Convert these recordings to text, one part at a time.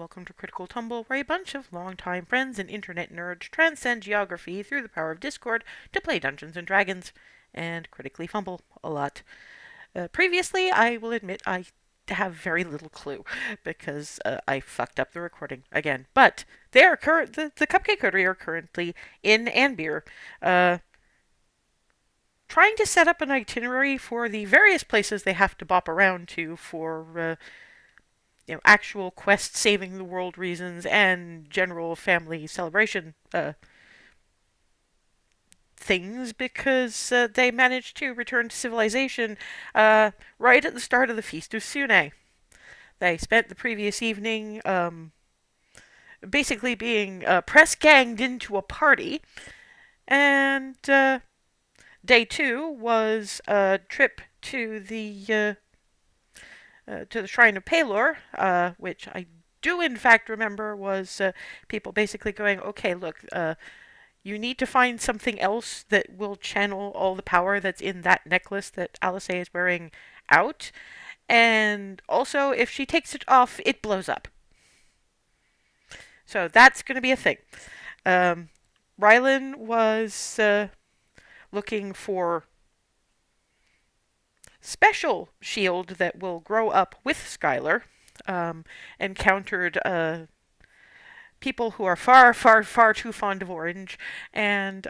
welcome to Critical Tumble, where a bunch of longtime friends and internet nerds transcend geography through the power of Discord to play Dungeons and Dragons and critically fumble a lot. Previously, I will admit I have very little clue because I fucked up the recording again. But they are the Cupcake Coterie are currently in Anbeer, trying to set up an itinerary for the various places they have to bop around to for actual quest saving the world reasons and general family celebration things because they managed to return to civilization right at the start of the Feast of Sune. They spent the previous evening basically being press ganged into a party, and day two was a trip to the Shrine of Palor, which I do in fact remember was people basically going, okay, look, you need to find something else that will channel all the power that's in that necklace that Alice is wearing out. And also, if she takes it off, it blows up. So that's going to be a thing. Rylan was looking for special shield that will grow up with Skylar. Encountered people who are far, far, far too fond of orange, and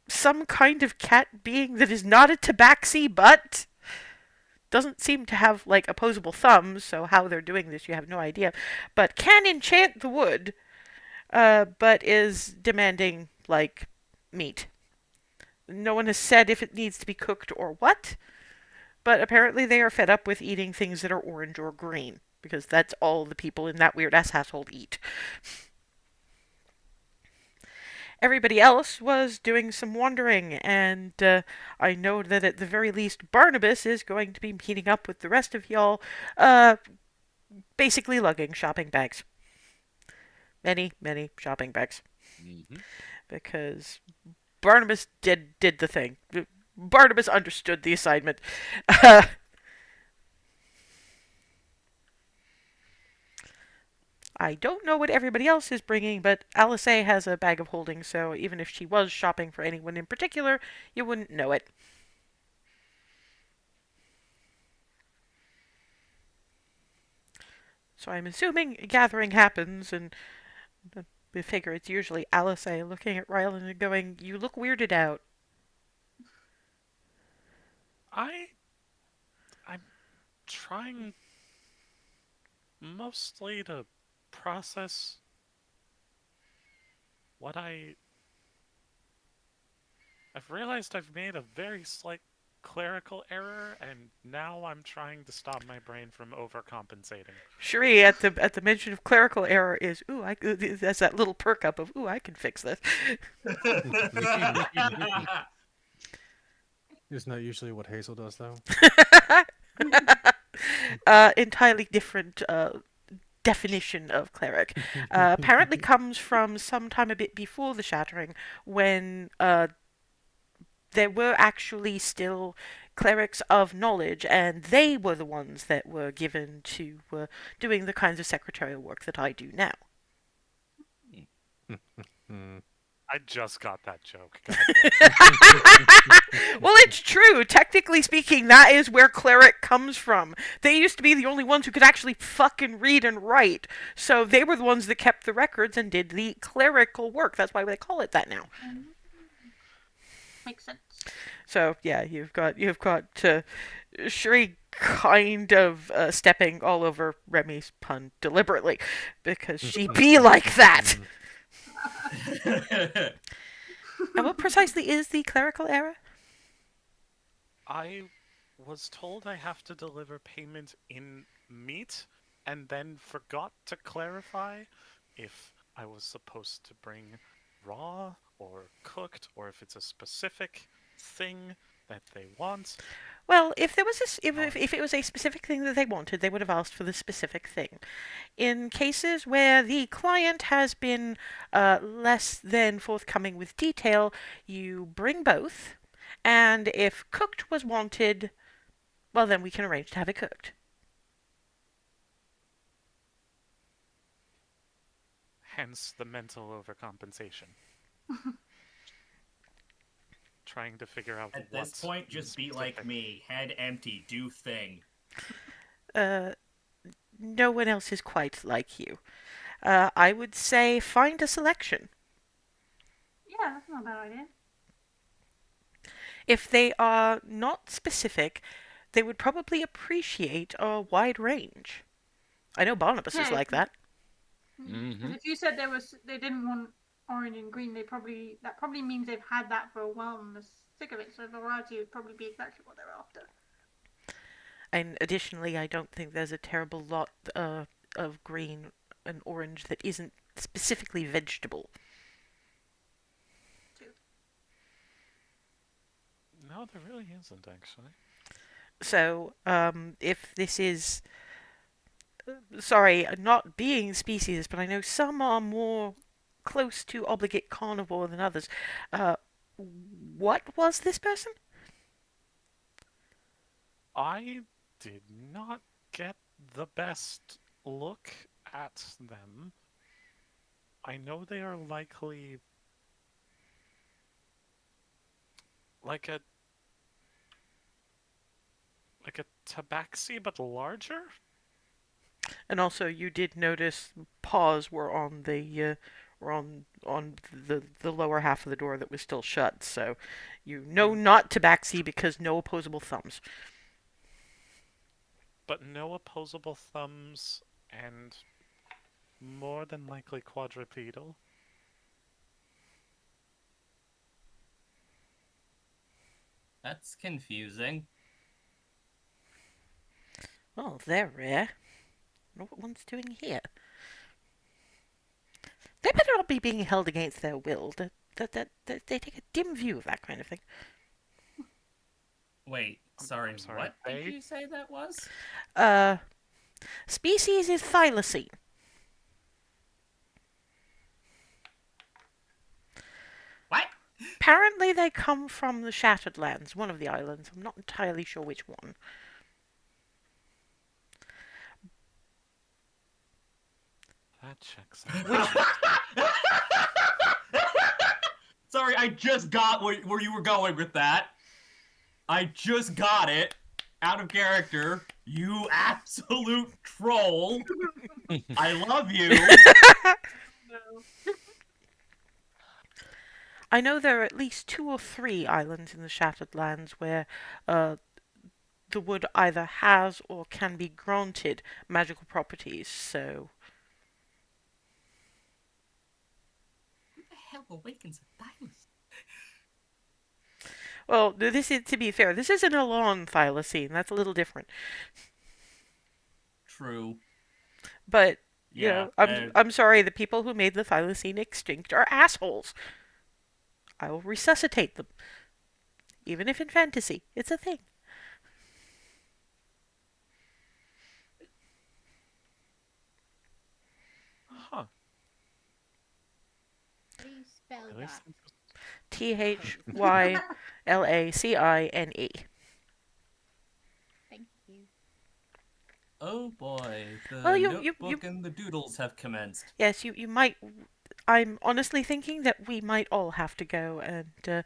some kind of cat being that is not a tabaxi, but doesn't seem to have like opposable thumbs. So how they're doing this, you have no idea. But can enchant the wood, but is demanding like meat. No one has said if it needs to be cooked or what, but apparently they are fed up with eating things that are orange or green, because that's all the people in that weird-ass household eat. Everybody else was doing some wandering, and I know that at the very least Barnabas is going to be meeting up with the rest of y'all, basically lugging shopping bags. Many, many shopping bags. Mm-hmm. Because Barnabas did the thing. Barnabas understood the assignment. I don't know what everybody else is bringing, but Alice A has a bag of holding, so even if she was shopping for anyone in particular, you wouldn't know it. So I'm assuming a gathering happens, and we figure it's usually Alice A looking at Rylan and going, "You look weirded out." I'm trying mostly to process what I've realized I've made a very slight clerical error, and now I'm trying to stop my brain from overcompensating. Cherie at the mention of clerical error is, "Ooh, that's that little perk up of, ooh, I can fix this." Isn't that usually what Hazel does, though? Entirely different definition of cleric. Apparently comes from sometime a bit before the Shattering, when there were actually still clerics of knowledge, and they were the ones that were given to doing the kinds of secretarial work that I do now. I just got that joke. Well, it's true. Technically speaking, that is where cleric comes from. They used to be the only ones who could actually fucking read and write. So they were the ones that kept the records and did the clerical work. That's why they call it that now. Makes sense. So yeah, you've got Shri kind of stepping all over Remy's pun deliberately, because she be like that. And what precisely is the clerical error? I was told I have to deliver payment in meat, and then forgot to clarify if I was supposed to bring raw or cooked, or if it's a specific thing that they want. Well, if there was if it was a specific thing that they wanted, they would have asked for the specific thing. In cases where the client has been less than forthcoming with detail, you bring both, and if cooked was wanted, well, then we can arrange to have it cooked. Hence the mental overcompensation. Trying to figure out At this what point, in just be like specific. me. Head empty. Do thing. Uh, no one else is quite like you. I would say find a selection. Yeah, that's not a bad idea. If they are not specific, they would probably appreciate a wide range. I know Barnabas is Yeah, like that. because if you said they didn't want orange and green, that probably means they've had that for a while and they're sick of it. So variety would probably be exactly what they're after. And additionally, I don't think there's a terrible lot of green and orange that isn't specifically vegetable. Too. No, there really isn't, actually. So, if this is, sorry, not being species, but I know some are more close to obligate carnivore than others. Uh, what was this person? I did not get the best look at them. I know they are likely like a tabaxi but larger. And also, you did notice paws were on the lower half of the door that was still shut. So, you know not tabaxi because no opposable thumbs. But no opposable thumbs and more than likely quadrupedal. That's confusing. Oh, they're rare. I wonder what one's doing here. They better not be being held against their will. They take a dim view of that kind of thing. Wait, sorry, I'm sorry, what did they? you say that was? Uh, species is thylacine. What? Apparently, they come from the Shattered Lands, one of the islands. I'm not entirely sure which one. That checks out. Which Sorry, I just got where you were going with that. I just got it. Out of character. You absolute troll. I love you. No. I know there are at least 2 or 3 islands in the Shattered Lands where the wood either has or can be granted magical properties. So, Who the hell awakens a thylacine? well, this is, to be fair, this isn't a long thylacine. That's a little different. True. But Yeah. I'm sorry. The people who made the thylacine extinct are assholes. I will resuscitate them, even if in fantasy. It's a thing. Huh. Please spell Really that. Thylacine. Thank you. Oh boy, the Well, notebook and the doodles have commenced. yes, you might. I'm honestly thinking that we might all have to go, and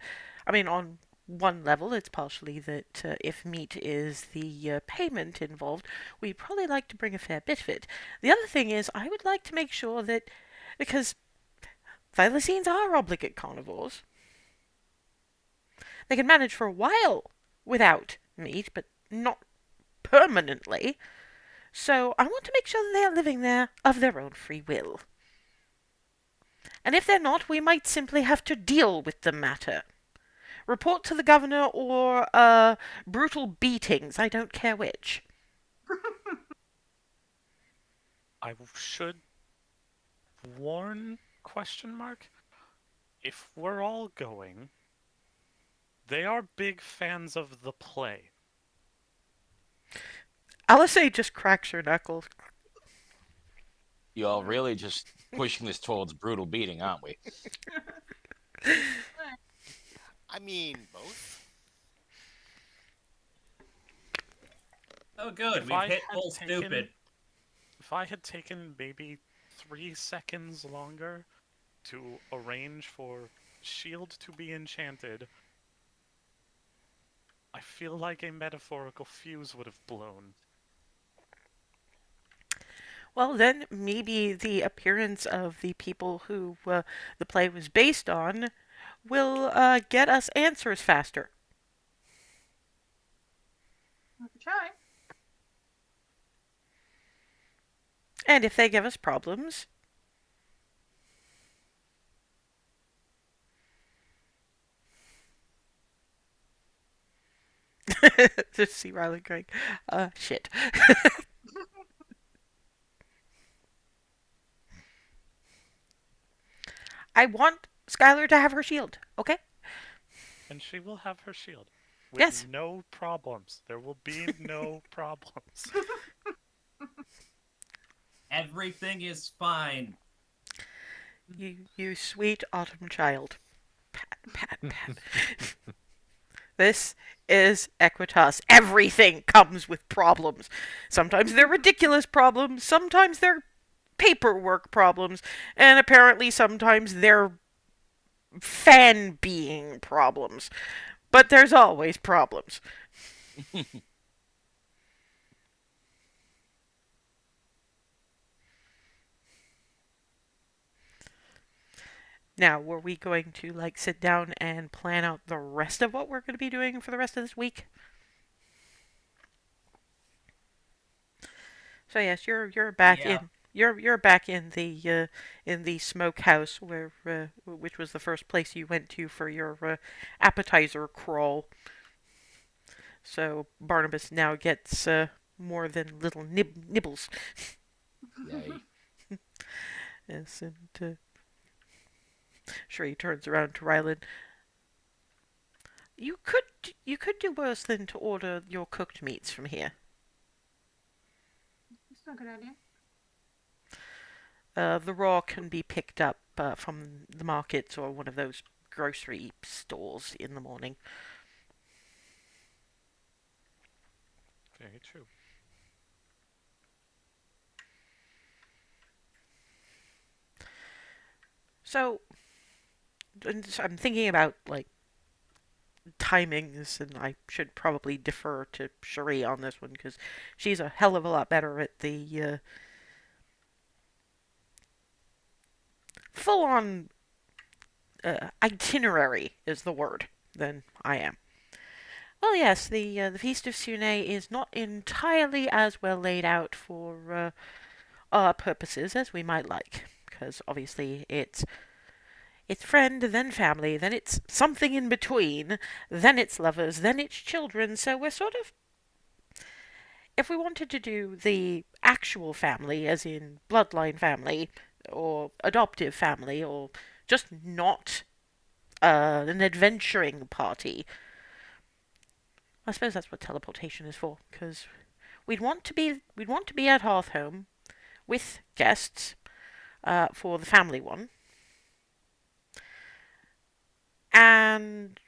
I mean, on one level, it's partially that if meat is the payment involved, we'd probably like to bring a fair bit of it. The other thing is, I would like to make sure that because thylacines are obligate carnivores, they can manage for a while without meat, but not permanently. So I want to make sure that they are living there of their own free will. And if they're not, we might simply have to deal with the matter. Report to the governor or brutal beatings, I don't care which. I should warn ? If we're all going, they are big fans of the play. Alice just cracks her knuckles. You're really just pushing this towards brutal beating, aren't we? I mean, both. Oh good, If we've I hit had full taken- stupid. If I had taken maybe 3 seconds longer to arrange for shield to be enchanted, I feel like a metaphorical fuse would have blown. Well, then maybe the appearance of the people who the play was based on will get us answers faster. We could try. And if they give us problems, just see Riley going, shit. I want Skylar to have her shield, okay? And she will have her shield. With Yes. no problems. There will be no problems. Everything is fine. You sweet autumn child. Pat, pat, pat. This is Equitas. Everything comes with problems. Sometimes they're ridiculous problems, sometimes they're paperwork problems, and apparently sometimes they're fan being problems. But there's always problems. Now, were we going to like sit down and plan out the rest of what we're going to be doing for the rest of this week? So yes, you're back Yeah. in you're back in the smokehouse where which was the first place you went to for your appetizer crawl. So Barnabas now gets more than little nibbles. Yay. Yes, and sure he turns around to Rylan. You could do worse than to order your cooked meats from here. It's not a good idea. The raw can be picked up from the markets or one of those grocery stores in the morning. Very true. So, I'm thinking about like timings, and I should probably defer to Cherie on this one because she's a hell of a lot better at the full-on itinerary is the word than I am. Well, yes, the Feast of Sune is not entirely as well laid out for our purposes as we might like, because obviously it's friend, then family, then it's something in between, then it's lovers, then it's children. So we're sort of, if we wanted to do the actual family, as in bloodline family, or adoptive family, or just not an adventuring party, I suppose that's what teleportation is for, because we'd want to be at Hearthhome with guests for the family one, and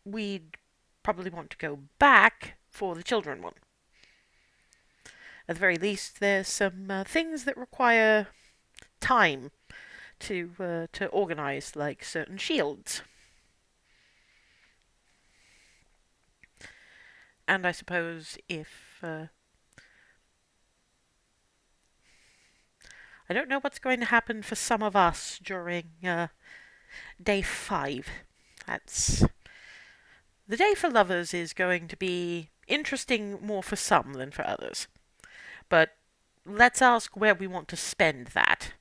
we'd probably want to go back for the children one. At the very least, there's some things that require time to organize, like certain shields. And I suppose if I don't know what's going to happen for some of us during day 5. That's the day for lovers is going to be interesting more for some than for others. But let's ask where we want to spend that.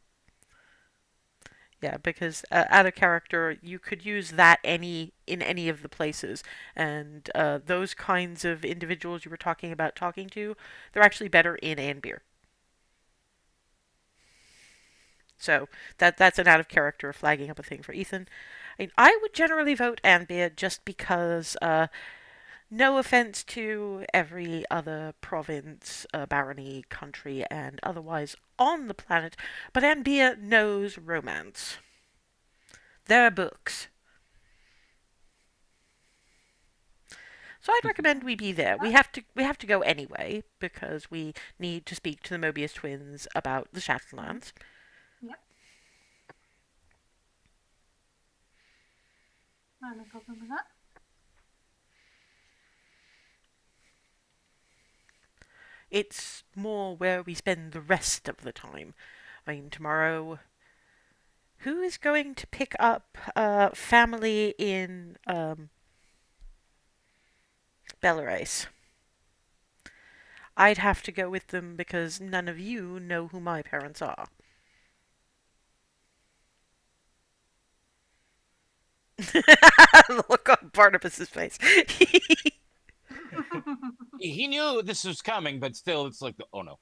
Yeah, because out of character, you could use that in any of the places, and those kinds of individuals you were talking about talking to, they're actually better in Anbeer. So that's an out of character flagging up a thing for Ethan. I mean, I would generally vote Anbeer just because, no offense to every other province, barony, country, and otherwise on the planet, but Anbeer knows romance. There are books. So I'd recommend we be there. We have to go anyway because we need to speak to the Mobius twins about the Shadowlands. Yep. No problem with that. It's more where we spend the rest of the time. I mean, tomorrow, who is going to pick up family in Belarus? I'd have to go with them because none of you know who my parents are. Look on Barnabas's face. He knew this was coming, but still, it's like, oh no.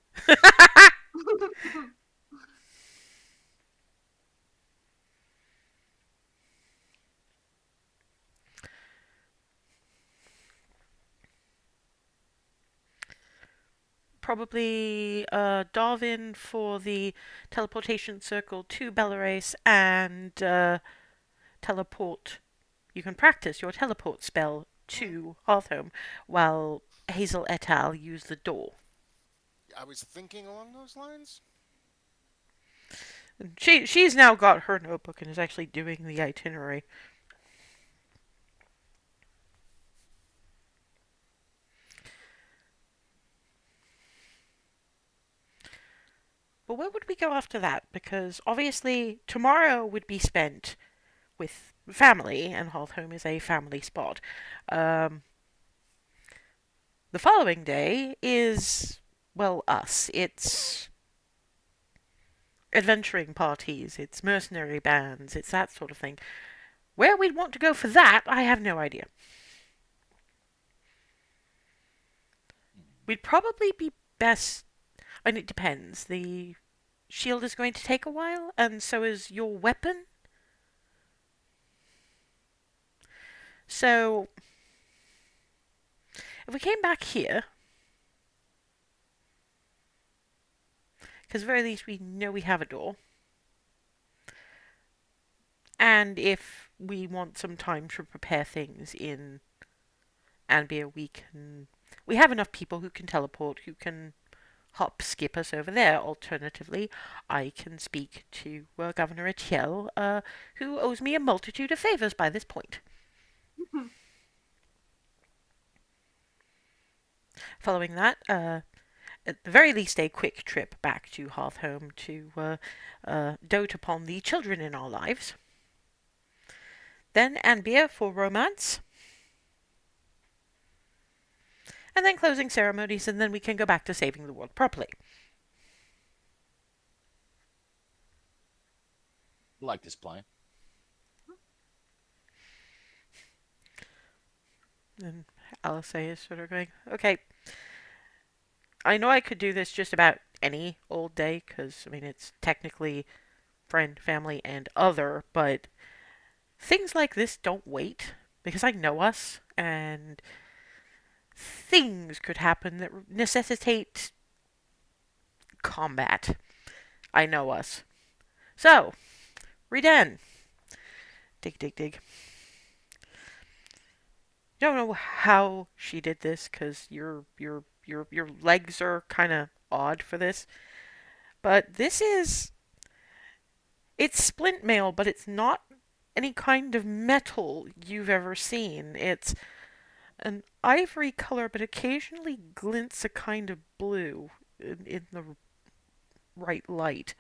Probably Darwin for the teleportation circle to Belarus and teleport. You can practice your teleport spell to Hearthhome while Hazel et al. Use the door. I was thinking along those lines. She's now got her notebook and is actually doing the itinerary. But where would we go after that? Because obviously tomorrow would be spent with family, and Hearthhome is a family spot. Um, the following day is, well, us. It's adventuring parties, it's mercenary bands, it's that sort of thing. Where we'd want to go for that, I have no idea. We'd probably be best, and it depends. The shield is going to take a while, and so is your weapon. So, if we came back here, because at the very least we know we have a door, and if we want some time to prepare things in Anbia, we have enough people who can teleport, who can hop skip us over there. Alternatively, I can speak to Governor Etiel, who owes me a multitude of favors by this point. Following that, at the very least, a quick trip back to Hearthhome to dote upon the children in our lives. Then Anbia for romance. And then closing ceremonies, and then we can go back to saving the world properly. Like this plan. And Alice is sort of going, okay, I know I could do this just about any old day, because, I mean, it's technically friend, family, and other, but things like this don't wait, because I know us, and things could happen that necessitate combat. I know us. So, Reden. Dig, dig, dig. Don't know how she did this because your legs are kind of odd for this, but it's splint mail, but it's not any kind of metal you've ever seen. It's an ivory color, but occasionally glints a kind of blue in the right light.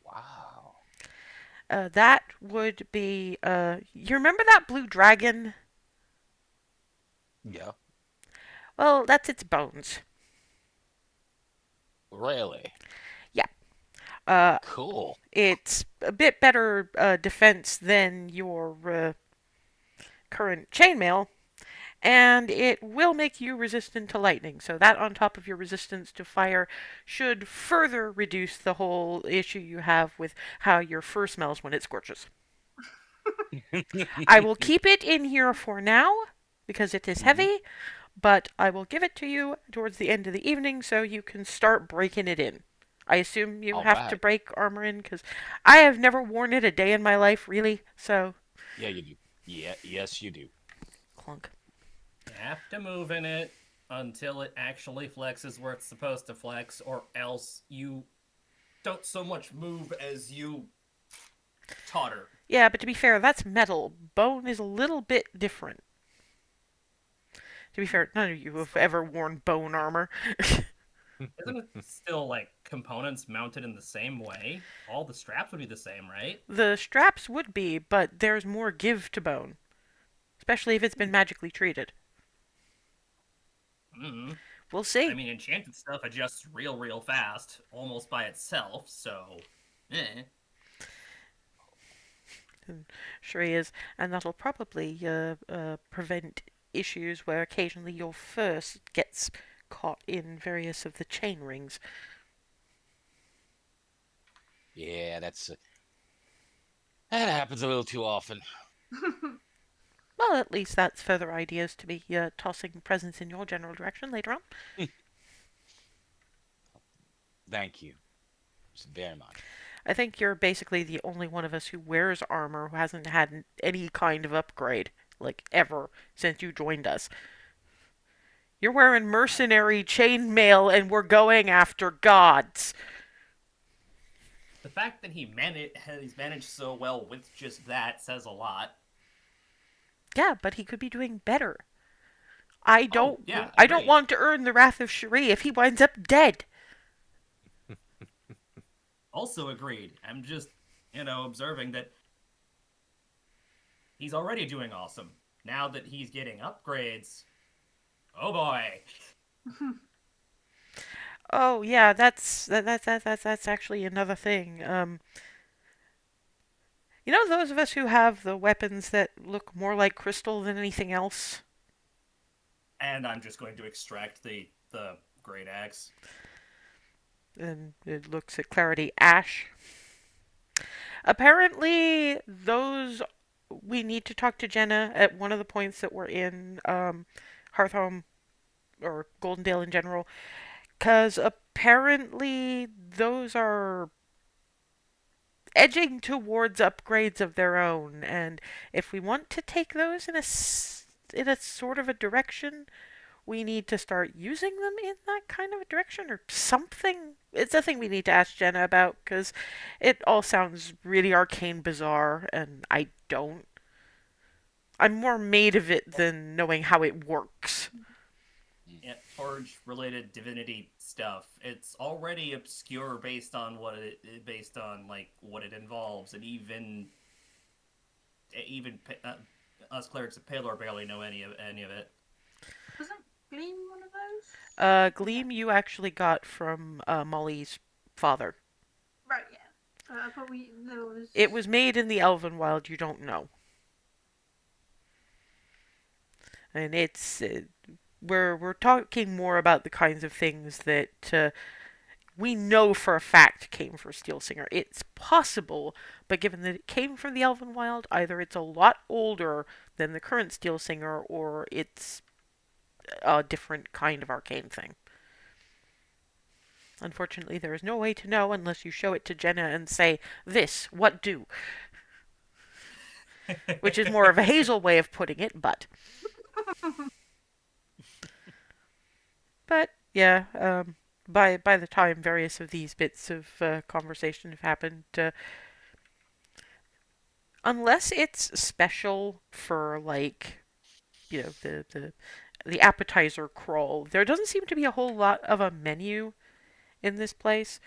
Wow. That would be, you remember that blue dragon? Yeah. Well, that's its bones. Really? Yeah. Cool. It's a bit better defense than your current chainmail, and it will make you resistant to lightning. So that on top of your resistance to fire should further reduce the whole issue you have with how your fur smells when it scorches. I will keep it in here for now because it is heavy, but I will give it to you towards the end of the evening so you can start breaking it in. I assume you have to Alright. break armor in because I have never worn it a day in my life, really. So Yeah, you do. Yeah, yes, you do. clunk. You have to move in it until it actually flexes where it's supposed to flex, or else you don't so much move as you totter. Yeah, but to be fair, that's metal. Bone is a little bit different. To be fair, none of you have ever worn bone armor. Isn't it still like components mounted in the same way? All the straps would be the same, right? The straps would be, but there's more give to bone. Especially if it's been magically treated. Mm. We'll see. I mean, enchanted stuff adjusts real fast, almost by itself, so. Sure he is. And that'll probably prevent issues where occasionally your fur gets caught in various of the chain rings. Yeah, that happens a little too often. Well, at least that's further ideas to be tossing presents in your general direction later on. Thank you very much. I think you're basically the only one of us who wears armor who hasn't had any kind of upgrade, like, ever, since you joined us. You're wearing mercenary chainmail and we're going after gods. The fact that he's managed so well with just that says a lot. Yeah, but he could be doing better. I don't yeah, I don't agreed. want to earn the wrath of Cherie if he winds up dead. Also agreed. I'm just, observing that he's already doing awesome. Now that he's getting upgrades, oh boy. Oh yeah, that's actually another thing. Those of us who have the weapons that look more like crystal than anything else? And I'm just going to extract the great axe. And it looks at Clarity Ash. Apparently, those we need to talk to Jenna at one of the points that we're in Hearthhome or Goldendale in general, because apparently those are edging towards upgrades of their own, and if we want to take those in a sort of a direction, we need to start using them in that kind of a direction or something. It's a thing we need to ask Jenna about, because it all sounds really arcane bizarre, and I'm more made of it than knowing how it works. Yeah, Forge-related divinity stuff. It's already obscure based on what it involves, and even us clerics of Palor barely know any of it. Wasn't Gleam one of those? Gleam you actually got from Molly's father. Right, yeah. I thought there was... It was made in the Elven Wild, you don't know. And it's... we're talking more about the kinds of things that we know for a fact came from Steel Singer. It's possible, but given that it came from the Elven Wild, either it's a lot older than the current Steel Singer, or it's a different kind of arcane thing. Unfortunately, there is no way to know unless you show it to Jenna and say, "This, what do?" Which is more of a Hazel way of putting it, but... But, yeah, by the time various of these bits of conversation have happened, unless it's special for, like, the appetizer crawl, there doesn't seem to be a whole lot of a menu in this place.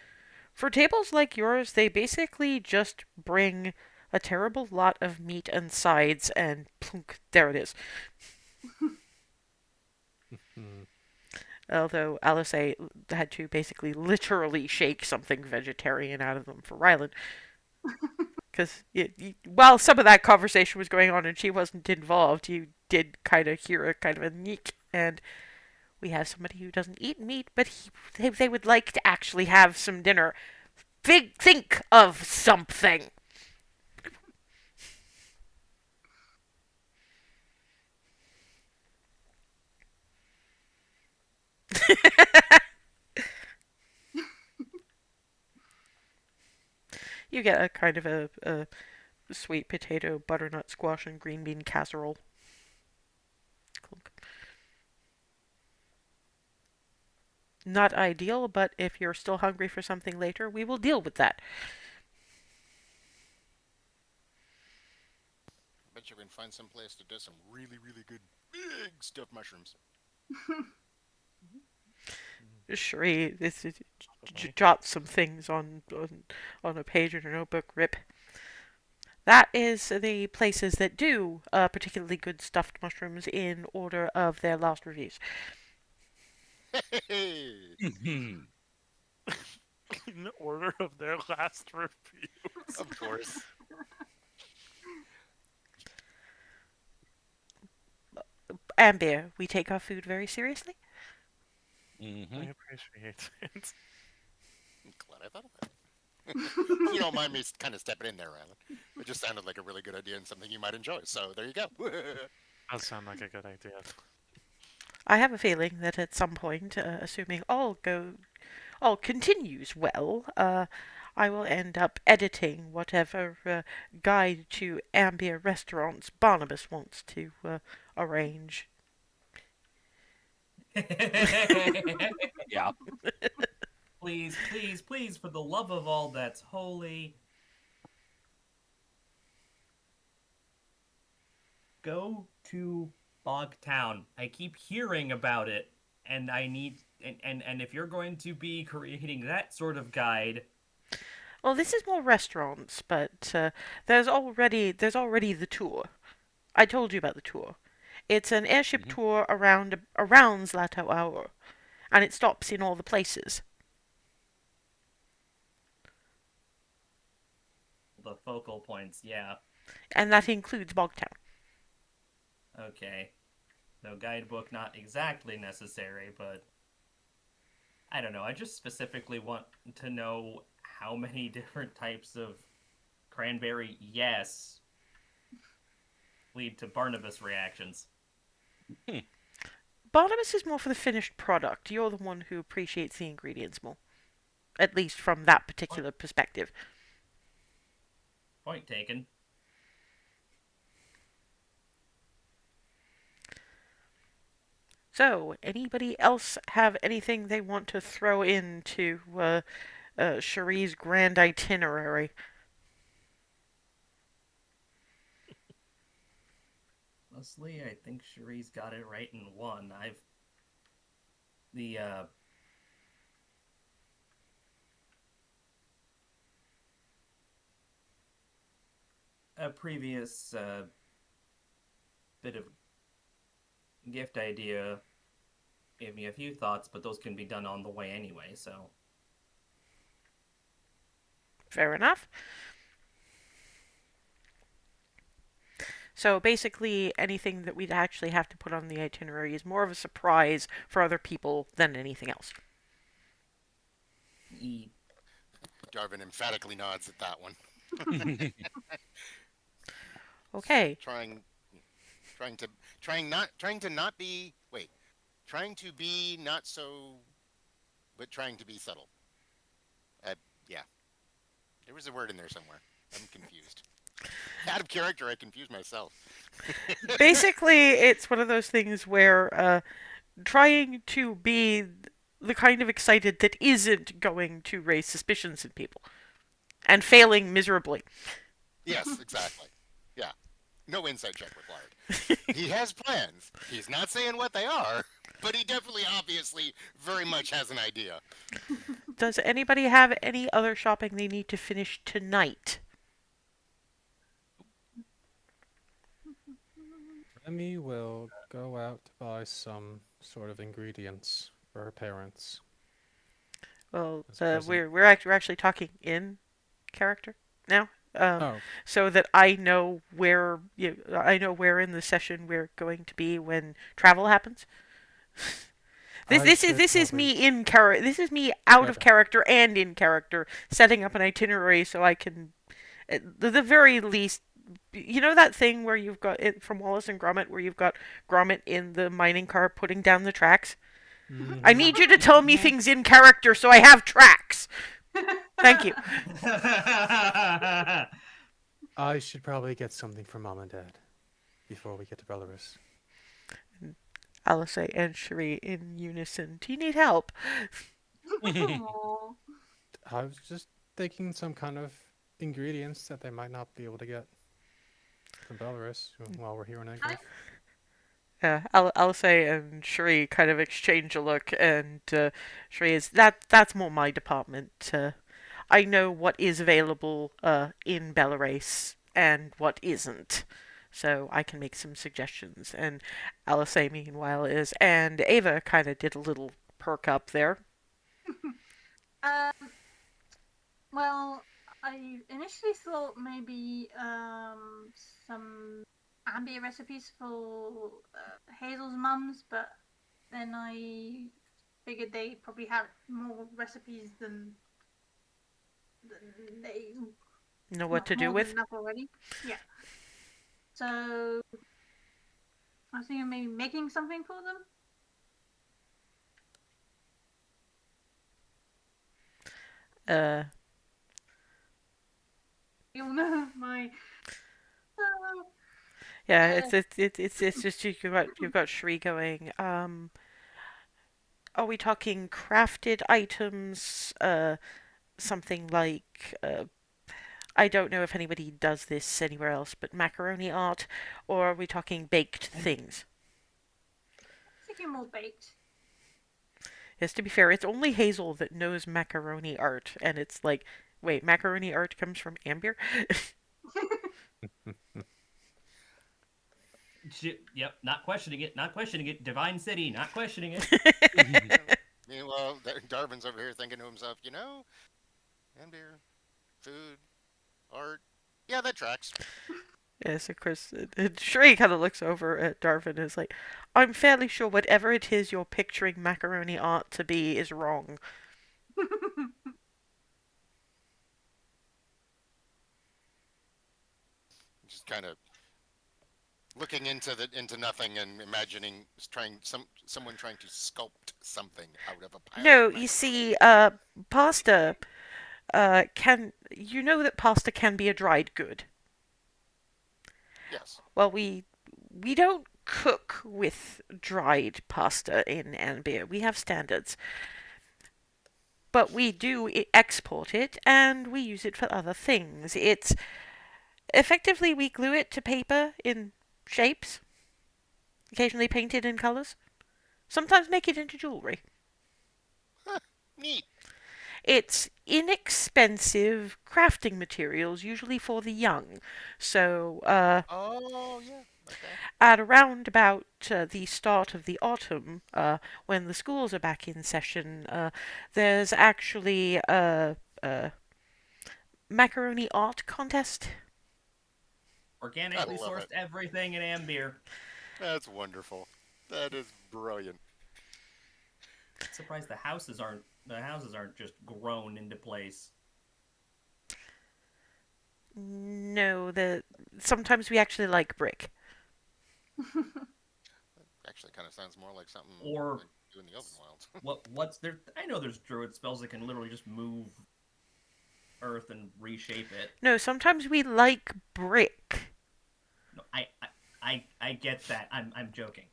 For tables like yours, they basically just bring a terrible lot of meat and sides, and plunk, there it is. Although Alice had to basically literally shake something vegetarian out of them for Rylan. Because while some of that conversation was going on and she wasn't involved, you did kind of hear a kind of a neek. And we have somebody who doesn't eat meat, but they would like to actually have some dinner. Think of something. You get a kind of a sweet potato, butternut squash, and green bean casserole. Not ideal, but if you're still hungry for something later, we will deal with that. Bet you can find some place to do some really, really good big stuffed mushrooms. Sheree, Probably. jot some things on a page in her notebook. Rip. That is the places that do particularly good stuffed mushrooms in order of their last reviews. Hey, Mhm. In order of their last review. of course. And beer. We take our food very seriously. I Mhm. appreciate it. I'm glad I thought of that. You don't mind me kind of stepping in there, Rylan. It just sounded like a really good idea and something you might enjoy. So there you go. Does sound like a good idea. I have a feeling that at some point, assuming all continues well, I will end up editing whatever guide to ambient restaurants Barnabas wants to arrange. Yeah. Please, please, please, for the love of all that's holy, go to Bogtown. I keep hearing about it, and I need and if you're going to be creating that sort of guide, Well, this is more restaurants, but there's already the tour. I told you about the tour. It's an airship Mhm. tour around Zlato Hour, and it stops in all the places, the focal points, yeah. and that includes Bogtown. Okay. No guidebook not exactly necessary, but I don't know. I just specifically want to know how many different types of cranberry yes lead to Barnabas reactions. Hmm. Barnabas is more for the finished product. You're the one who appreciates the ingredients more, at least from that particular perspective. Point taken. So, anybody else have anything they want to throw into Cherie's grand itinerary? Honestly, I think Cherie's got it right in one. I've the a previous bit of gift idea gave me a few thoughts, but those can be done on the way anyway, so Fair enough. So basically, anything that we'd actually have to put on the itinerary is more of a surprise for other people than anything else. e Darvin emphatically nods at that one. Okay, Trying, trying to, trying to not be. Wait, trying to be not so, but trying to be subtle. Yeah, there was a word in there somewhere. I'm confused. Out of character, I confused myself. basically, it's one of those things where trying to be the kind of excited that isn't going to raise suspicions in people and failing miserably. Yes, exactly. Yeah, no insight check required. He has plans. He's not saying what they are, but he definitely, obviously, very much has an idea. Does anybody have any other shopping they need to finish tonight? Remy will go out to buy some sort of ingredients for her parents Well, as a present. we're actually talking in character now, Oh, so that I know where in the session we're going to be when travel happens. This I this is should this is probably. me in character. This is me out Yeah, of character and in character, setting up an itinerary so I can, at the very least, you know that thing where you've got it from Wallace and Gromit, where you've got Gromit in the mining car putting down the tracks. I hmm need you to tell me things in character so I have tracks. Thank you. I should probably get something for mom and dad before we get to Belarus. Alice and Cherie in unison. Do you need help? Aw. I was just thinking some kind of ingredients that they might not be able to get from Belarus while we're here in I, Engrove. Alice and Cherie kind of exchange a look, and Cherie is that's more my department. I know what is available in Belarus and what isn't. So I can make some suggestions. And Alice, meanwhile, is. And Ava kind of did a little perk up there. um, well, I initially thought maybe some ambient recipes for Hazel's mums, but then I figured they probably have more recipes than they Know what well, to do more than with? enough already. Yeah. So I was thinking maybe making something for them. Uh, You'll know my. yeah, Uh, it's just you've got Cherie going. Are we talking crafted items? Something like I don't know if anybody does this anywhere else, but macaroni art, or are we talking baked things? thinking more baked. Yes, to be fair, it's only Hazel that knows macaroni art, and it's like, wait, macaroni art comes from Amber? Yep, not questioning it, not questioning it. Divine City, not questioning it. Meanwhile, Darvin's over here thinking to himself, and beer, food, art. Yeah, that tracks. Yes, of course. Shrey kind of looks over at Darvin and is like, I'm fairly sure whatever it is you're picturing macaroni art to be is wrong. Just kind of looking into nothing and imagining someone trying to sculpt something out of a pile. No, of you macaroni. see, pasta, you know that pasta can be a dried good. Yes. Well, we don't cook with dried pasta in Anbir. We have standards. But we do export it and we use it for other things. It's effectively we glue it to paper in shapes, occasionally paint it in colors, sometimes make it into jewelry. Huh, neat. It's inexpensive crafting materials, usually for the young. So, Oh, yeah. Okay. at around about the start of the autumn, when the schools are back in session, there's actually a macaroni art contest. Organically I love sourced it. everything in Ambeer. That's wonderful. That is brilliant. Surprised the houses aren't just grown into place. No, sometimes we actually like brick. Actually, kind of sounds more like something Or like do in the open wilds. what's there? I know there's druid spells that can literally just move earth and reshape it. No, sometimes we like brick. No, I get that. I'm joking.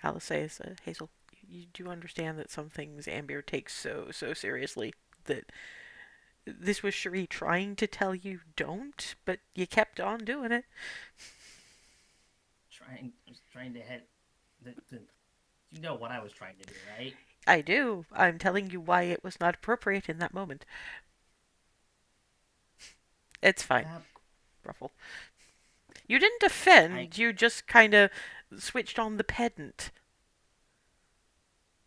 Alice says, Hazel, you do understand that some things Amber takes so seriously that this was Cherie trying to tell you don't, but you kept on doing it. Trying to head. You know what I was trying to do, right? I do. I'm telling you why it was not appropriate in that moment. It's fine, Ruffle. You didn't defend, you just kind of switched on the pedant.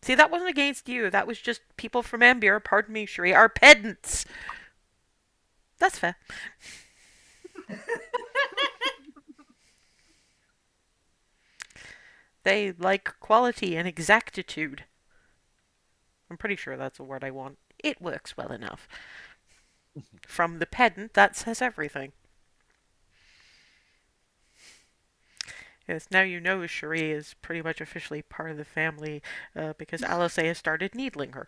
See, that wasn't against you. That was just people from Amber, pardon me, Cherie, are pedants. That's fair. They like quality and exactitude. I'm pretty sure that's a word I want. It works well enough. From the pedant, that says everything. Yes, now you know Cherie is pretty much officially part of the family because Alice has started needling her.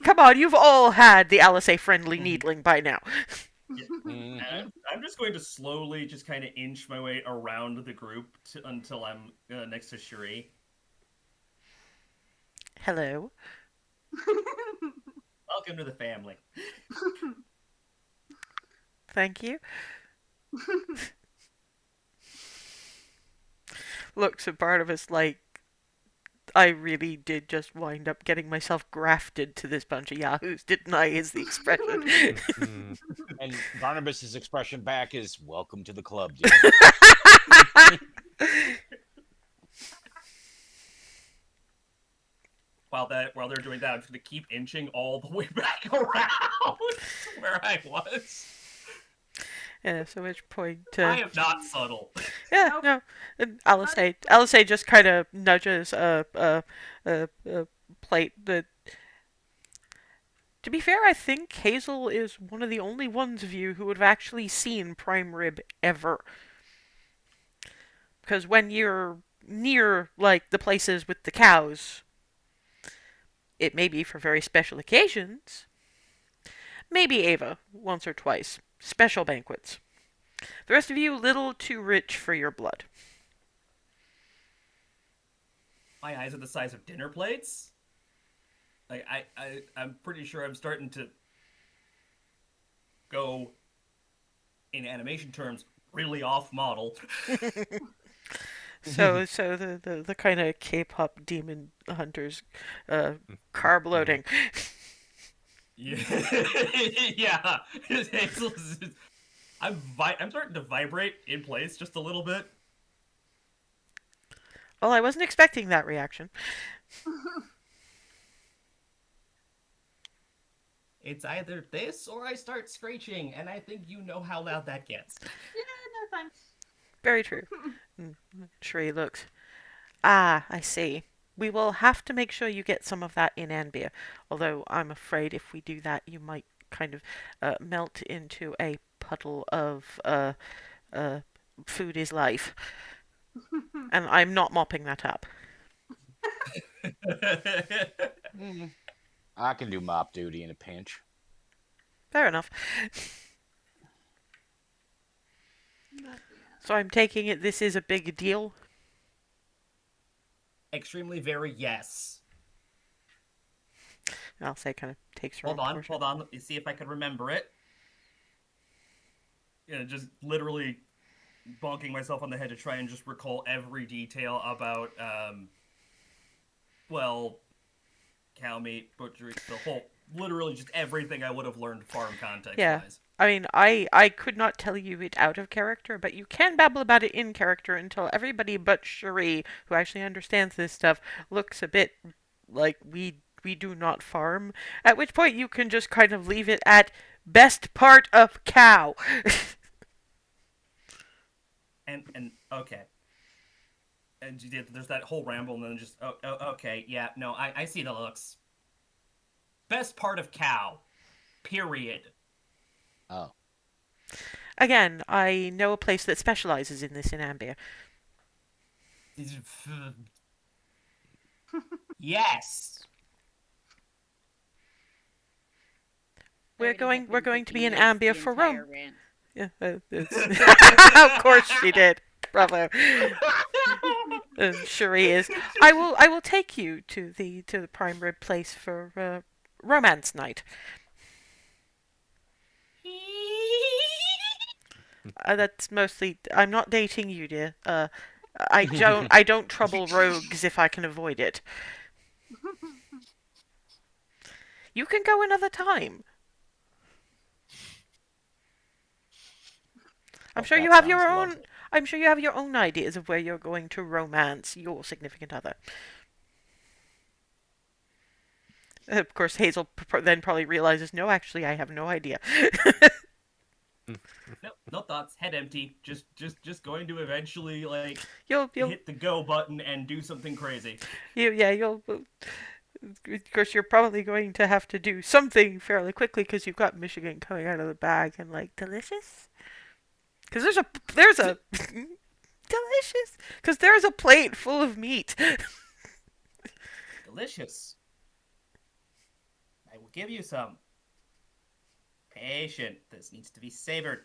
Come on, you've all had the Alice friendly needling by now. Mhm. I'm just going to slowly just kind of inch my way around the group until I'm next to Cherie. Hello. Welcome to the family. Thank you. Looks at Barnabas like I really did just wind up getting myself grafted to this bunch of yahoos, didn't I? Is the expression. Hmm. And Barnabas's expression back is "Welcome to the club, dude." While they're doing that, I'm just gonna keep inching all the way back around to where I was. Yeah, so at which point, I am not subtle. yeah, Nope. no. And Alice just kind of nudges a plate. To be fair, I think Hazel is one of the only ones of you who would have actually seen prime rib ever. Because when you're near, like, the places with the cows, it may be for very special occasions. Maybe Ava, once or twice. Special banquets. The rest of you, little too rich for your blood. My eyes are the size of dinner plates. Like I'm pretty sure I'm starting to go, in animation terms, really off model. So the kind of K-pop demon hunters, carb loading. Yeah, yeah. I'm starting to vibrate in place just a little bit. Well, I wasn't expecting that reaction. It's either this or I start screeching, and I think you know how loud that gets. Yeah, no thanks. Very true. Shree looks. Ah, I see. We will have to make sure you get some of that in Anbia. Although I'm afraid if we do that, you might kind of melt into a puddle of uh, food is life. And I'm not mopping that up. Mhm. I can do mop duty in a pinch. Fair enough. So I'm taking it this is a big deal. Extremely very yes. I'll say kind of takes her Hold own on, portion. hold on. Let me see if I can remember it. You know, just literally bonking myself on the head to try and just recall every detail about, well, cow meat, butchery, the whole, literally just everything I would have learned farm context-wise. Yeah. I mean, I could not tell you it out of character, but you can babble about it in character until everybody but Cherie, who actually understands this stuff, looks a bit like we do not farm. At which point you can just kind of leave it at best part of cow. And okay. And there's that whole ramble, and then just, okay, yeah, no, I see the looks. Best part of cow. Period. Oh. Again, I know a place that specializes in this in Ambia. Yes. We're Already going have been to be in taking notes Ambia the for entire Rome. rant. Yeah, of course she did. Bravo. Cherie is. I will take you to the prime rib place for romance night. That's mostly. I'm not dating you, dear. I don't trouble rogues if I can avoid it. You can go another time. I'm Oh, sure that you have your sounds own. lovely. I'm sure you have your own ideas of where you're going to romance your significant other. Of course, Hazel then probably realizes, no, actually, I have no idea. No thoughts. Head empty. Just going to eventually like You'll hit the go button and do something crazy. you'll. Of course, you're probably going to have to do something fairly quickly because you've got Michigan coming out of the bag and like delicious. Because there's a delicious. Because there's a plate full of meat. Delicious. I will give you some. Patient. This needs to be savored.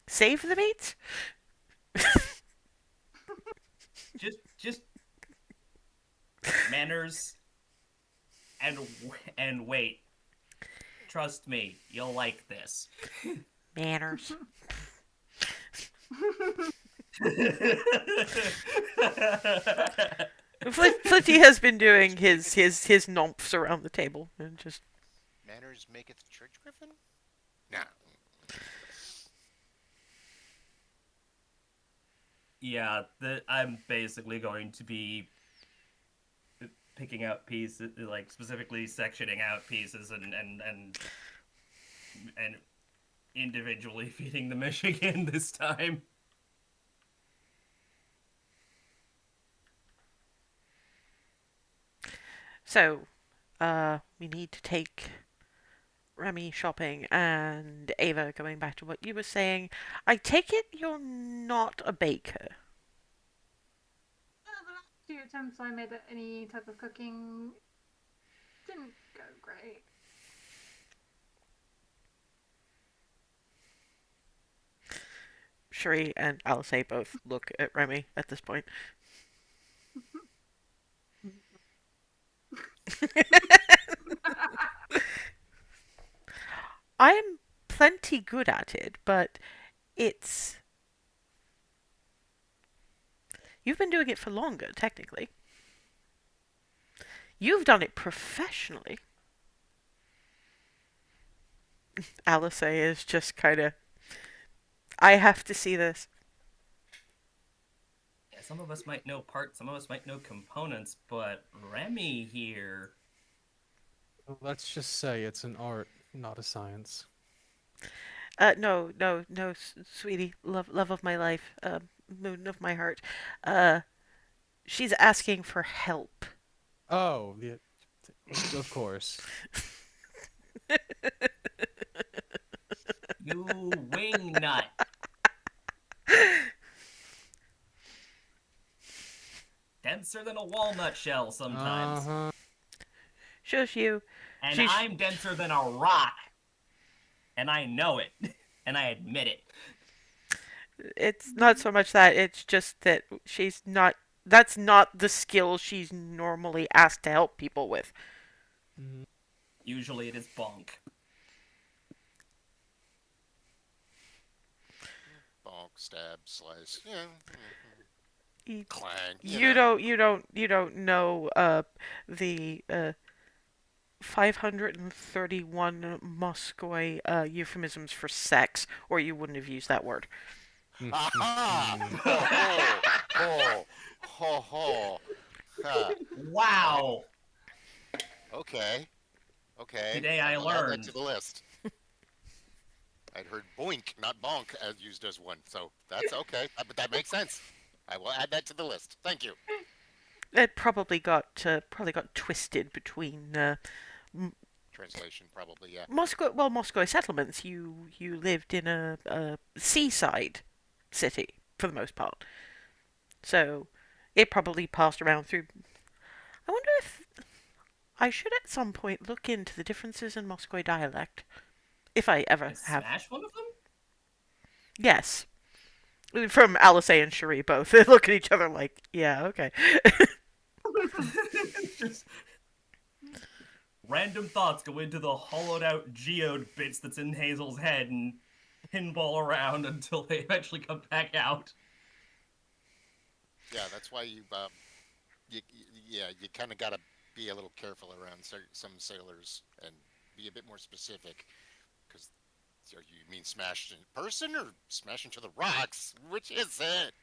Save the meat? Just manners and wait. Trust me, you'll like this. Manners. Flitty has been doing his nomps around the table and just Manners maketh church griffin? Nah. Yeah, I'm basically going to be picking out pieces, like specifically sectioning out pieces and individually feeding the Michigan this time. so. We need to take Remy shopping and Ava. Going back to what you were saying, I take it you're not a baker. The last few attempts I made at any type of cooking didn't go great. Cherie and Alice both look at Remy at this point. I am plenty good at it, but it's. You've been doing it for longer, technically. You've done it professionally. Alice is just kind of. I have to see this. Yeah, some of us might know parts, some of us might know components, but Remy here. Let's just say it's an art, not a science. No, sweetie, love of my life, moon of my heart. She's asking for help. Oh, yeah, of course. You wingnut. Denser than a walnut shell sometimes. Uh-huh. Shush you. And I'm denser than a rock. And I know it. And I admit it. It's not so much that, it's just that she's not. That's not the skill she's normally asked to help people with. Mhm. Usually it is bonk. Bonk, stab, slice. Yeah. You, Clang. you don't know the 531 Moskoy euphemisms for sex, or you wouldn't have used that word. Aha! Ho, ho, ho, ho. Huh. Wow! Okay. Okay. Today I will add that learned. to the list. I'd heard boink, not bonk, as used as one. So that's okay. But that makes sense. I will add that to the list. Thank you. It probably got twisted between Translation, probably, yeah. Moscow settlements. You lived in a seaside city for the most part, so it probably passed around through. I wonder if I should at some point look into the differences in Moscow dialect, if I ever And have. smash one of them? Yes, from Alice and Cherie both. They look at each other like, yeah, okay. Just random thoughts go into the hollowed out geode bits that's in Hazel's head and pinball around until they eventually come back out. Yeah, that's why you kind of got to be a little careful around some sailors and be a bit more specific. Because you mean smash in person or smash into the rocks? Which is it?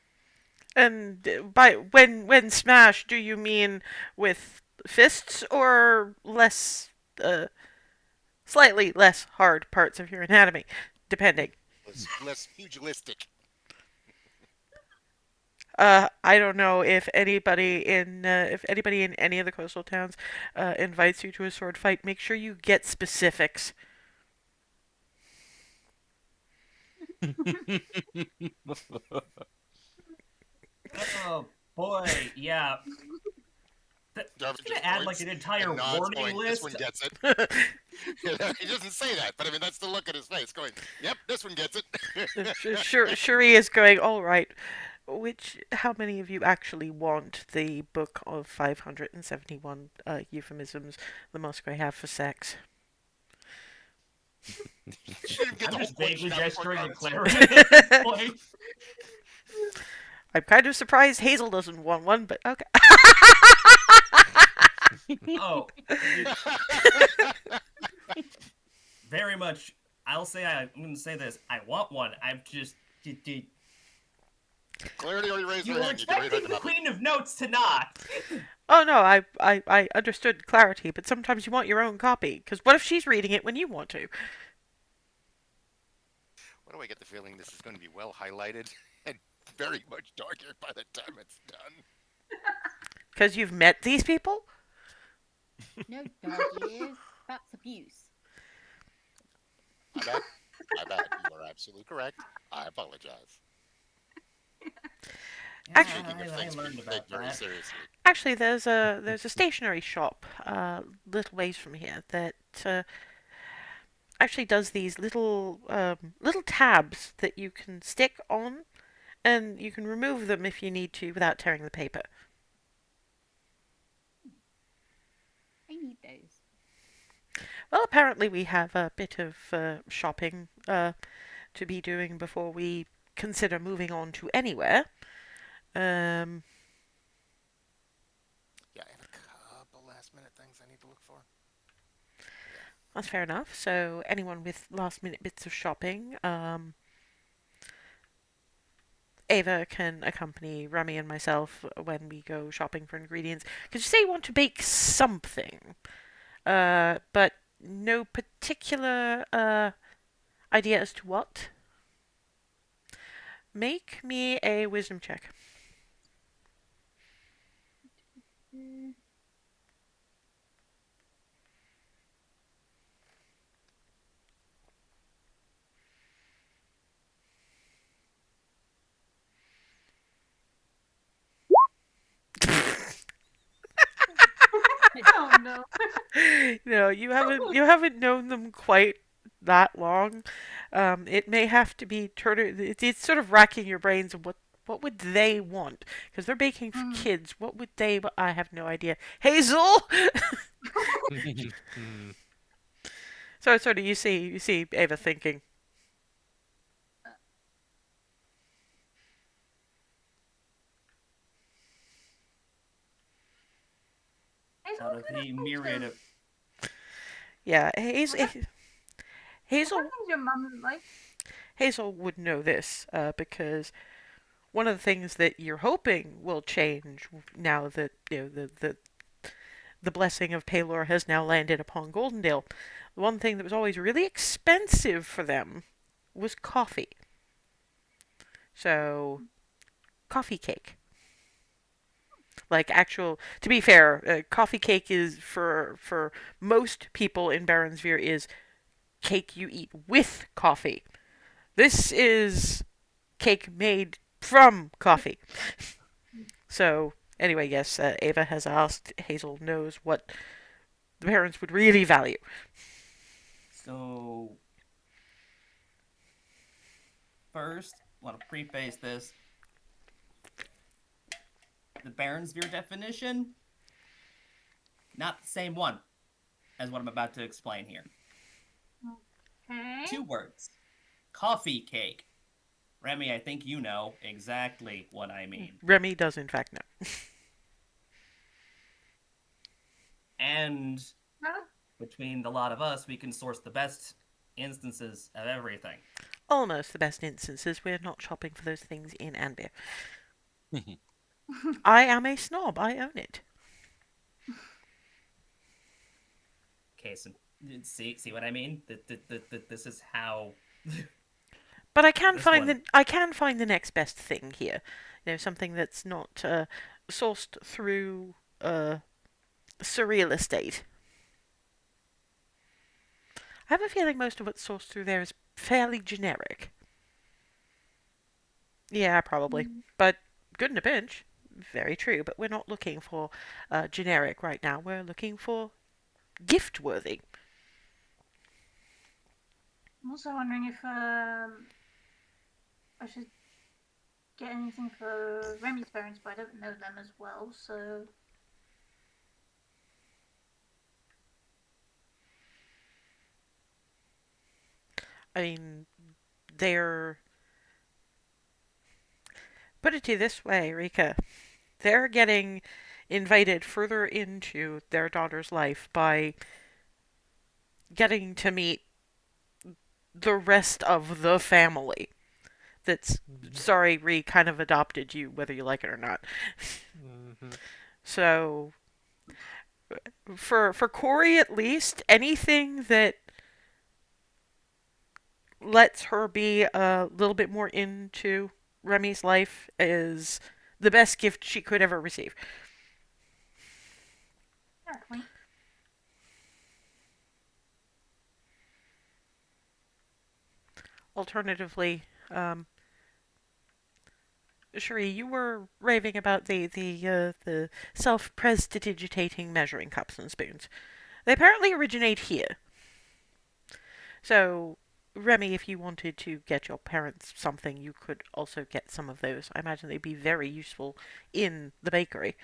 And by when smash, do you mean with fists or less, slightly less hard parts of your anatomy, depending? Less pugilistic. I don't know if anybody in any of the coastal towns invites you to a sword fight. Make sure you get specifics. Oh boy, yeah. I was Jarvis gonna just add like points an and entire nods, warning going, "This one list. gets it." He doesn't say that, but I mean that's the look at his face, going, "Yep, this one gets it." Shuri is going, all right. How many of you actually want the book of 571 euphemisms the Musgrave have for sex? She didn't get I'm the whole just vaguely question out before gesturing at Jarvis. clarity at this point. I'm kind of surprised Hazel doesn't want one, but okay. Oh, very much. I'm gonna say this. I want one. I'm just. Clarity already raised You her were hand. You can read her expecting the nothing. Queen of Notes to not. Oh no, I understood clarity, but sometimes you want your own copy, because what if she's reading it when you want to? Why do I get the feeling this is going to be well highlighted and very much darker by the time it's done? Because you've met these people? No dog ears. That's abuse. My bad. My bad. You are absolutely correct. I apologize. Actually, Speaking of I things learned people about take very that. seriously. Actually, there's a stationery shop, little ways from here that actually does these little tabs that you can stick on, and you can remove them if you need to without tearing the paper. I need those. Well, apparently we have a bit of shopping to be doing before we consider moving on to anywhere. Um, Yeah, I have a couple last minute things I need to look for. that's fair enough. So anyone with last minute bits of shopping, Ava can accompany Remy and myself when we go shopping for ingredients. Because you say you want to bake something, but no particular idea as to what. Make me a wisdom check. Oh no. No, you haven't known them quite that long. It may have to be it's sort of racking your brains of what would they want, because they're baking for kids. What would they? I have no idea. Hazel. So sort of you see Ava thinking. Hazel, Out what of kind the of myriad culture? of. Yeah, What Hazel happens your mum like? Hazel would know this because one of the things that you're hoping will change now that the blessing of Paylor has now landed upon Goldendale. The one thing that was always really expensive for them was coffee. So, coffee cake. Like actual, to be fair, coffee cake is for most people in Baronsphere is cake you eat with coffee. This is cake made from coffee. So, anyway, yes, Ava has asked. Hazel knows what the parents would really value. So. First, I want to preface this. The Baronsphere definition, not the same one as what I'm about to explain here. Okay. 2 words. Coffee cake. Remy, I think you know exactly what I mean. Remy does, in fact, know. And Huh? between the lot of us, we can source the best instances of everything. Almost the best instances. We're not shopping for those things in Anbir. I am a snob. I own it. Okay, so see what I mean? This is how. But I can This find one. the next best thing here. Something that's not sourced through surreal estate. I have a feeling most of what's sourced through there is fairly generic. Yeah, probably. But good in a pinch. Very true, but we're not looking for generic right now. We're looking for gift worthy. I'm also wondering if I should get anything for Remy's parents, but I don't know them as well, so. I mean, they're. Put it to you this way, Rika. They're getting invited further into their daughter's life by getting to meet the rest of the family. That's, sorry, kind of adopted you, whether you like it or not. Mm-hmm. So, for Corey at least, anything that lets her be a little bit more into Remy's life is the best gift she could ever receive. Exactly. Alternatively, Cherie, you were raving about the self-prestidigitating measuring cups and spoons. They apparently originate here. So, Remy, if you wanted to get your parents something, you could also get some of those. I imagine they'd be very useful in the bakery.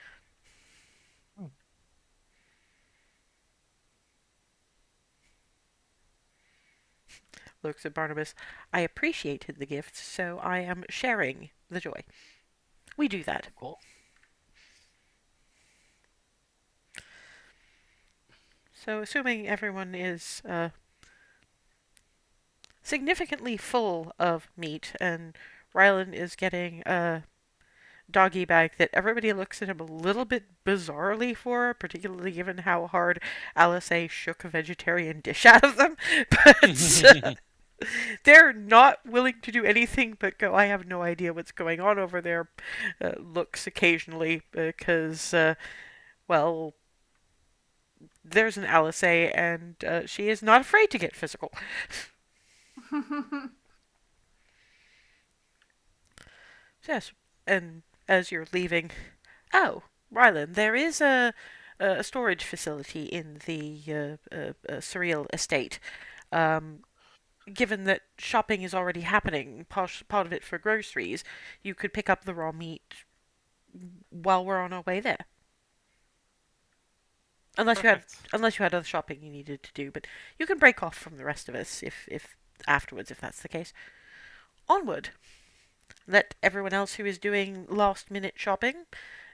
Looks at Barnabas. I appreciated the gifts, so I am sharing the joy. We do that. Cool. So, assuming everyone is significantly full of meat, and Rylan is getting a doggy bag that everybody looks at him a little bit bizarrely for, particularly given how hard Alice A. shook a vegetarian dish out of them. But they're not willing to do anything but go, I have no idea what's going on over there, looks occasionally, because, well, there's an Alice A, and she is not afraid to get physical. Yes, and as you're leaving, oh, Ryland, there is a storage facility in the Surreal estate. Um, Given that shopping is already happening, part of it for groceries, you could pick up the raw meat while we're on our way there. Perfect. Unless you had other shopping you needed to do, but you can break off from the rest of us if afterwards, if that's the case. Onward. Let everyone else who is doing last minute shopping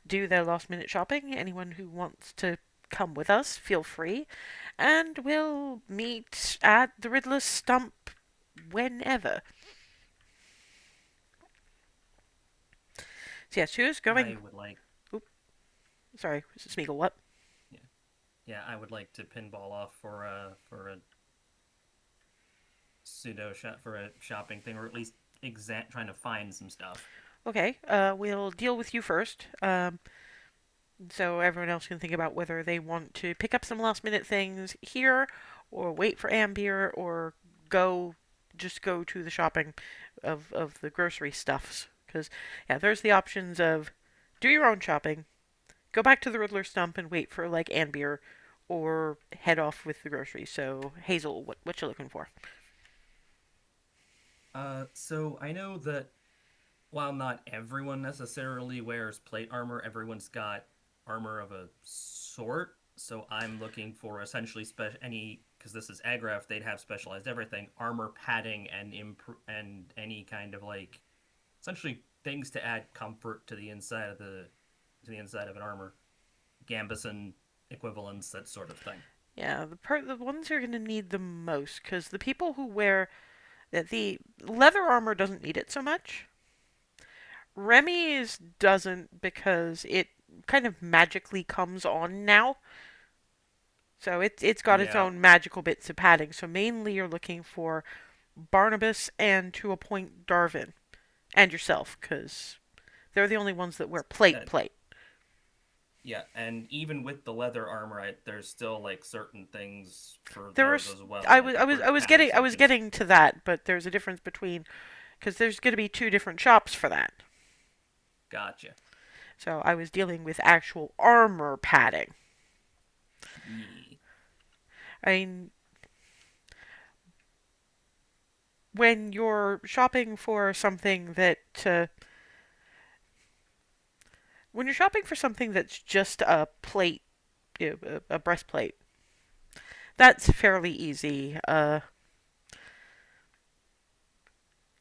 do their last minute shopping. Anyone who wants to come with us, feel free. And we'll meet at the Riddler's Stump whenever. So yes, who's going? I would like, Sorry, Smeagol, what? yeah, I would like to pinball off for a pseudo shop for a shopping thing, or at least trying to find some stuff. Okay, we'll deal with you first. So everyone else can think about whether they want to pick up some last minute things here, or wait for Ambier, or just go to the shopping of the grocery stuffs. Because, yeah, there's the options of do your own shopping, go back to the Riddler Stump and wait for, like, Ambier, or head off with the groceries. So, Hazel, what you looking for? So I know that while not everyone necessarily wears plate armor, everyone's got armor of a sort. So I'm looking for essentially any, because this is Agraf, they'd have specialized everything, armor padding and any kind of like essentially things to add comfort to the inside of an armor, gambeson equivalents, that sort of thing. Yeah, the ones you're gonna need the most, because the people who wear the leather armor doesn't need it so much. Remy's doesn't because it kind of magically comes on now. So it's got its Yeah. own magical bits of padding. So mainly you're looking for Barnabas and to a point Darvin and yourself, because they're the only ones that wear plate. Yeah, and even with the leather armor, there's still like certain things for There those was as well. I like was the I was bird I was padding getting switches. getting to that, but there's a difference between because there's going to be two different shops for that. Gotcha. So I was dealing with actual armor padding. Yee. I mean, when you're shopping for something that when you're shopping for something that's just a plate, a breastplate, that's fairly easy.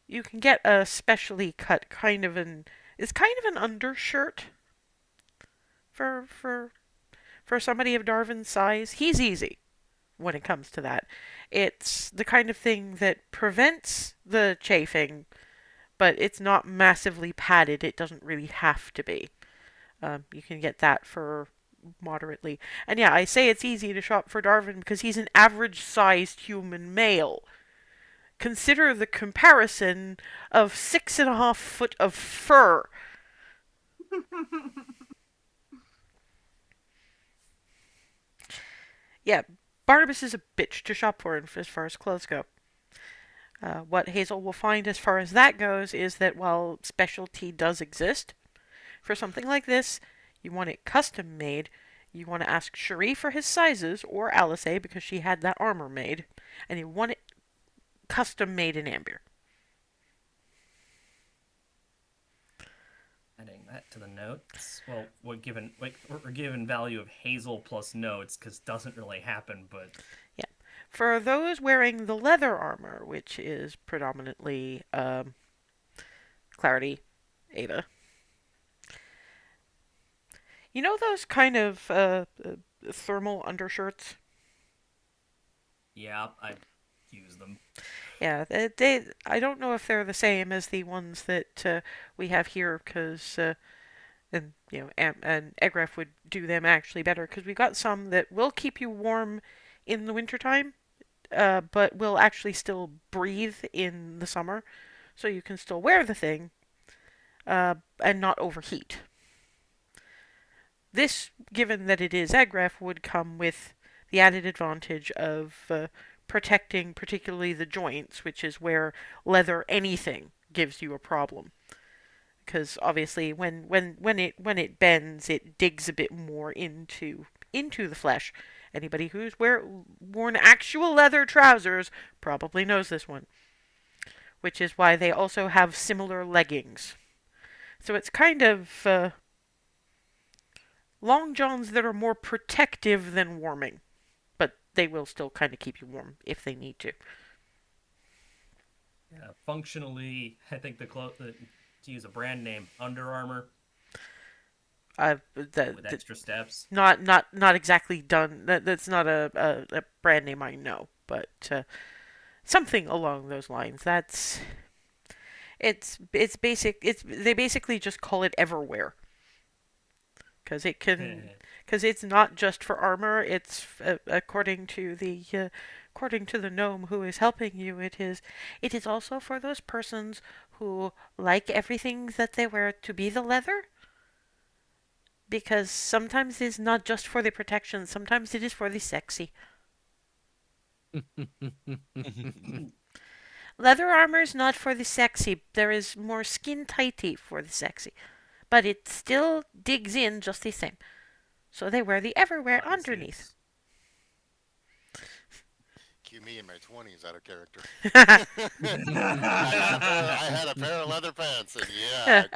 You can get a specially cut it's kind of an undershirt for somebody of Darwin's size. He's easy when it comes to that. It's the kind of thing that prevents the chafing, but it's not massively padded. It doesn't really have to be. You can get that for moderately. And yeah, I say it's easy to shop for Darwin because he's an average sized human male. Consider the comparison of 6.5 foot of fur. Yeah, Barnabas is a bitch to shop for as far as clothes go. What Hazel will find as far as that goes is that while specialty does exist, for something like this, you want it custom made. You want to ask Cherie for his sizes, or Alice because she had that armor made, and you want it custom made in Amber. Adding that to the notes. Well, we're given value of Hazel plus notes because doesn't really happen, but Yeah. For those wearing the leather armor, which is predominantly Clarity, Ava. You know those kind of thermal undershirts? yeah, I use them. Yeah, I don't know if they're the same as the ones that we have here, because and and Egref would do them actually better, because we got some that will keep you warm in the wintertime, but will actually still breathe in the summer, so you can still wear the thing and not overheat. This, given that it is Egref, would come with the added advantage of protecting particularly the joints, which is where leather anything gives you a problem. Because obviously, when it bends, it digs a bit more into the flesh. Anybody who's worn actual leather trousers probably knows this one, which is why they also have similar leggings. So it's kind of long johns that are more protective than warming, but they will still kind of keep you warm if they need to. Yeah, functionally, I think to use a brand name, Under Armour with extra steps. Not exactly done. That's not a brand name I know, but something along those lines. It's basic. They basically just call it Everwear, because it's not just for armor. It's according to the gnome who is helping you. It is also for those persons who like everything that they wear to be the leather. Because sometimes it's not just for the protection, sometimes it is for the sexy. Leather armor is not for the sexy. There is more skin tighty for the sexy. But it still digs in just the same. So they wear the Everwear underneath. Cue me in my 20s out of character. I had a pair of leather pants, and yeah,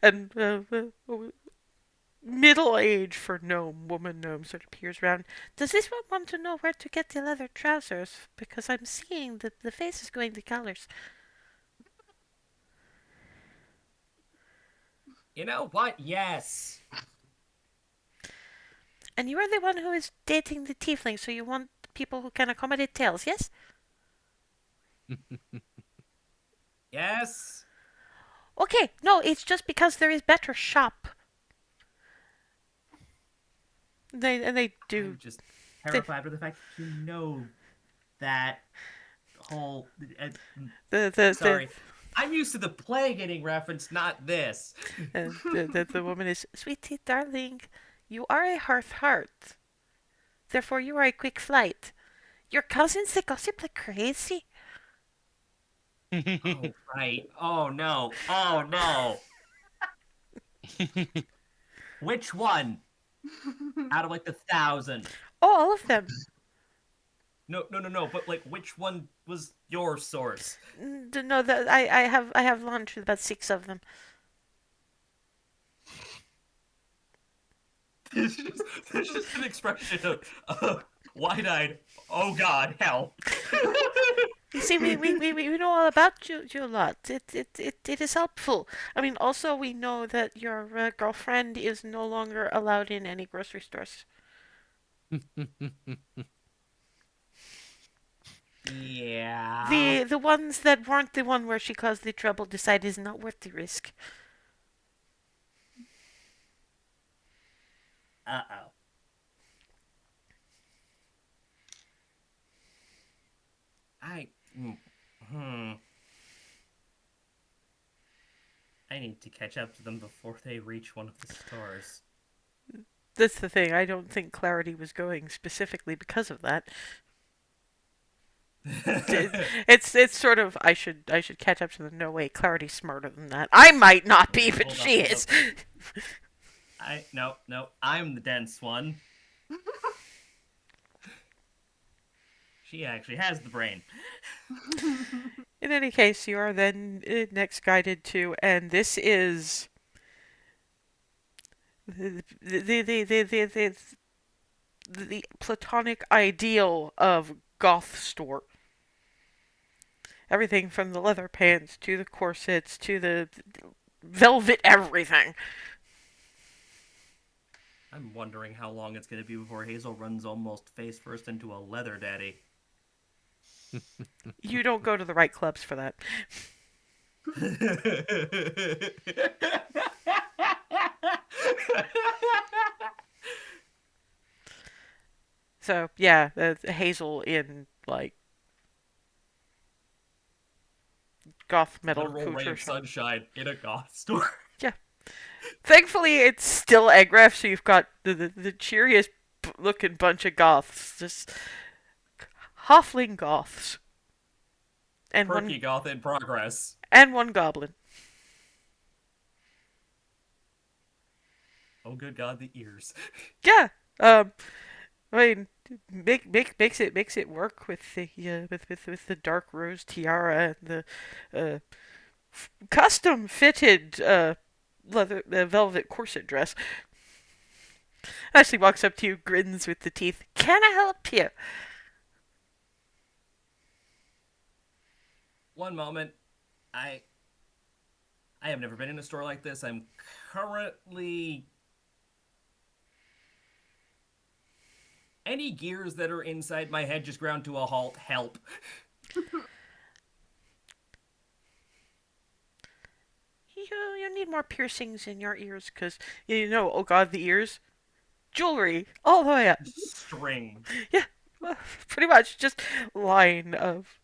and middle age for gnome, woman gnome sort of peers around. Does this one want to know where to get the leather trousers? Because I'm seeing that the face is going the colors. You know what? Yes. And you are the one who is dating the tiefling, so you want people who can accommodate tails, yes? Yes. Okay, no, it's just because there is better shop. They do. I'm just terrified with the fact that you know that whole. Sorry. I'm used to the play getting referenced, not this. The woman is, sweetie, darling, you are a heart. Therefore, you are a quick flight. Your cousins, they gossip like crazy. Oh, right. Oh, no. Oh, no. Which one? Out of like the 1,000. Oh, all of them. No. But like, which one was your source? No, that I have launched about 6 of them. There's just an expression of wide-eyed. Oh God, help! You see, we know all about you a lot. It is helpful. I mean, also we know that your girlfriend is no longer allowed in any grocery stores. Yeah. The ones that weren't the one where she caused the trouble decide is not worth the risk. Uh-oh. I. Hmm. I need to catch up to them before they reach one of the stores. That's the thing. I don't think Clarity was going specifically because of that. It's sort of I should catch up to them. No way, Clarity's smarter than that. I might not be, Wait, but hold she up. is. No. I'm the dense one. She actually has the brain. In any case, you are then next guided to, and this is the platonic ideal of goth store. Everything from the leather pants to the corsets to the velvet everything. I'm wondering how long it's going to be before Hazel runs almost face first into a leather daddy. You don't go to the right clubs for that. So yeah, Hazel in like goth metal Literal ray couture of shop. sunshine in a goth store. Yeah. Thankfully, it's still Eggraf, so you've got the cheeriest looking bunch of goths, just halfling goths, and Perky goth in progress. one goblin. Oh good God, the ears. Yeah. I mean, makes it work with the with the dark rose tiara and the custom fitted leather velvet corset dress. Ashley walks up to you, grins with the teeth. Can I help you? One moment. I have never been in a store like this. I'm currently. Any gears that are inside my head just ground to a halt. Help. You need more piercings in your ears, because, oh god, the ears. Jewelry, all the way up. String. Yeah, well, pretty much, just line of...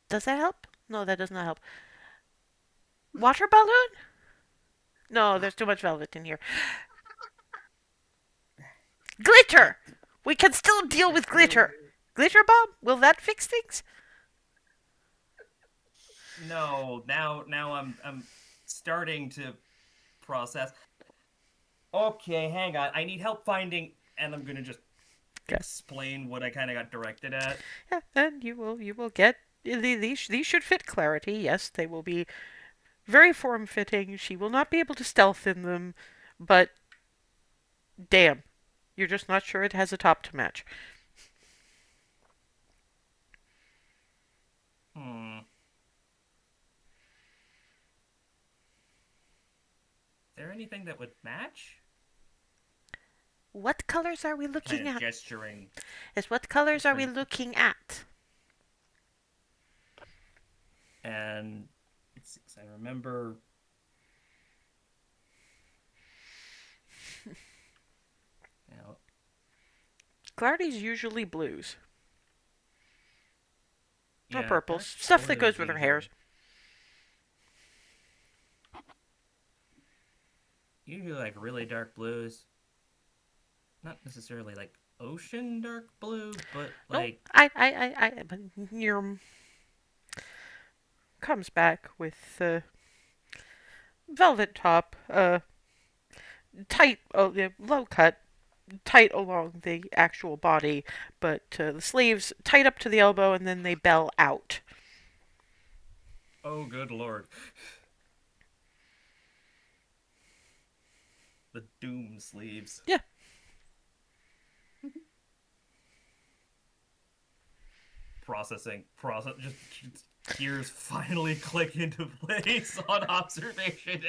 Does that help? No, that does not help. Water balloon? No, there's too much velvet in here. Glitter! We can still deal with glitter. Glitter bomb? Will that fix things? No, now I'm starting to process. Okay, hang on. I need help finding, and I'm gonna just explain what I kind of got directed at. Yeah, and you will get these should fit Clarity. Yes, they will be very form fitting. She will not be able to stealth in them, but damn, you're just not sure it has a top to match. Is there anything that would match? What colors are we looking at? Gesturing. Yes, what colors are we looking at? And let's see, 'cause I remember. Now, Clarity's usually blues. Or yeah, purples. that's Stuff sort that goes of with her usual. hairs. Usually like really dark blues. Not necessarily like ocean dark blue, but like But your comes back with velvet top, tight, yeah, low cut, tight along the actual body, but the sleeves tight up to the elbow and then they bell out. Oh, good lord. The doom sleeves. Yeah. Processing. Just gears finally click into place on observation.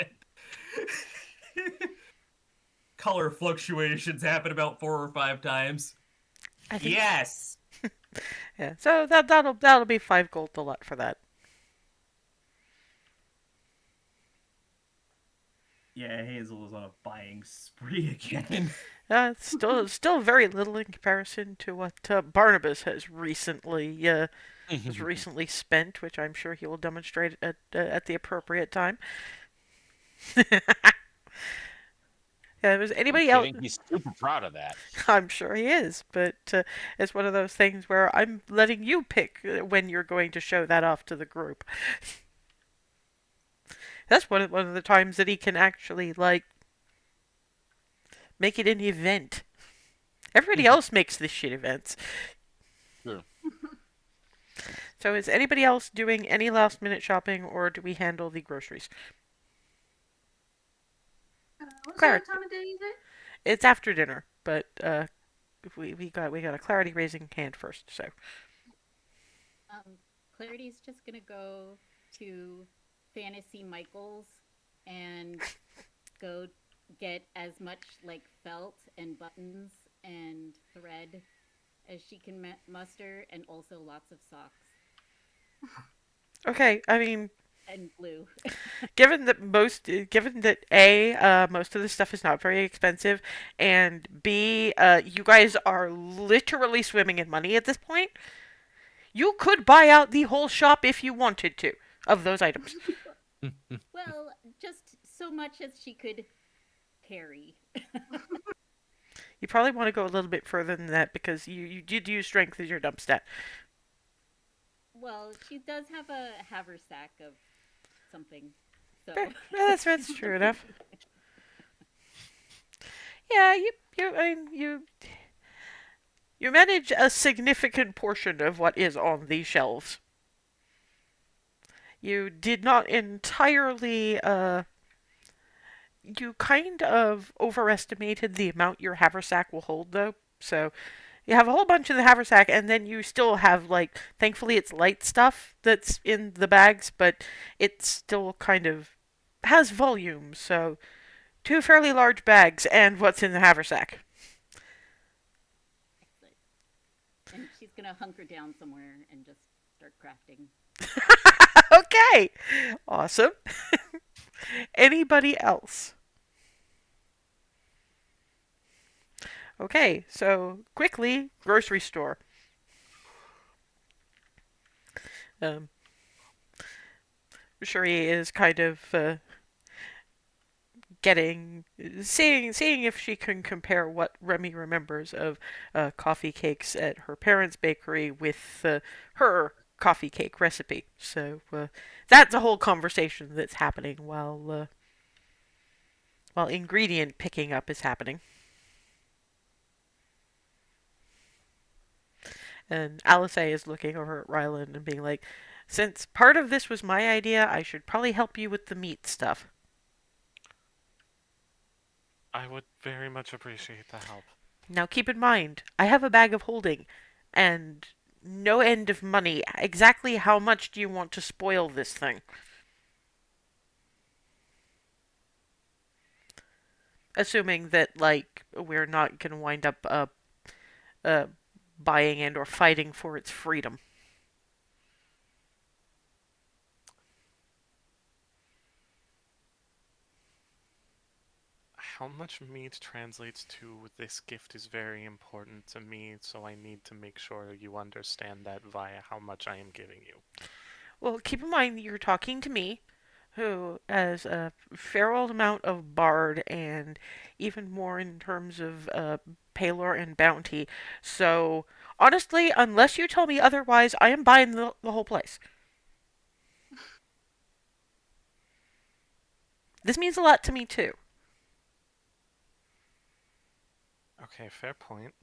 Color fluctuations happen about 4 or 5 times. I think. Yes. Yeah. So that'll be 5 gold a lot for that. Yeah, Hazel is on a buying spree again. It's still very little in comparison to what Barnabas has recently spent, which I'm sure he will demonstrate at the appropriate time. Yeah, was I'm anybody else? kidding. He's super proud of that. I'm sure he is, but it's one of those things where I'm letting you pick when you're going to show that off to the group. That's one of the times that he can actually like make it an event. Everybody else makes this shit events. Sure. So is anybody else doing any last minute shopping, or do we handle the groceries? What Claire. sort of time of day is it? It's after dinner, but we got a clarity raising hand first. So Clarity's just gonna go to Fantasy Michael's and go get as much like felt and buttons and thread as she can muster, and also lots of socks okay, I mean, and glue. given that most of the stuff is not very expensive, and B, you guys are literally swimming in money at this point. You could buy out the whole shop if you wanted to of those items. Well, just so much as she could carry. You probably want to go a little bit further than that because you did use strength as your dump stat. Well, she does have a haversack of something. So That's true enough. Yeah, you manage a significant portion of what is on these shelves. You did not entirely you kind of overestimated the amount your haversack will hold though. So you have a whole bunch in the haversack, and then you still have like, thankfully it's light stuff that's in the bags, but it still kind of has volume. So 2 fairly large bags and what's in the haversack. excellent. And she's gonna hunker down somewhere and just start crafting. Okay, awesome. Anybody else? Okay, so quickly, grocery store. Um, Shuri is kind of seeing if she can compare what Remy remembers of coffee cakes at her parents' bakery with her coffee cake recipe. So that's a whole conversation that's happening while ingredient picking up is happening. And Alice is looking over at Ryland and being like, since part of this was my idea, I should probably help you with the meat stuff. I would very much appreciate the help. Now keep in mind, I have a bag of holding and no end of money. Exactly how much do you want to spoil this thing? Assuming that, like, we're not going to wind up uh, buying and or fighting for its freedom. How much meat translates to this gift is very important to me, so I need to make sure you understand that via how much I am giving you. Well, keep in mind you're talking to me, who has a fair old amount of bard and even more in terms of paylor and bounty. So, honestly, unless you tell me otherwise, I am buying the whole place. This means a lot to me too. Okay, fair point.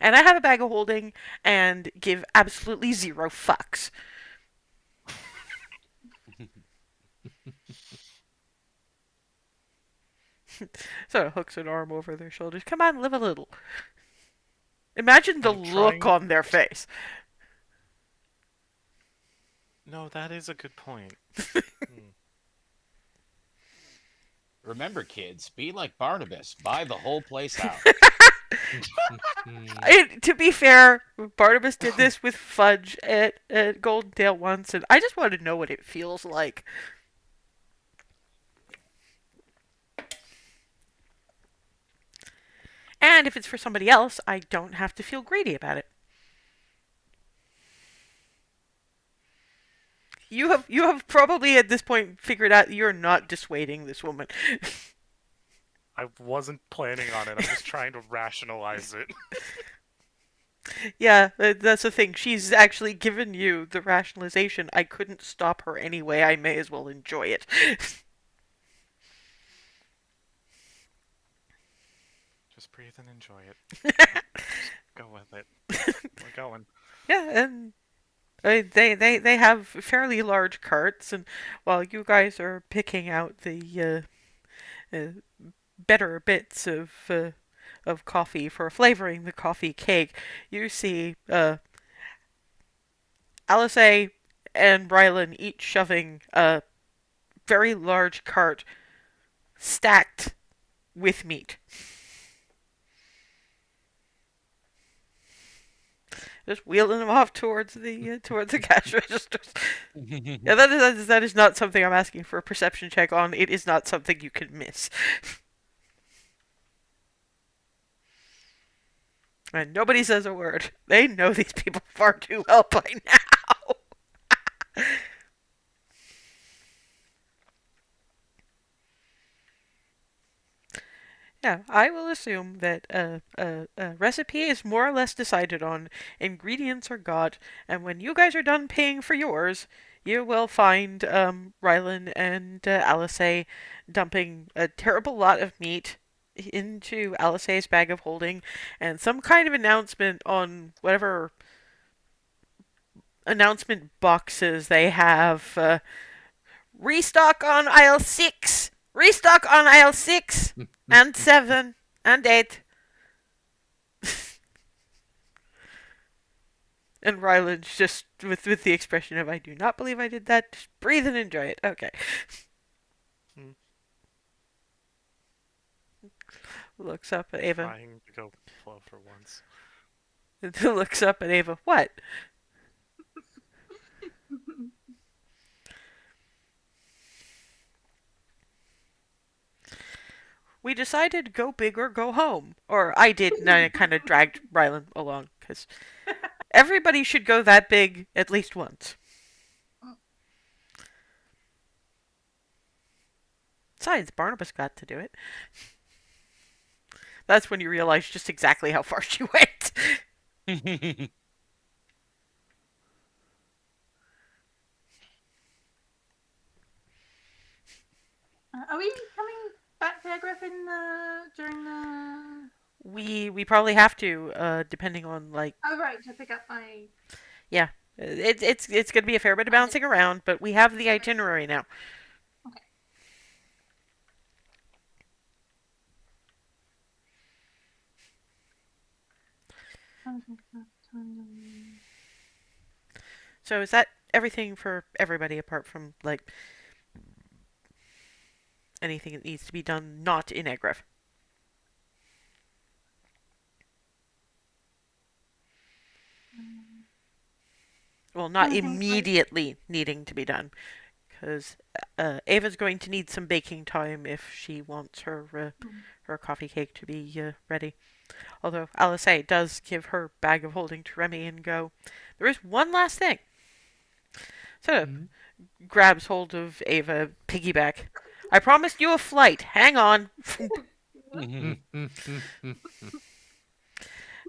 And I have a bag of holding and give absolutely zero fucks. Sort of hooks an arm over their shoulders. Come on, live a little. Imagine the I'm look trying. on their face. No, that is a good point. Hmm. Remember, kids, be like Barnabas. Buy the whole place out. To be fair, Barnabas did this with Fudge at Golden Dale once, and I just want to know what it feels like. And if it's for somebody else, I don't have to feel greedy about it. You have probably at this point figured out you're not dissuading this woman. I wasn't planning on it. I'm just trying to rationalize it. Yeah, that's the thing. She's actually given you the rationalization. I couldn't stop her anyway. I may as well enjoy it. Just breathe and enjoy it. Just go with it. We're going. Yeah, and they have fairly large carts, and while you guys are picking out the better bits of coffee for flavoring the coffee cake, you see Alice and Rylan each shoving a very large cart stacked with meat. Just wheeling them off towards the cash registers. Yeah, that is not something I'm asking for a perception check on. It is not something you can miss. And nobody says a word. They know these people far too well by now. Yeah, I will assume that a recipe is more or less decided on, ingredients are got, and when you guys are done paying for yours, you will find Rylan and Alice dumping a terrible lot of meat into Alice's bag of holding, and some kind of announcement on whatever announcement boxes they have. Restock on aisle 6! Restock on aisle 6! And 7! And 8! And Ryland's just with the expression of, I do not believe I did that. Just breathe and enjoy it. Okay. Looks up at Ava. Trying to go flow for once. Looks up at Ava. What? We decided go big or go home. Or I did, and I kind of dragged Ryland along, because everybody should go that big at least once. Besides, Barnabas got to do it. That's when you realize just exactly how far she went. Are we coming back to Griffin during the? We probably have to, depending on like. Oh right, to pick up my. Yeah, it's going to be a fair bit of bouncing around, but we have the itinerary now. Okay. So is that everything for everybody apart from like anything that needs to be done not in Egref? Well, not immediately needing to be done, because Ava's going to need some baking time if she wants her her coffee cake to be ready. Although Alice does give her bag of holding to Remy and go, there is one last thing. So grabs hold of Ava, piggyback. I promised you a flight. Hang on.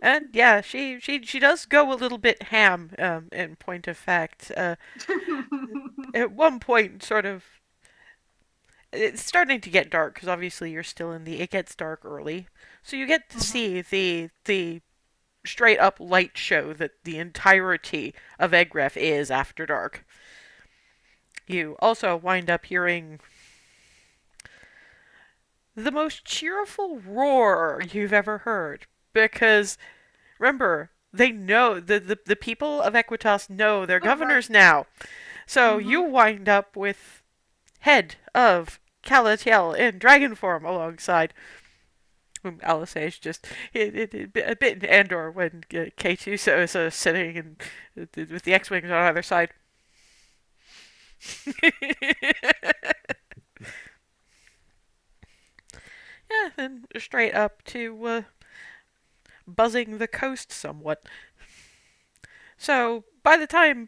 And yeah, she does go a little bit ham. In point of fact, at one point, sort of It's starting to get dark because obviously you're still in the. It gets dark early, so you get to Mhm. see the straight up light show that the entirety of Egref is after dark. You also wind up hearing the most cheerful roar you've ever heard because remember they know the people of Equitas know their Oh, right. governors now, so you Mhm. wind up with head of Calatiel in dragon form alongside whom Alice is just a bit in Andor when K2 is sitting and with the X-wings on either side. Yeah, and straight up to buzzing the coast somewhat. So by the time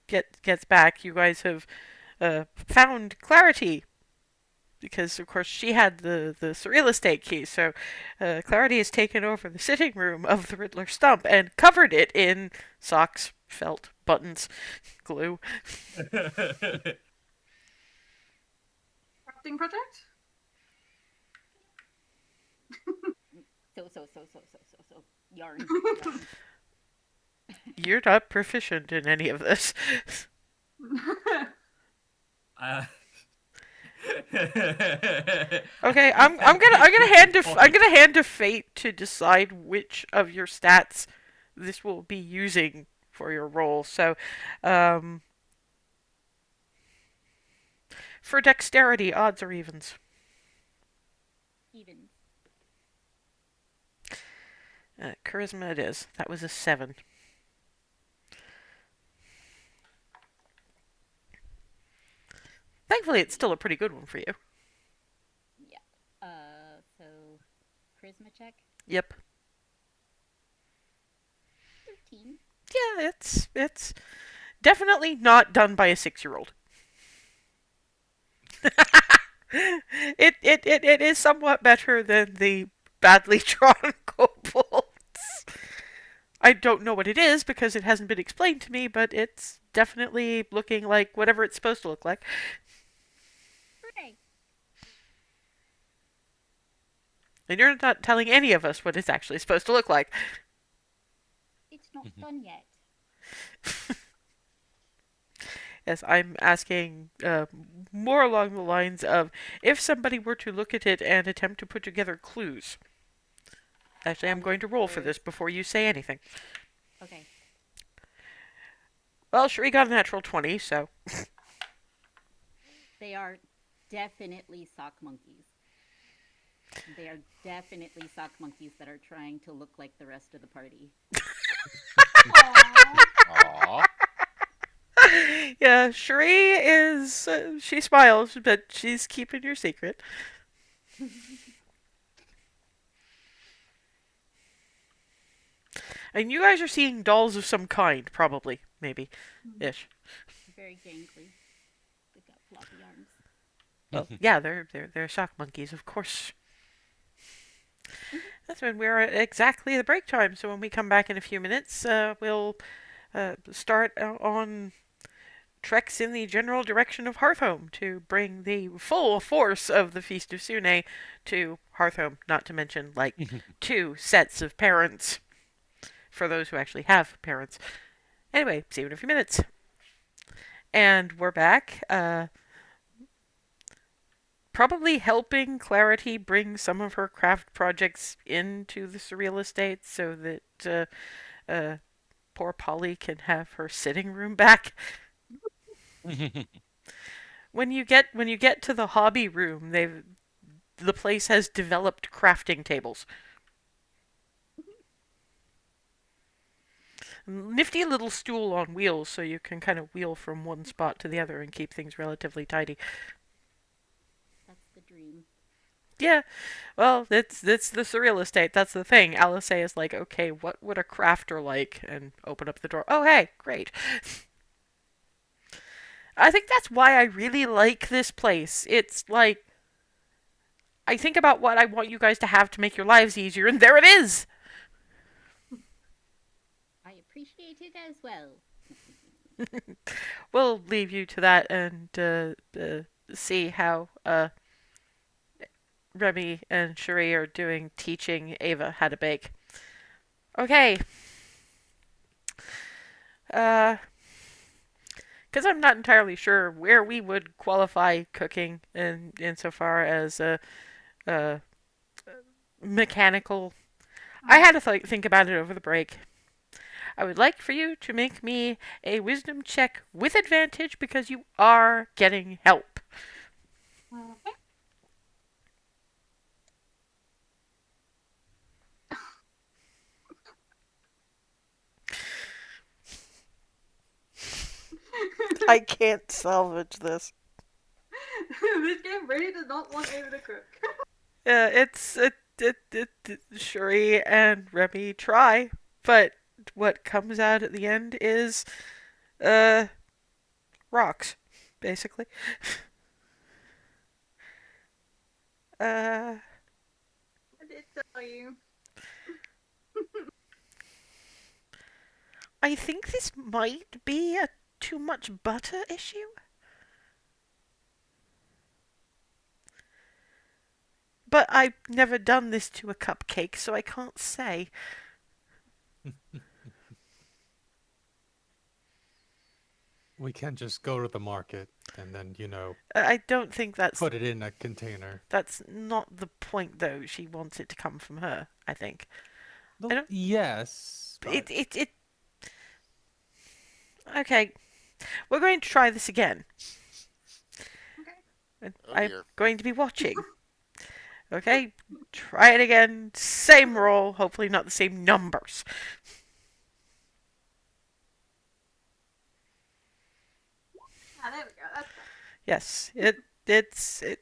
gets back, you guys have found Clarity because of course she had the surreal estate key. So Clarity has taken over the sitting room of the Riddler stump and covered it in socks, felt, buttons, glue. Crafting project? So yarn, yarn. You're not proficient in any of this. Uh, Okay, I'm gonna hand to fate to decide which of your stats this will be using for your roll. So, um, for dexterity, odds or evens. Evens. Charisma it is. That was a 7. Thankfully, it's still a pretty good one for you. Yeah. So charisma check. Yep. 13. Yeah, it's definitely not done by a 6-year-old. It is somewhat better than the badly drawn kobolds. I don't know what it is because it hasn't been explained to me, but it's definitely looking like whatever it's supposed to look like. Hooray! And you're not telling any of us what it's actually supposed to look like. It's not done yet. Yes, I'm asking more along the lines of if somebody were to look at it and attempt to put together clues. Actually, I'm going to roll for this before you say anything. Okay. Well, Sheree got a natural 20, so. They are definitely sock monkeys. They are definitely sock monkeys that are trying to look like the rest of the party. Aw. Yeah, Sheree is. She smiles, but she's keeping your secret. And you guys are seeing dolls of some kind, probably. Maybe. Ish. Very gangly. They've got floppy arms. Well, yeah, they're shock monkeys, of course. That's when we're at exactly the break time. So when we come back in a few minutes, we'll start on treks in the general direction of Hearthhome to bring the full force of the Feast of Sune to Hearthhome. Not to mention, like, 2 sets of parents for those who actually have parents. Anyway, see you in a few minutes. And we're back. Probably helping Clarity bring some of her craft projects into the surreal estate so that poor Polly can have her sitting room back. When you get to the hobby room, the place has developed crafting tables. Nifty little stool on wheels so you can kind of wheel from one spot to the other and keep things relatively tidy. That's the dream. Yeah, well, it's the surreal estate. That's the thing. Alice is like, okay, what would a crafter like? And open up the door. Oh, hey, great. I think that's why I really like this place. It's like I think about what I want you guys to have to make your lives easier, and there it is. I appreciate it as well. We'll leave you to that and see how Remy and Cherie are doing teaching Ava how to bake. Okay. Because I'm not entirely sure where we would qualify cooking in insofar as a mechanical. I had to think about it over the break. I would like for you to make me a wisdom check with advantage because you are getting help. Okay. I can't salvage this. This game really does not want Ava to cook. It's Shuri and Remy try, but what comes out at the end is uh rocks, basically. Uh, I did tell you. I think this might be a too much butter issue. But I've never done this to a cupcake, so I can't say. We can just go to the market and then, I don't think put it in a container. that's not the point, though. She wants it to come from her, I think. Well, I don't- yes, but It. Okay, we're going to try this again. Okay. And Oh I'm dear. going to be watching. Okay, try it again. Same roll, hopefully not the same numbers. Ah, there we go. That's better. Yes, it.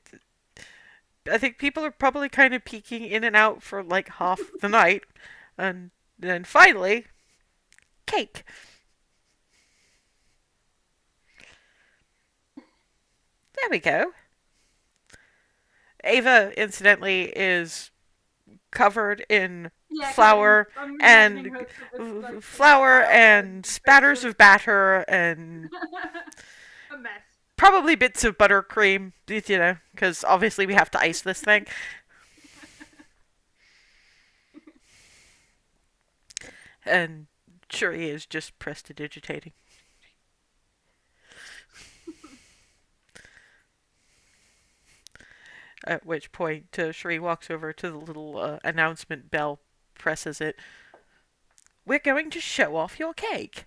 I think people are probably kind of peeking in and out for like half the night, and then finally, cake. There we go. Ava, incidentally, is covered in Yeah, 'cause flour I'm and imagining her sort of, like, flour flour and spatters bits of batter and a mess. probably bits of buttercream, because obviously we have to ice this thing. And Shuri is just prestidigitating. At which point, Shuri walks over to the little announcement bell, presses it. We're going to show off your cake.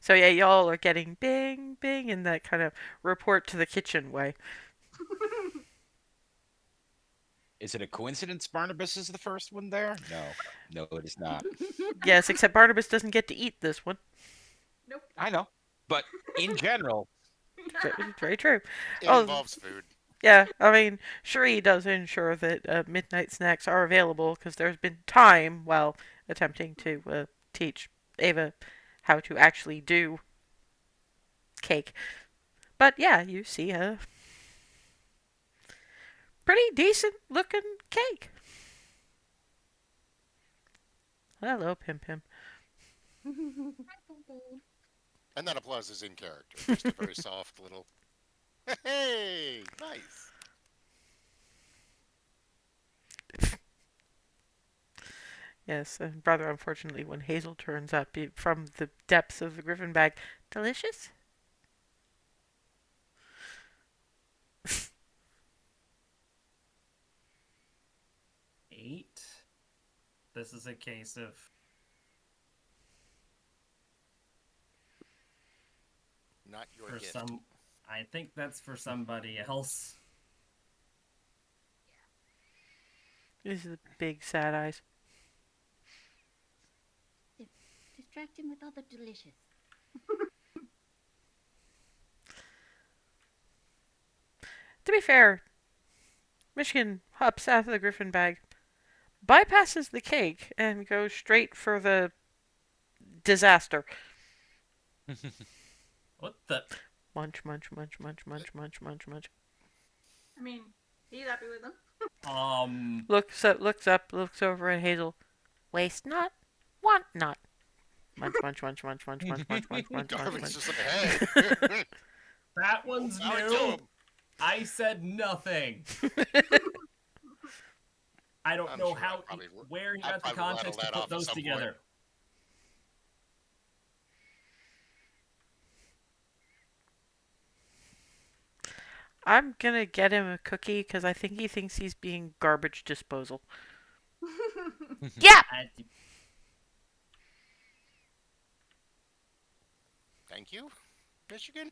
So yeah, y'all are getting bing, bing in that kind of report to the kitchen way. Is it a coincidence Barnabas is the first one there? No, it is not. Yes, except Barnabas doesn't get to eat this one. Nope. I know, but in general, Very, very true. It Oh, involves food. yeah, I mean, Shuri does ensure that midnight snacks are available because there's been time while attempting to teach Ava how to actually do cake. But yeah, you see a pretty decent looking cake. Hello, Pim Pim. And that applause is in character. Just a very soft little. Hey, nice. Yes, and rather unfortunately, when Hazel turns up from the depths of the griffin bag, delicious? 8. This is a case of Not your for gift. some. I think that's for somebody else. These are the big sad eyes. Distract him with other delicious. To be fair, Michigan hops out of the griffin bag, bypasses the cake, and goes straight for the disaster. What the? Munch, munch, munch, munch, munch, munch, munch, munch. I mean, he's happy with them. Looks up, looks over at Hazel. Waste not, want not. Munch, munch, munch, munch, munch, munch, munch, munch, munch, munch, Darwin's munch. just like, hey. That one's Power to new. him. I said nothing. I don't I'm know sure how, where he I got the probably rattled context to that put off at those some point. together. I'm gonna get him a cookie because I think he thinks he's being garbage disposal. Yeah! I- Thank you, Michigan.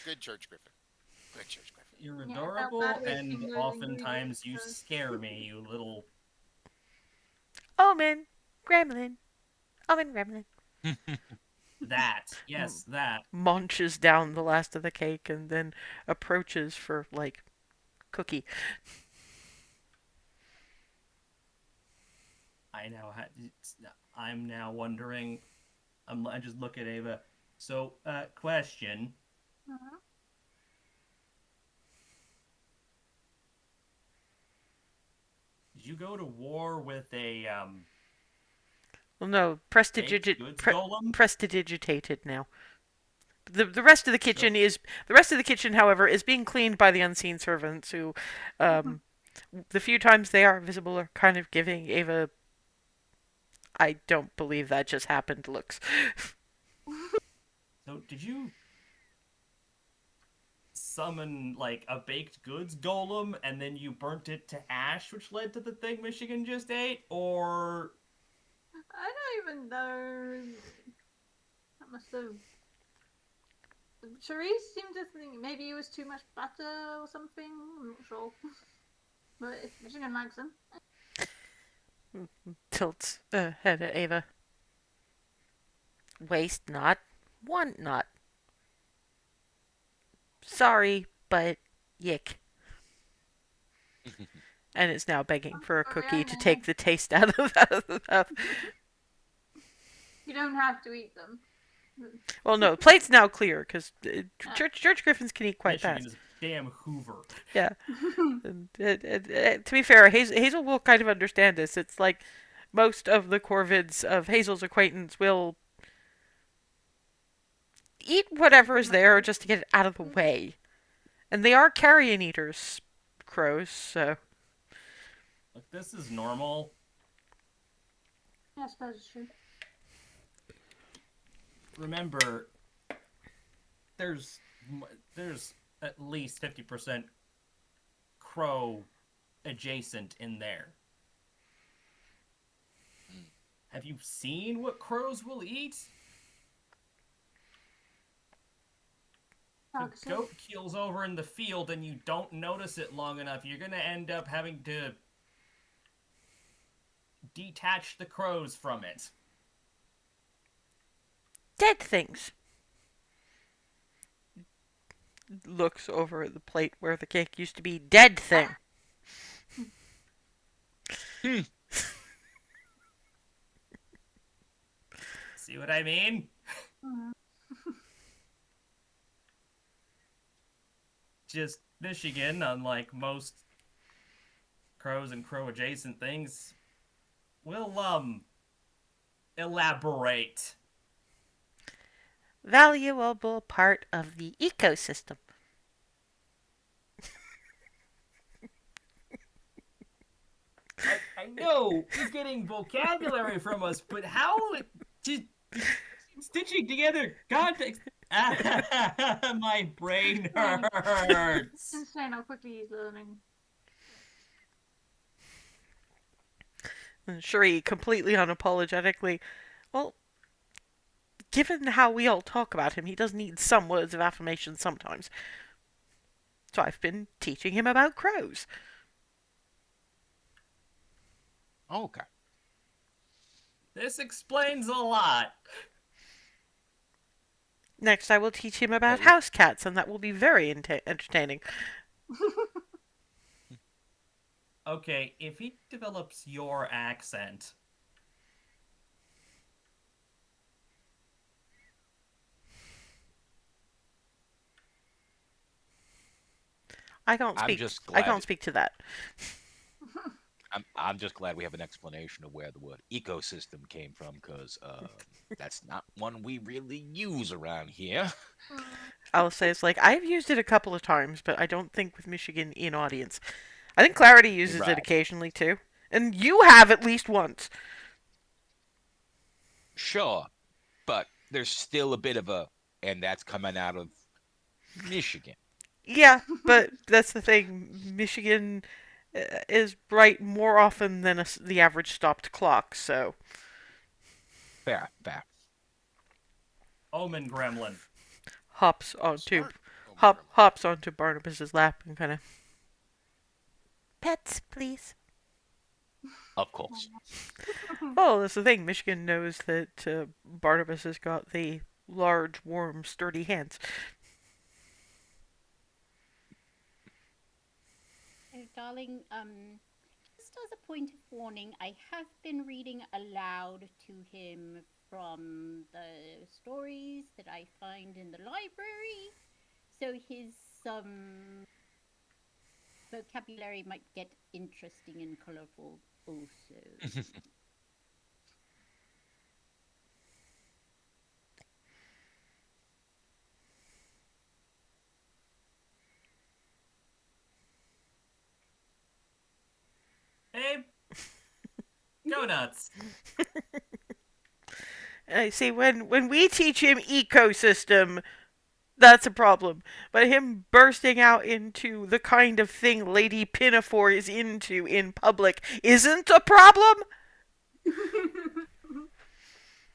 Good church, Griffin. Good church, Griffin. You're Yeah, I felt bad adorable, and wasting those oftentimes ingredients. you So. scare me, you little. Omen! Gremlin! Omen Gremlin! That. Yes, that. Munches down the last of the cake and then approaches for, like, cookie. I now I'm now wondering. I just look at Ava. So, question. Mhm. Did you go to war with a Well, no, baked goods golem? prestidigitated now. The rest of the kitchen however, is being cleaned by the unseen servants who, um, the few times they are visible are kind of giving Ava, I don't believe that just happened looks. So, did you summon like a baked goods golem and then you burnt it to ash, which led to the thing Michigan just ate? Or I don't even know. That must have. Charisse seemed to think maybe it was too much butter or something. I'm not sure. But if Michigan likes them. Tilts head at Ava. Waste not, want not. Sorry, but yick. And it's now begging I'm for a sorry, cookie I to know. take the taste out of the mouth. You don't have to eat them. Well, no, plate's now clear because church griffins can eat quite Michigan fast. is damn Hoover. Yeah. And, to be fair, Hazel will kind of understand this. It's like most of the corvids of Hazel's acquaintance will eat whatever is there just to get it out of the way. And they are carrion eaters, crows, so. Look, this is normal. Yeah, I suppose it's true. Remember, there's at least 50% crow adjacent in there. Have you seen what crows will eat? If a goat keels over in the field and you don't notice it long enough, you're gonna end up having to detach the crows from it. Dead things. Looks over at the plate where the cake used to be. Dead thing. See what I mean? Just Michigan, unlike most crows and crow adjacent things, will elaborate. Valuable part of the ecosystem. I know he's getting vocabulary from us, but how just stitching together context. My brain hurts. Insane how quickly he's learning. And Shuri completely unapologetically. Well, given how we all talk about him, he does need some words of affirmation sometimes. So I've been teaching him about crows. Okay. This explains a lot. Next, I will teach him about house cats, and that will be very entertaining. Okay, if he develops your accent. I can't I'm speak. just I glad. can't speak to that. I'm just glad we have an explanation of where the word ecosystem came from, because that's not one we really use around here. I'll say it's like I've used it a couple of times, but I don't think with Michigan in audience. I think Clarity uses it Right. occasionally too, and you have at least once. Sure, but there's still a bit of a, and that's coming out of Michigan. Yeah, but that's the thing. Michigan is right more often than the average stopped clock, so Fair, fair. Omen Gremlin. hops onto Smart. Oh, my grandma. hops onto Barnabas's lap and kind of pets, please. Of course. Well, that's the thing. Michigan knows that Barnabas has got the large, warm, sturdy hands. Oh, darling, just as a point of warning, I have been reading aloud to him from the stories that I find in the library, so his vocabulary might get interesting and colorful also. Babe, go nuts. See, when we teach him ecosystem, that's a problem. But him bursting out into the kind of thing Lady Pinafore is into in public isn't a problem.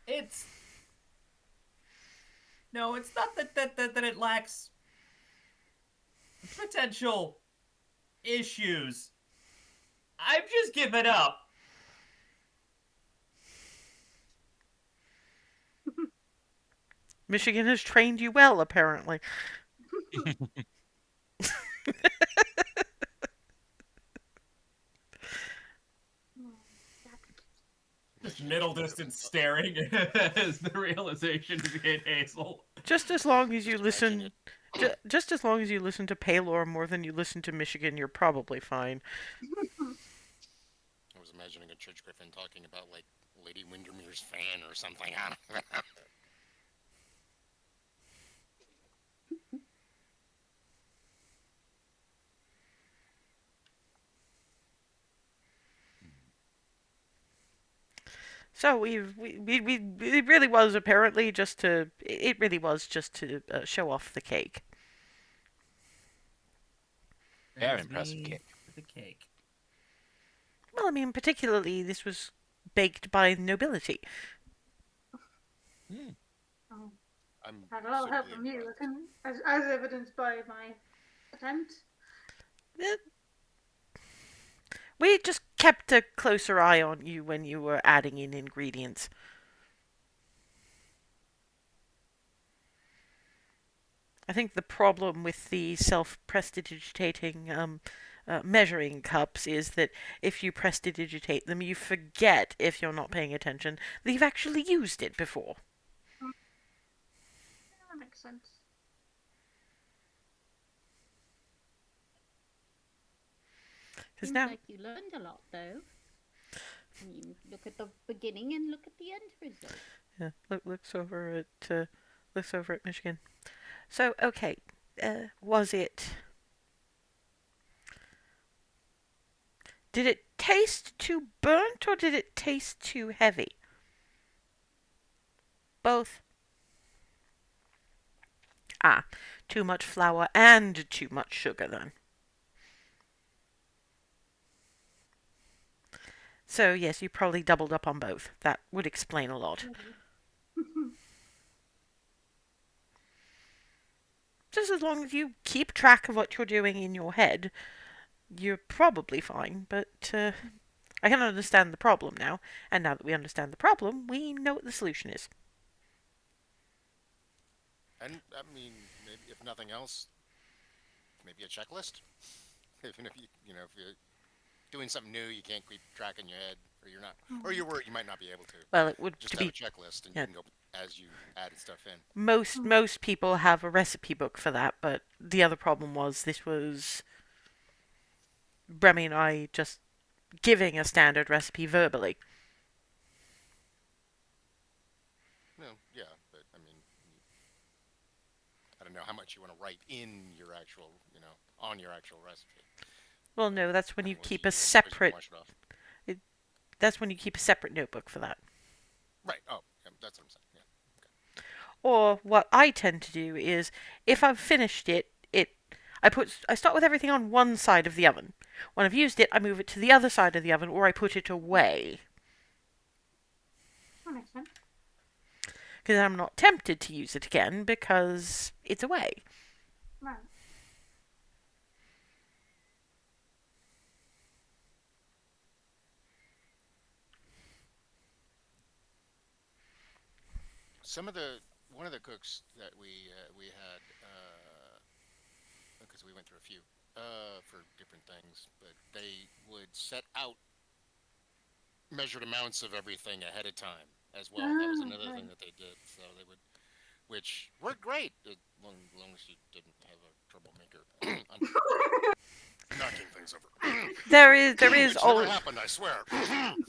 It's no, it's not that it lacks potential issues. I've just given up. Michigan has trained you well, apparently. Just middle distance staring as the realization hit Hazel. Just as long as you Just imagine listen, just as long as you listen to Paylor more than you listen to Michigan, you're probably fine. I was imagining a church griffin talking about like Lady Windermere's fan or something. I don't know. So it really was apparently just to it really was just to show off the cake. Very Brings impressive me cake. to the cake. Well, I mean, particularly this was baked by nobility. Oh, I'm had a lot of help simply from you, impressed. as evidenced by my attempt. Eh, We just kept a closer eye on you when you were adding in ingredients. I think the problem with the self-prestidigitating measuring cups is that if you prestidigitate them, you forget, if you're not paying attention, that you've actually used it before. That makes sense. Because Seems now, like you learned a lot, though. I mean, look at the beginning and look at the end result. yeah, looks over at Michigan. So, okay, was it? Did it taste too burnt or did it taste too heavy? Both. Ah, too much flour and too much sugar then. So, yes, you probably doubled up on both. That would explain a lot. Just as long as you keep track of what you're doing in your head, you're probably fine. But I can understand the problem now. And now that we understand the problem, we know what the solution is. And I mean, maybe if nothing else, maybe a checklist. Even if if you're doing something new, you can't keep track in your head, or you're not, or you might not be able to. Well, it would Just to have be a checklist, and yeah. you can go as you added stuff in. Most people have a recipe book for that, but the other problem was this was Bremy and I just giving a standard recipe verbally. No, yeah, but I mean, I don't know how much you want to write in your actual, on your actual recipe. Well, no, that's when I you mean, what keep you a do, I suppose you can separate. wash it off. That's when you keep a separate notebook for that. Right. Oh, yeah, that's what I'm saying. Yeah. Or what I tend to do is, if I've finished I start with everything on one side of the oven. When I've used it, I move it to the other side of the oven, or I put it away. That makes sense. Because I'm not tempted to use it again because it's away. Right. One of the cooks that we had, because we went through a few for different things, but they would set out measured amounts of everything ahead of time as well. That was Oh, another thing right. that they did. So they would, which worked great, as long as you didn't have a troublemaker knocking things over. There is Which never all happened, I swear.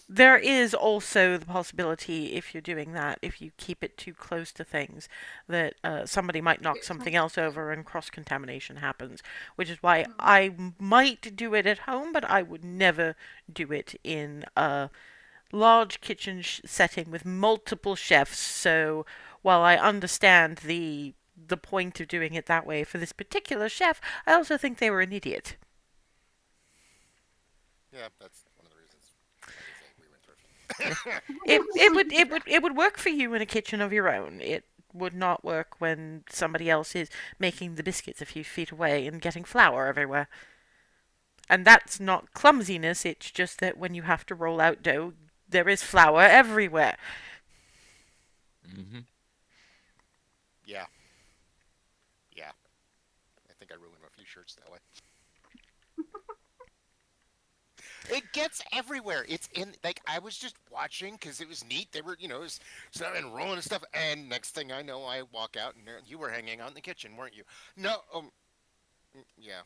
there is also the possibility, if you're doing that, if you keep it too close to things, that somebody might knock It's something not- else over and cross contamination happens. Which is why Mm. I might do it at home, but I would never do it in a large kitchen setting with multiple chefs. So while I understand the point of doing it that way for this particular chef, I also think they were an idiot. Yeah, that's one of the reasons. Like I say, we went through a few. It would work for you in a kitchen of your own. It would not work when somebody else is making the biscuits a few feet away and getting flour everywhere. And that's not clumsiness, it's just that when you have to roll out dough, there is flour everywhere. Hmm. Yeah, yeah. I think I ruined a few shirts that way. It gets everywhere. It's in like I was just watching because it was neat. They were, it was stuff and rolling and stuff. And next thing I know, I walk out and you were hanging out in the kitchen, weren't you? No. Yeah.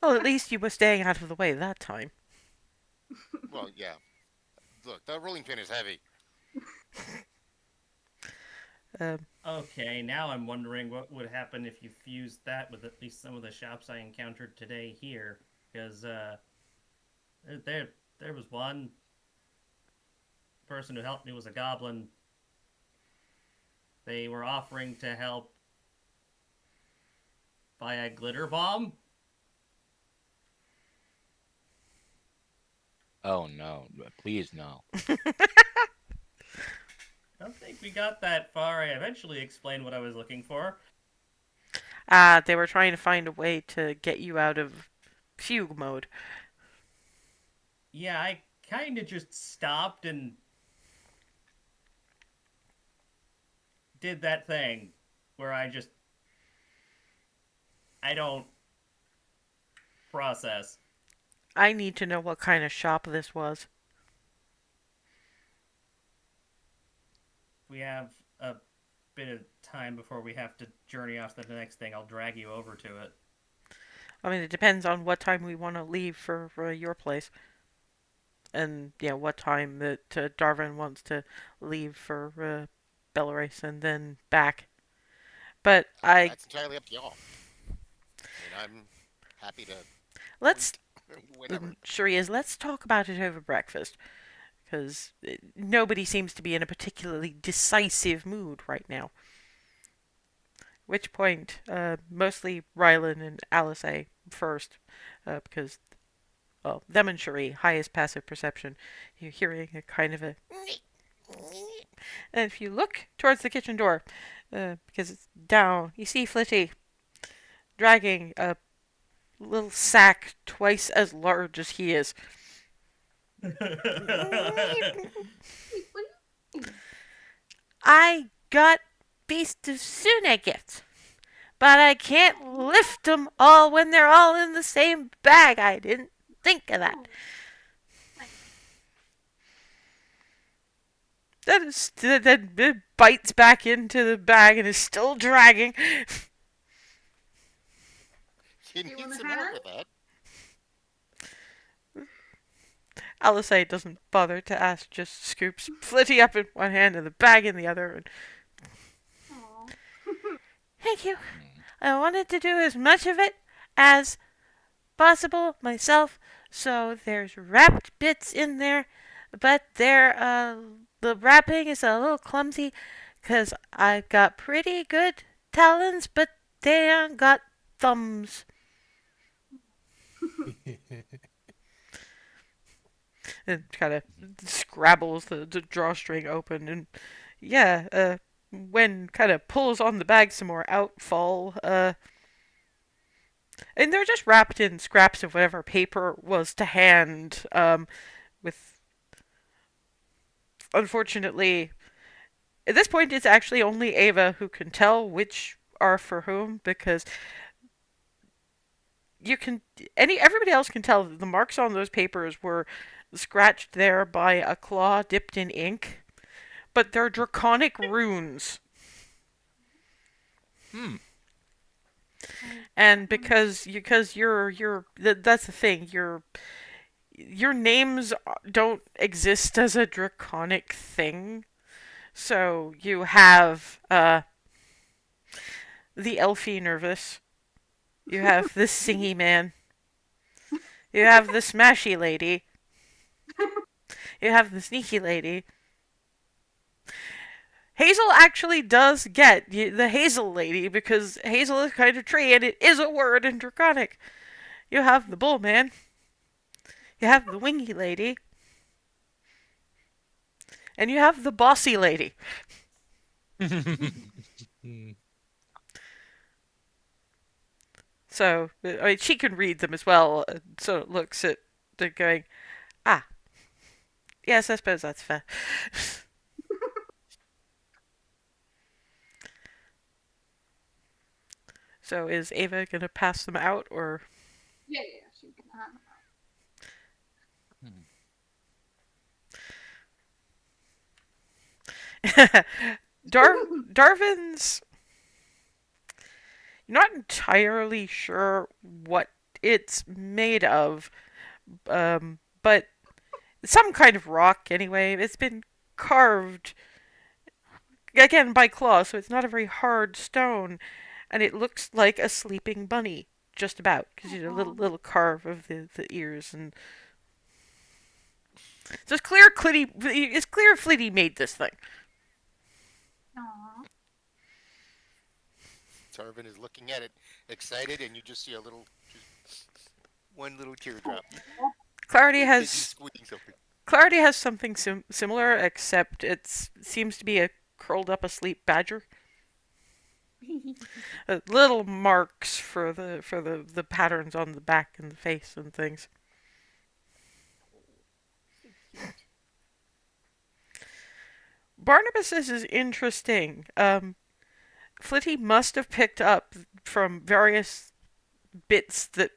Well, at least you were staying out of the way that time. Well, yeah. Look, the rolling pin is heavy. Um, Okay, now I'm wondering what would happen if you fused that with at least some of the shops I encountered today here, because there was one person who helped me was a goblin. They were offering to help buy a glitter bomb. Oh no! Please no. I don't think we got that far. I eventually explained what I was looking for. they were trying to find a way to get you out of fugue mode. Yeah, I kind of just stopped and did that thing where I don't process. I need to know what kind of shop this was. We have a bit of time before we have to journey off to the next thing. I'll drag you over to it. I mean, it depends on what time we want to leave for your place. And, what time that Darvin wants to leave for Belarus and then back. But That's entirely up to y'all. I mean, I'm happy to let's, whenever. sure he is, let's talk about it over breakfast. Because nobody seems to be in a particularly decisive mood right now. Which point, mostly Rylan and Alice A first, because, well, them and Cherie, highest passive perception. You're hearing a kind of a... And if you look towards the kitchen door, because it's down, you see Flitty dragging a little sack twice as large as he is. I got Feast of Sune gifts, but I can't lift them all when they're all in the same bag. I didn't think of that. Then it bites back into the bag and is still dragging. You You need wanna some help have? with that. Alisai doesn't bother to ask, just scoops Flitty up in one hand and the bag in the other. And Aw. thank you. Hmm. I wanted to do as much of it as possible myself. So there's wrapped bits in there, but the wrapping is a little clumsy because I've got pretty good talons, but they ain't got thumbs. And kind of scrabbles the drawstring open, and yeah, when kind of pulls on the bag some more, out fall and they're just wrapped in scraps of whatever paper was to hand. With unfortunately, at this point, it's actually only Ava who can tell which are for whom because you can everybody else can tell that the marks on those papers were scratched there by a claw dipped in ink, but they're draconic runes. Hmm. And because that's the thing, your names don't exist as a draconic thing. So you have the Elfie Nervous, you have the Singy Man, you have the Smashy Lady, you have the Sneaky Lady. Hazel actually does get the Hazel Lady because Hazel is kind of tree and it is a word in Draconic. You have the Bull Man, you have the Wingy Lady, and you have the Bossy Lady. So, I mean, she can read them as well. So it looks at the going, ah, yes, I suppose that's fair. So is Ava gonna pass them out, or Yeah, yeah, she can have Darvin's not entirely sure what it's made of, but some kind of rock anyway. It's been carved again by claw, so it's not a very hard stone, and it looks like a sleeping bunny, just about, because you know, little carve of the ears, and so it's clear Flitty made this thing. Aw. Tarvin is looking at it, excited, and you just see just one little teardrop. Clarity Busy has squeezing something. Clarity has something similar, except it seems to be a curled up asleep badger. Little marks for the patterns on the back and the face and things. So cute. Barnabas's is interesting. Flitty must have picked up from various bits that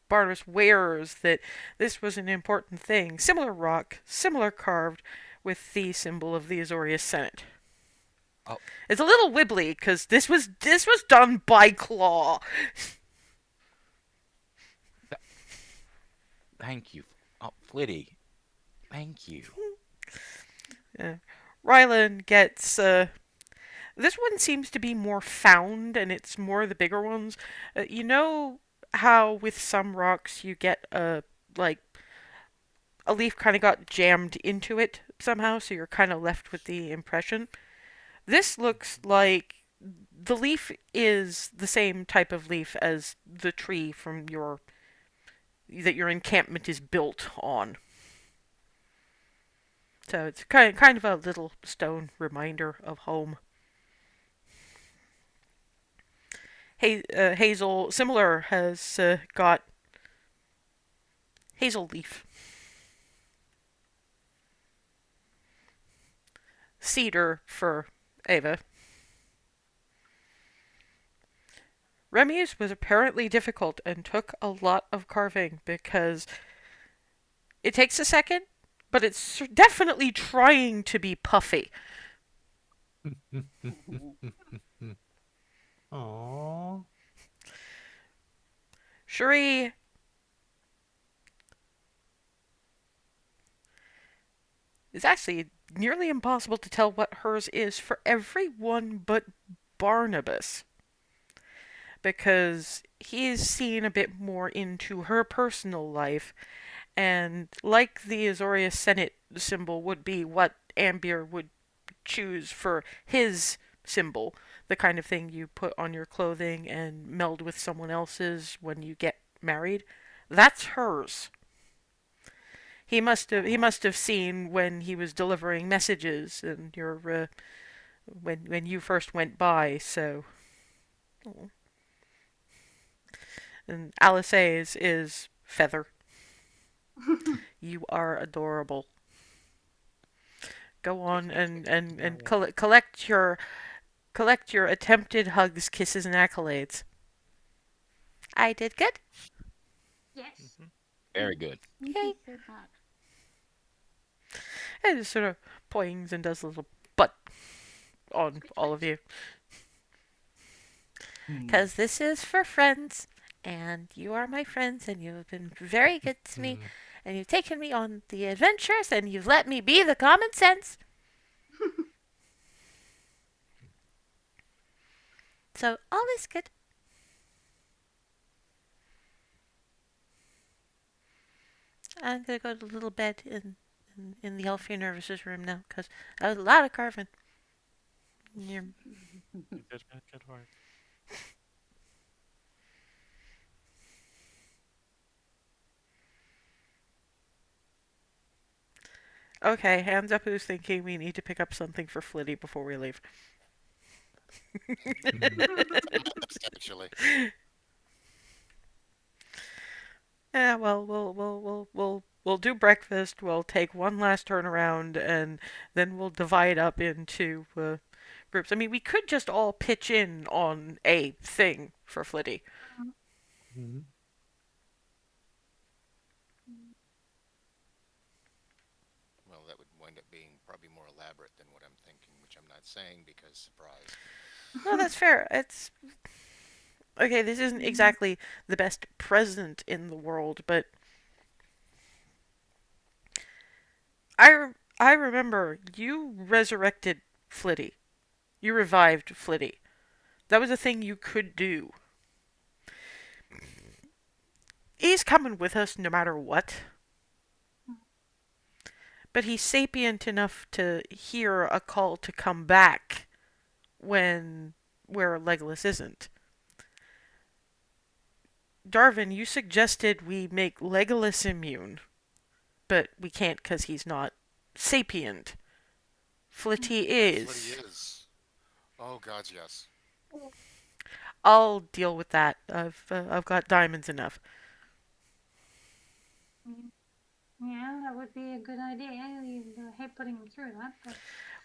Barnabas wears that this was an important thing. Similar rock, similar carved, with the symbol of the Azorius Senate. Oh. It's a little wibbly because this was done by claw. Thank you. Oh, Flitty. Thank you. Rylan gets this one seems to be more found, and it's more the bigger ones. You know how with some rocks you get like a leaf kind of got jammed into it somehow, so you're kind of left with the impression. This looks like the leaf is the same type of leaf as the tree from that your encampment is built on. So it's kind of a little stone reminder of home. Hazel, similar, has got hazel leaf. Cedar for Ava. Remy's was apparently difficult and took a lot of carving because it takes a second, but it's definitely trying to be puffy. Aww. Shuri It's actually nearly impossible to tell what hers is for everyone but Barnabas, because he's seen a bit more into her personal life, and like the Azorius Senate symbol would be what Ambier would choose for his symbol, the kind of thing you put on your clothing and meld with someone else's when you get married. That's hers. He must have seen when he was delivering messages and your when you first went by. So, and Alice is feather. You are adorable. Go on and collect your attempted hugs, kisses, and accolades. I did good. Yes. Mhm. Very good. Thank Yay. you so much. And just sort of poings and does a little butt on all of you. Hmm. Because this is for friends, and you are my friends, and you've been very good to me, Mm. and you've taken me on the adventures, and you've let me be the common sense. So all is good. I'm gonna go to the little bed in the Elfie Nervous's room now, because that was a lot of carving. You did good work. Okay, hands up who's thinking we need to pick up something for Flitty before we leave. Mm. Actually, Yeah, well, we'll do breakfast. We'll take one last turn around, and then we'll divide up into groups. I mean, we could just all pitch in on a thing for Flitty. Mm. well, that would wind up being probably more elaborate than what I'm thinking, which I'm not saying because surprise. No, that's fair. It's okay. This isn't exactly the best present in the world, but I remember you resurrected Flitty. You revived Flitty. That was a thing you could do. He's coming with us no matter what. But he's sapient enough to hear a call to come back when where Legolas isn't. Darvin, you suggested we make Legolas immune, but we can't because he's not sapient. Flitty That's what he is. is. Oh gods, yes. I'll deal with that. I've got diamonds enough. Yeah, that would be a good idea. You'd hate putting him through that, but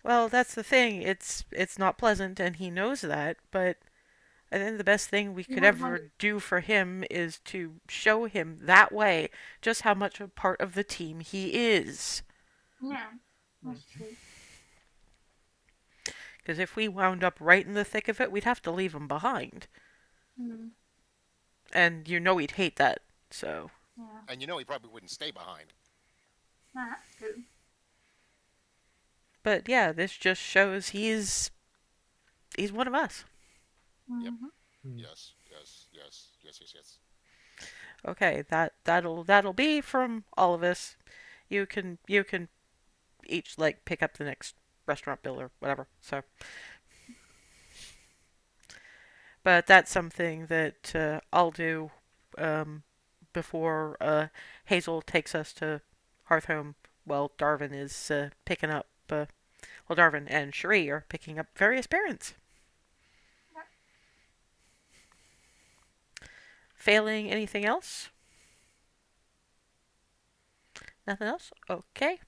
Well, that's the thing. It's not pleasant, and he knows that. But I think the best thing we you could wouldn't want ever do for him is to show him that way just how much a part of the team he is. yeah, that's true. Because if we wound up right in the thick of it, we'd have to leave him behind. Mm, And you know he'd hate that. So, yeah, And you know he probably wouldn't stay behind. that's true. but yeah, this just shows he's one of us. Yep. Mm-hmm. Mm. Yes. Yes. Yes. Yes. Yes. Yes. Okay, that'll be from all of us. You can each like pick up the next restaurant bill or whatever. So, but that's something that I'll do before Hazel takes us to Hearthhome. Well, Darwin is picking up. Well, Darwin and Cherie are picking up various parents. Failing anything else? Nothing else? Okay.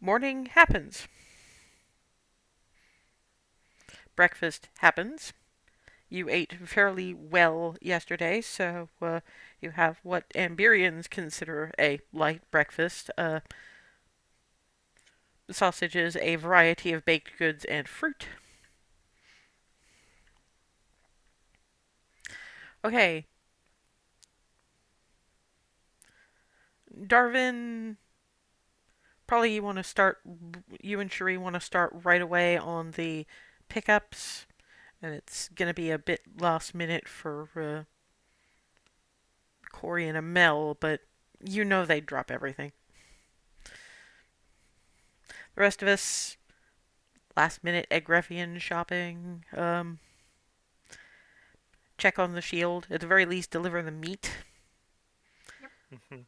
Morning happens. Breakfast happens. You ate fairly well yesterday, so you have what Amberians consider a light breakfast. Sausages, a variety of baked goods, and fruit. Okay, Darwin probably you want to start. You and Cherie want to start right away on the pickups, and it's gonna be a bit last minute for Corey and Amel, but you know they'd drop everything. The rest of us, last minute Egreffian shopping. Check on the shield. At the very least, deliver the meat. Mhm.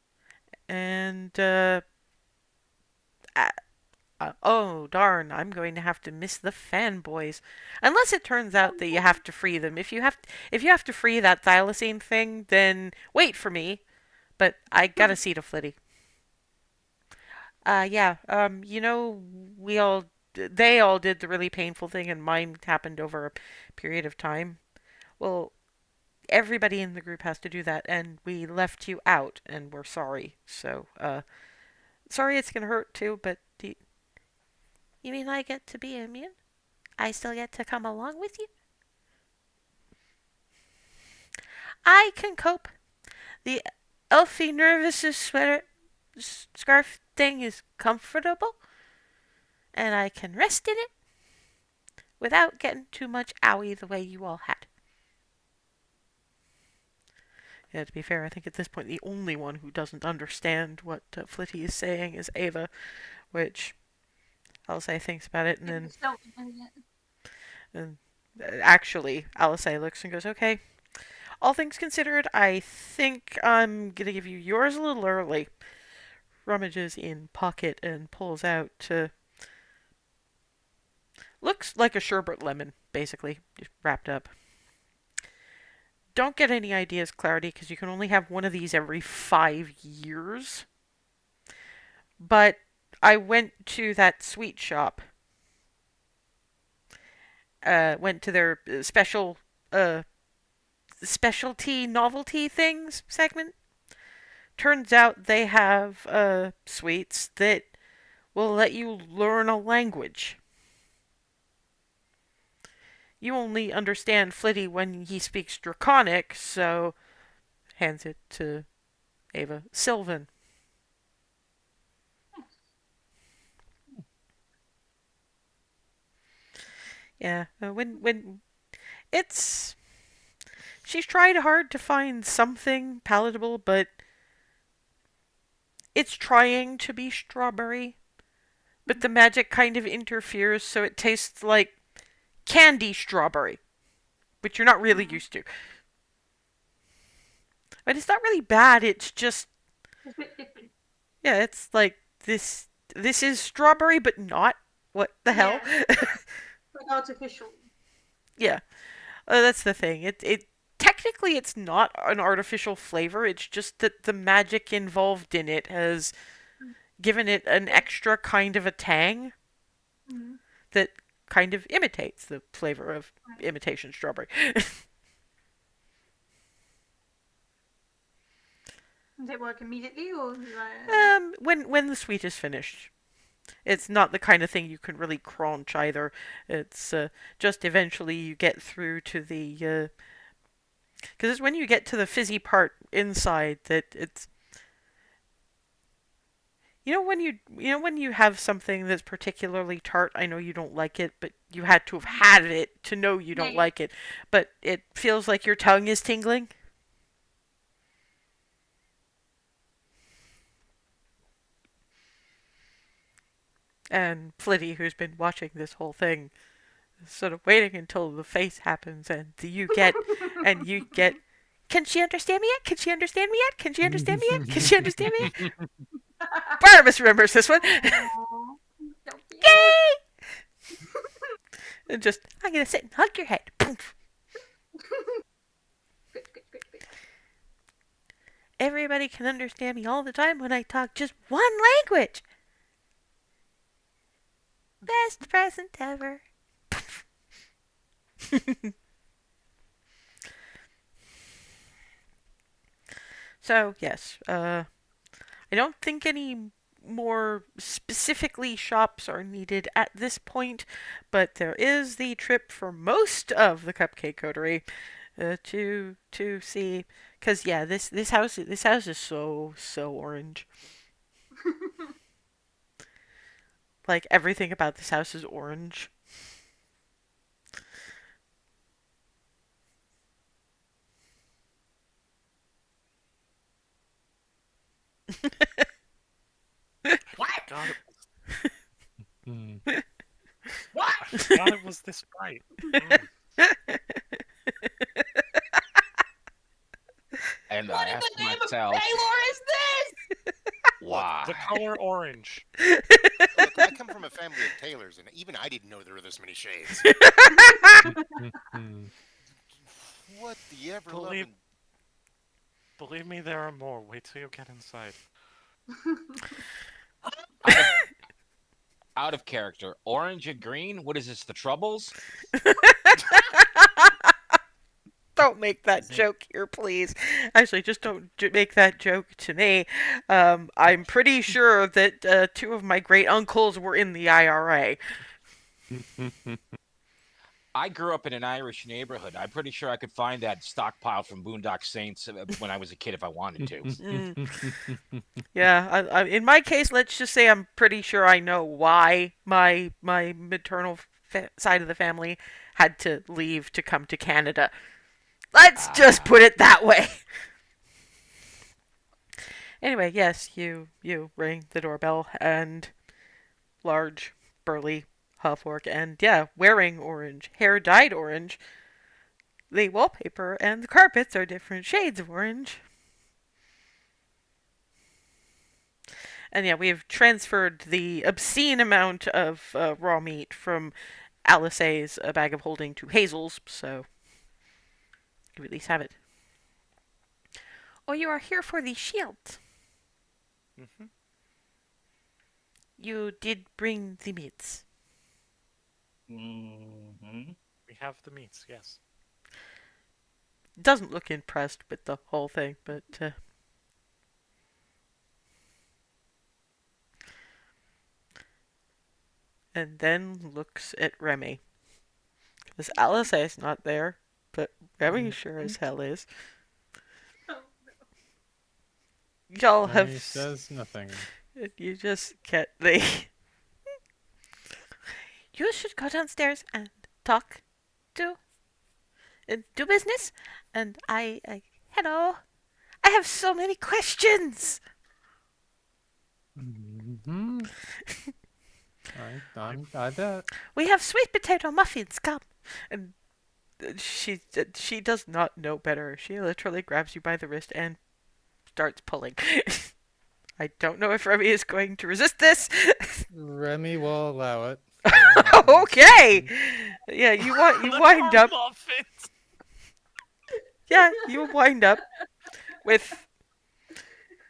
And oh darn, I'm going to have to miss the fanboys. Unless it turns out that you have to free them. If you have to free that thylacine thing, then wait for me. But I gotta see to Flitty. Yeah. We all they all did the really painful thing, and mine happened over a period of time. Well, everybody in the group has to do that, and we left you out, and we're sorry. So, sorry it's gonna hurt too, but you mean I get to be immune? I still get to come along with you? I can cope. The Elfie nervous sweater scarf thing is comfortable, and I can rest in it without getting too much owie the way you all had. Yeah, to be fair, I think at this point the only one who doesn't understand what Flitty is saying is Ava, which Alice thinks about it, and then and actually Alice looks and goes, "Okay, all things considered, I think I'm gonna give you yours a little early." Rummages in pocket and pulls out looks like a sherbet lemon, basically, just wrapped up. Don't get any ideas, Clarity, because you can only have one of these every 5 years. But I went to that sweet shop. Went to their specialty novelty things segment. Turns out they have sweets that will let you learn a language. You only understand Flitty when he speaks Draconic, so hands it to Ava. Sylvan. Yeah, when it's she's tried hard to find something palatable, but it's trying to be strawberry, but the magic kind of interferes, so it tastes like candy strawberry, which you're not really used to. But it's not really bad. It's just It's a bit different. yeah, it's like this. This is strawberry, but not. What the hell? Like artificial. Yeah, that's the thing. It technically it's not an artificial flavor. It's just that the magic involved in it has given it an extra kind of a tang Mm-hmm. that kind of imitates the flavor of imitation strawberry. Does it work immediately or When the sweet is finished. It's not the kind of thing you can really crunch either. It's just eventually you get through to the because it's when you get to the fizzy part inside that it's when you have something that's particularly tart. I know you don't like it, but you had to have had it to know you don't like it. But it feels like your tongue is tingling. And Flitty, who's been watching this whole thing, is sort of waiting until the face happens, and you get. Can she understand me yet? Can she understand me yet? Can she understand me yet? Can she understand me yet? Barnabas remembers this one. Yay! And just, I'm gonna sit and hug your head. Poof. Good, good, good, good. Everybody can understand me all the time when I talk just one language. Best present ever. So, yes, I don't think any more specifically shops are needed at this point, but there is the trip for most of the Cupcake Coterie to see, because yeah, this house is so orange. Like everything about this house is orange. What? God, Hmm. What? I forgot it was this bright. Mm. And What I in asked the name of myself, Taylor is this? why? The color orange. Look, I come from a family of tailors, and even I didn't know there were this many shades. Hmm. What the ever Believe, loving? believe me, there are more. Wait till you get inside. Out of, out of character. Orange and green? What is this, the Troubles? Don't make that Is it- joke here, please. Actually, just don't make that joke to me. I'm pretty sure that two of my great uncles were in the IRA. I grew up in an Irish neighborhood. I'm pretty sure I could find that stockpile from Boondock Saints when I was a kid if I wanted to. Yeah, in my case, let's just say I'm pretty sure I know why my maternal side of the family had to leave to come to Canada. Let's just put it that way. Anyway, yes, you ring the doorbell and large, burly half orc, and yeah, wearing orange, hair dyed orange. The wallpaper and the carpets are different shades of orange. And yeah, we have transferred the obscene amount of raw meat from Alice's bag of holding to Hazel's, so you at least have it. Oh, you are here for the shield. Hmm. You did bring the meats. Mm-hmm. We have the meats, yes. Doesn't look impressed with the whole thing, but and then looks at Remy. Because Alice is not there, but Remy sure as hell is. Y'all have. He says nothing. You just get the. You should go downstairs and talk to. Do business. And hello. I have so many questions. Mm-hmm. I bet. We have sweet potato muffins. Come. And she does not know better. She literally grabs you by the wrist and starts pulling. I don't know if Remy is going to resist this. Remy will allow it. Okay. Yeah, you The wind up. muffins! Yeah, you wind up with.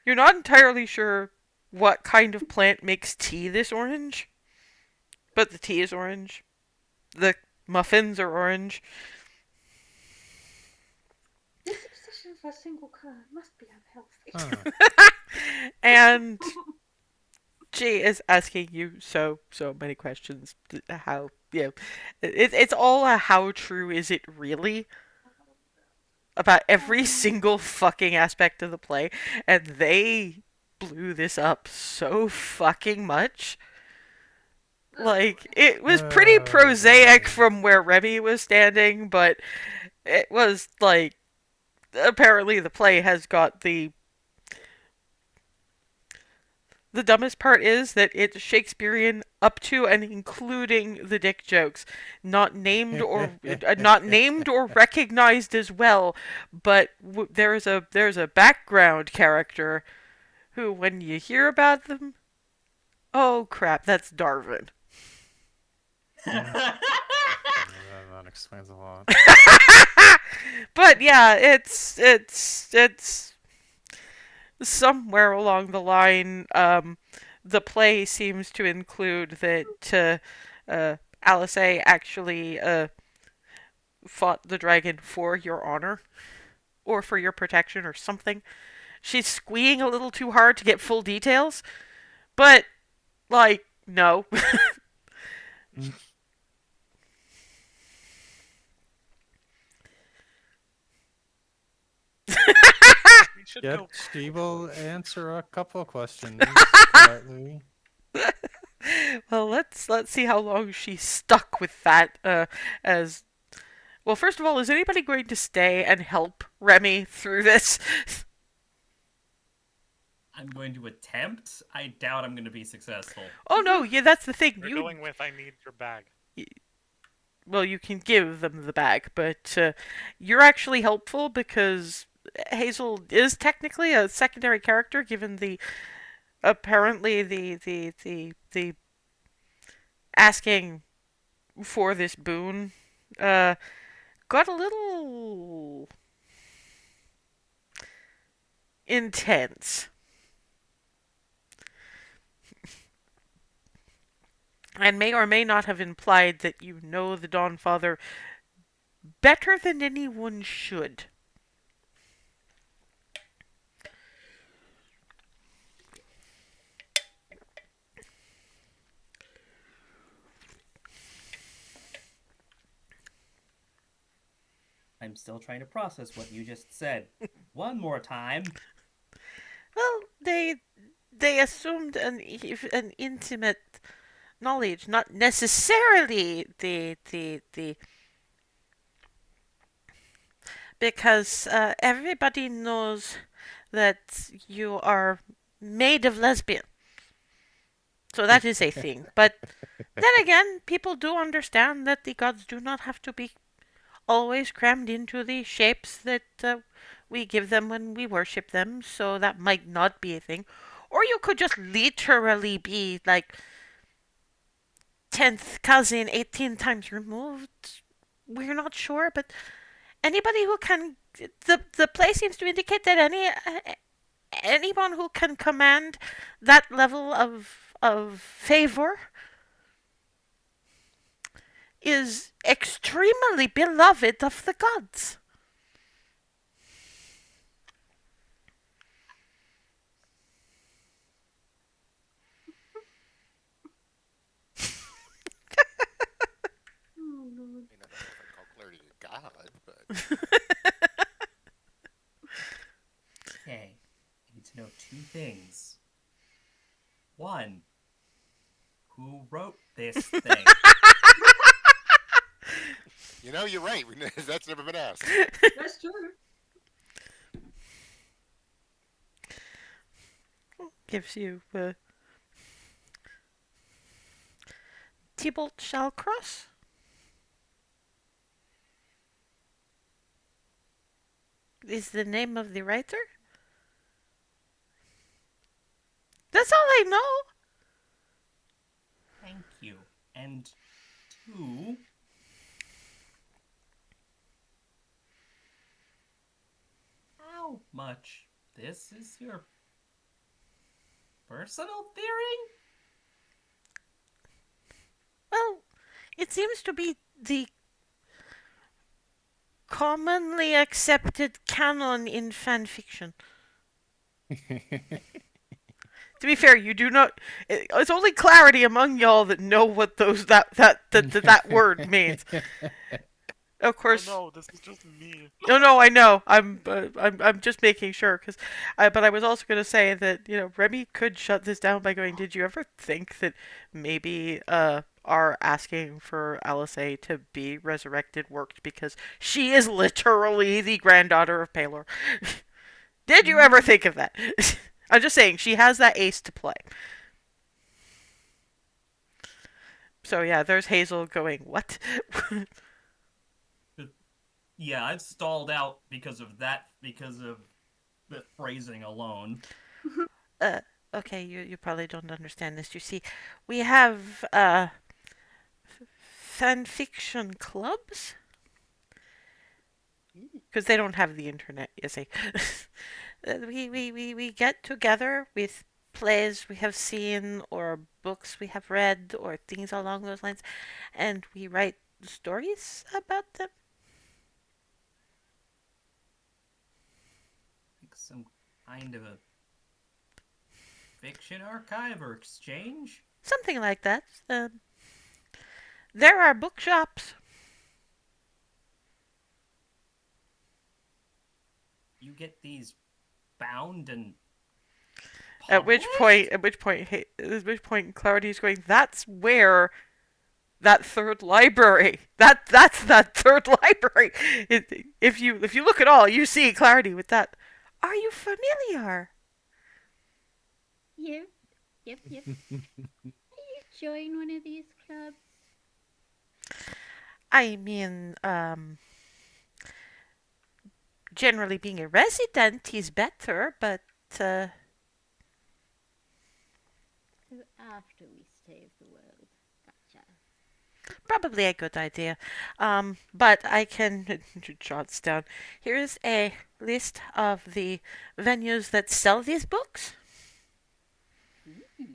You're not entirely sure what kind of plant makes tea this orange, but the tea is orange. The muffins are orange. This obsession for a single color must be unhealthy. Huh. And she is asking you so many questions. How it's all a how true is it really about every single fucking aspect of the play, and they blew this up so fucking much. Like it was pretty prosaic boy. from where Remy was standing, but it was like apparently the play has got the dumbest part is that it's Shakespearean up to and including the dick jokes, not named or recognized as well. But there's a background character who, when you hear about them, oh crap, that's Darwin. That explains a lot. But yeah, it's somewhere along the line, the play seems to include that Alice actually fought the dragon for your honor or for your protection or something. She's squeeing a little too hard to get full details, but like no. We should Yep, go. she will answer a couple of questions politely. Well, let's see how long she's stuck with that. As well, first of all, is anybody going to stay and help Remy through this? I'm going to attempt. I doubt I'm going to be successful. Oh no, yeah, that's the thing. We're You going with I need your bag. well, you can give them the bag, but you're actually helpful because Hazel is technically a secondary character, given the apparently the asking for this boon got a little intense. And may or may not have implied that you know the Dawn Father better than anyone should. I'm still trying to process what you just said. One more time. Well, they assumed an intimate knowledge, not necessarily the because everybody knows that you are made of lesbian. So that is a thing. But then again, people do understand that the gods do not have to be always crammed into the shapes that we give them when we worship them, so that might not be a thing. Or you could just literally be like 10th cousin 18 times removed. We're not sure, but anybody who can. The play seems to indicate that anyone who can command that level of favor is extremely beloved of the gods. Oh, Lord. I mean, I don't know if I'd call clarity a god, but Okay. I need to know two things. One, who wrote this thing? you know, you're right. That's never been asked. That's true. Gives you Tybalt Shallcross. Is the name of the writer? That's all I know. Thank you. And two, how much this is your personal theory? Well, it seems to be the commonly accepted canon in fan fiction. To be fair, you do not. It's only clarity among y'all that know what that word means. Of course. Oh no, this is just me. No, I know. I'm just making sure because, but I was also going to say that Remy could shut this down by going. Did you ever think that maybe our asking for Alice to be resurrected worked because she is literally the granddaughter of Palor? Did you ever think of that? I'm just saying she has that ace to play. So yeah, there's Hazel going, what? Yeah, I've stalled out because of the phrasing alone. Okay, you probably don't understand this. You see, we have fan fiction clubs because they don't have the internet, you see. we get together with plays we have seen or books we have read or things along those lines, and we write stories about them. Like some kind of a fiction archive or exchange? Something like that. There are bookshops. You get these bound and Published? Clarity is going, that's where that third library. That's that third library. If you look at all, you see Clarity with that. Are you familiar? Yep, yep. You join one of these clubs? I mean, generally being a resident is better, but uh, So after we save the world. Gotcha. probably a good idea. But I can jot down. Here's a list of the venues that sell these books. Mm.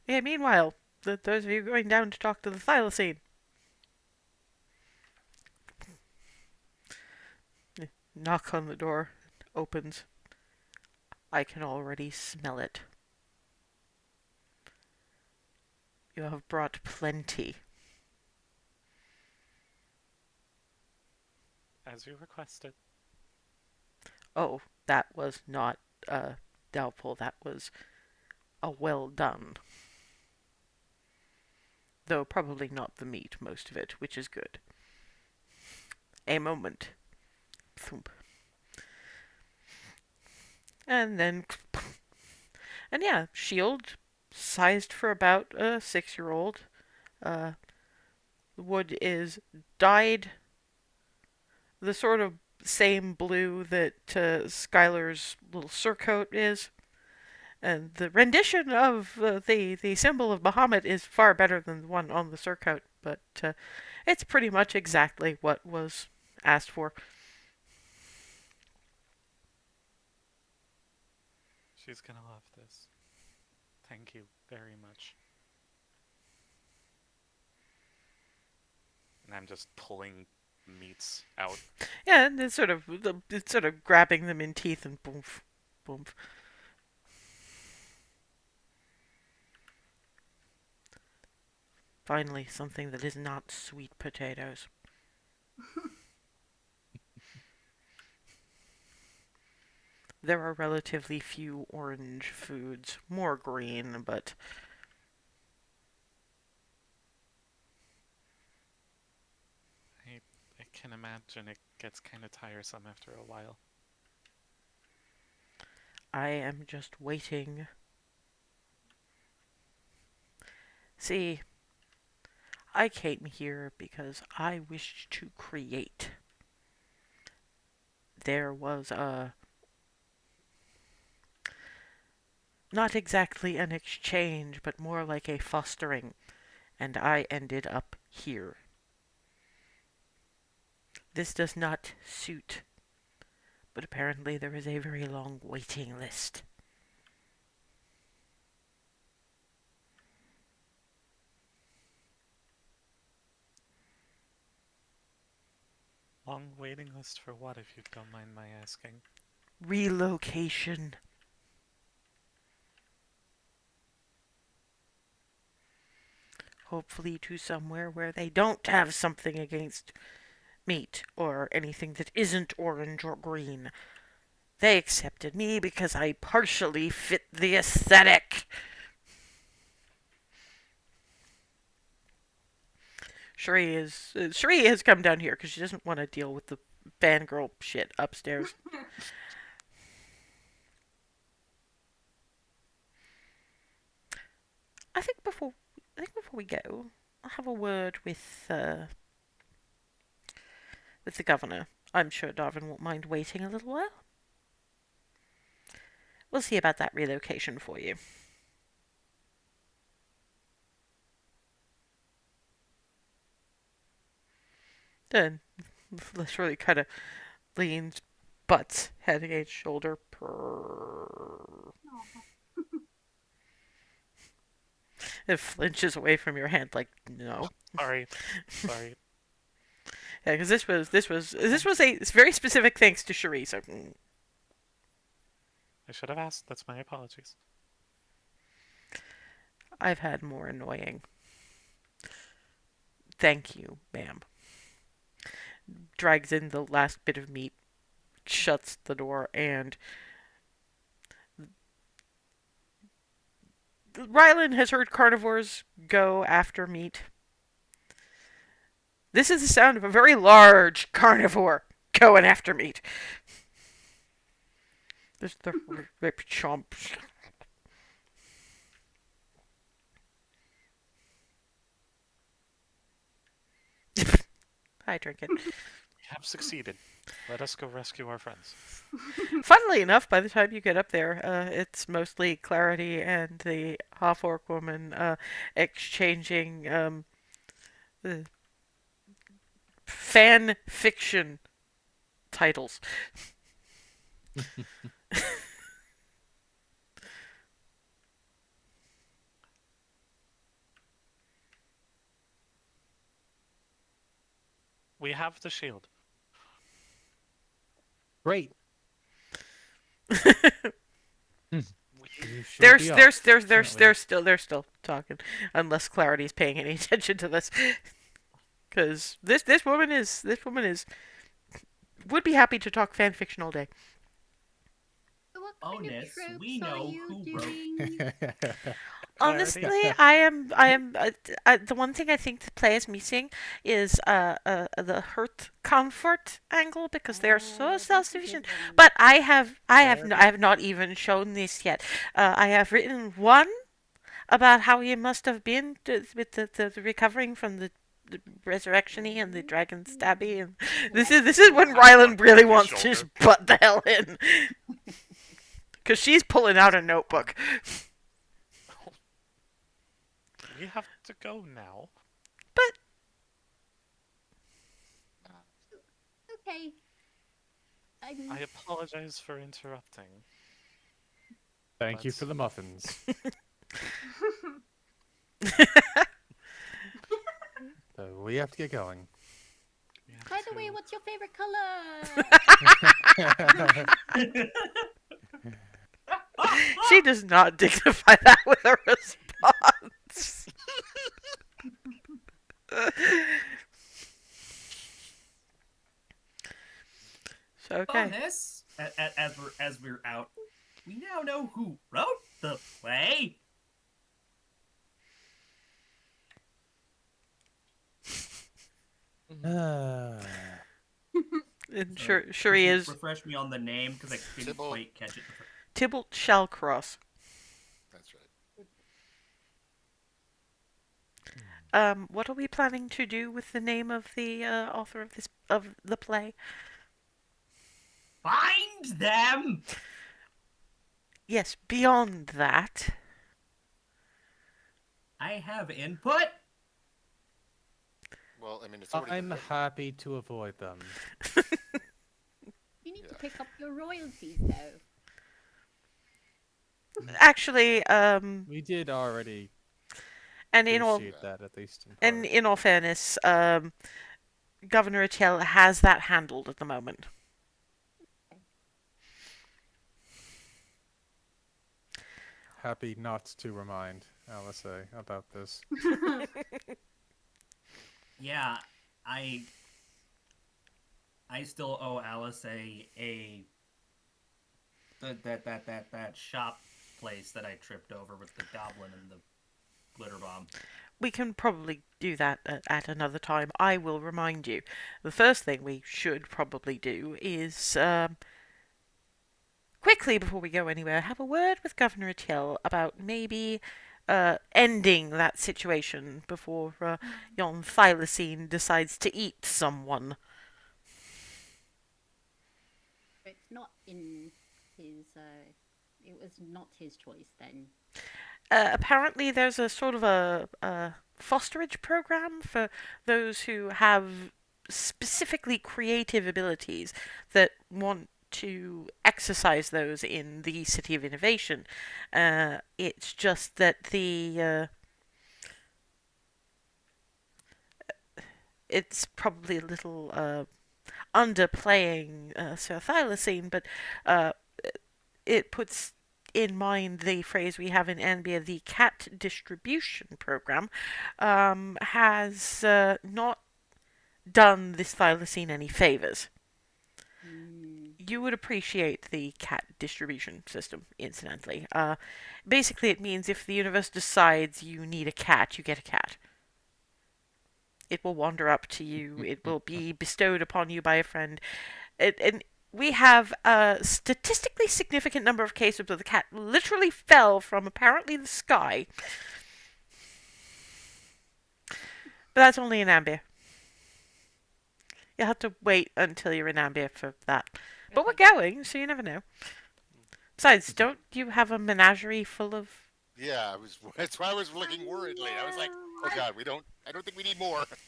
Yeah, meanwhile, those of you going down to talk to the thylacine. Knock on the door. Opens. I can already smell it. You have brought plenty. As you requested. Oh, that was not doubtful. That was a well done. Though probably not the meat, most of it, which is good. A moment. Thump. And then. And yeah, shield sized for about a 6-year-old. The wood is dyed the sort of same blue that Skylar's little surcoat is. And the rendition of the symbol of Bahamut is far better than the one on the surcoat, but it's pretty much exactly what was asked for. She's gonna love this. Thank you very much. And I'm just pulling meats out. Yeah, and it's sort of grabbing them in teeth and boom, boom. Finally, something that is not sweet potatoes. There are relatively few orange foods, more green, but I can imagine it gets kind of tiresome after a while. I am just waiting. See, I came here because I wished to create. There was not exactly an exchange, but more like a fostering, and I ended up here. This does not suit, but apparently there is a very long waiting list. Long waiting list for what, if you don't mind my asking? Relocation. Hopefully to somewhere where they don't have something against meat or anything that isn't orange or green. They accepted me because I partially fit the aesthetic. Cherie has come down here because she doesn't want to deal with the fangirl shit upstairs. I think before we go, I'll have a word with the governor. I'm sure Darwin won't mind waiting a little while. We'll see about that relocation for you. Then literally kind of leans, butts head against shoulder. Purr. It flinches away from your hand like no. Sorry. Sorry. Yeah, because this was a very specific thanks to Cherie. So I should have asked. That's my apologies. I've had more annoying. Thank you, ma'am. Drags in the last bit of meat shuts the door, and Rylan has heard carnivores go after meat. This is the sound of a very large carnivore going after meat. There's the rip chomp. I drink it. We have succeeded. Let us go rescue our friends. Funnily enough, by the time you get up there, it's mostly Clarity and the half-orc woman exchanging uh, fan fiction titles. We have the shield. Great. We, You should They're be they're off, they're they're certainly. they're still talking, unless Clarity's paying any attention to this, because this woman is would be happy to talk fan fiction all day. What kind of Bonus, tropes we are know you who doing? Honestly, Clarity. I am. The one thing I think the play is missing is the hurt comfort angle because they are so That's a self-sufficient. good one. But I Clarity. have not even shown this yet. I have written one about how he must have been with the recovering from the resurrectiony and the dragon stabby, and this is when Ryland really His wants to shoulder. just butt the hell in because she's pulling out a notebook. We have to go now. But Okay. I apologize for interrupting. Thank you Let's- for the muffins. So we have to get going. We have By the way, to- what's your favorite color? she does not dignify that with a response. So okay. Bonus, as we're out, we now know who wrote the play. And So, sure could he you is. Refresh me on the name because I didn't Sybil. quite catch it. Tybalt Shallcross. That's right. What are we planning to do with the name of the author of the play? Find them. Yes, beyond that. I have input. Well, I mean, it's already I'm been happy to avoid them. You need to Yeah. pick up your royalties, though. Actually, We did already and in all appreciate that, at least in part. and in all fairness, Governor Attell has that handled at the moment. Happy not to remind Alice about this. Yeah, I still owe Alice that shop place that I tripped over with the goblin and the glitter bomb. We can probably do that at another time. I will remind you. The first thing we should probably do is quickly before we go anywhere, have a word with Governor Attell about maybe ending that situation before yon thylacine decides to eat someone. It's not in his. It was not his choice then. Apparently, there's a sort of a fosterage program for those who have specifically creative abilities that want to exercise those in the City of Innovation. It's just that it's probably a little underplaying Sir Thylacine, but it puts in mind the phrase we have in Anbia, the cat distribution program, has not done this thylacine any favors. you would appreciate the cat distribution system, incidentally. Basically, it means if the universe decides you need a cat, you get a cat. It will wander up to you. It will be bestowed upon you by a friend. And we have a statistically significant number of cases where the cat literally fell from apparently the sky. But that's only in Ambia. You'll have to wait until you're in Ambia for that. But we're going, so you never know. Besides, don't you have a menagerie full of... Yeah, that's why I was looking worriedly. I was like, oh god, I don't think we need more. But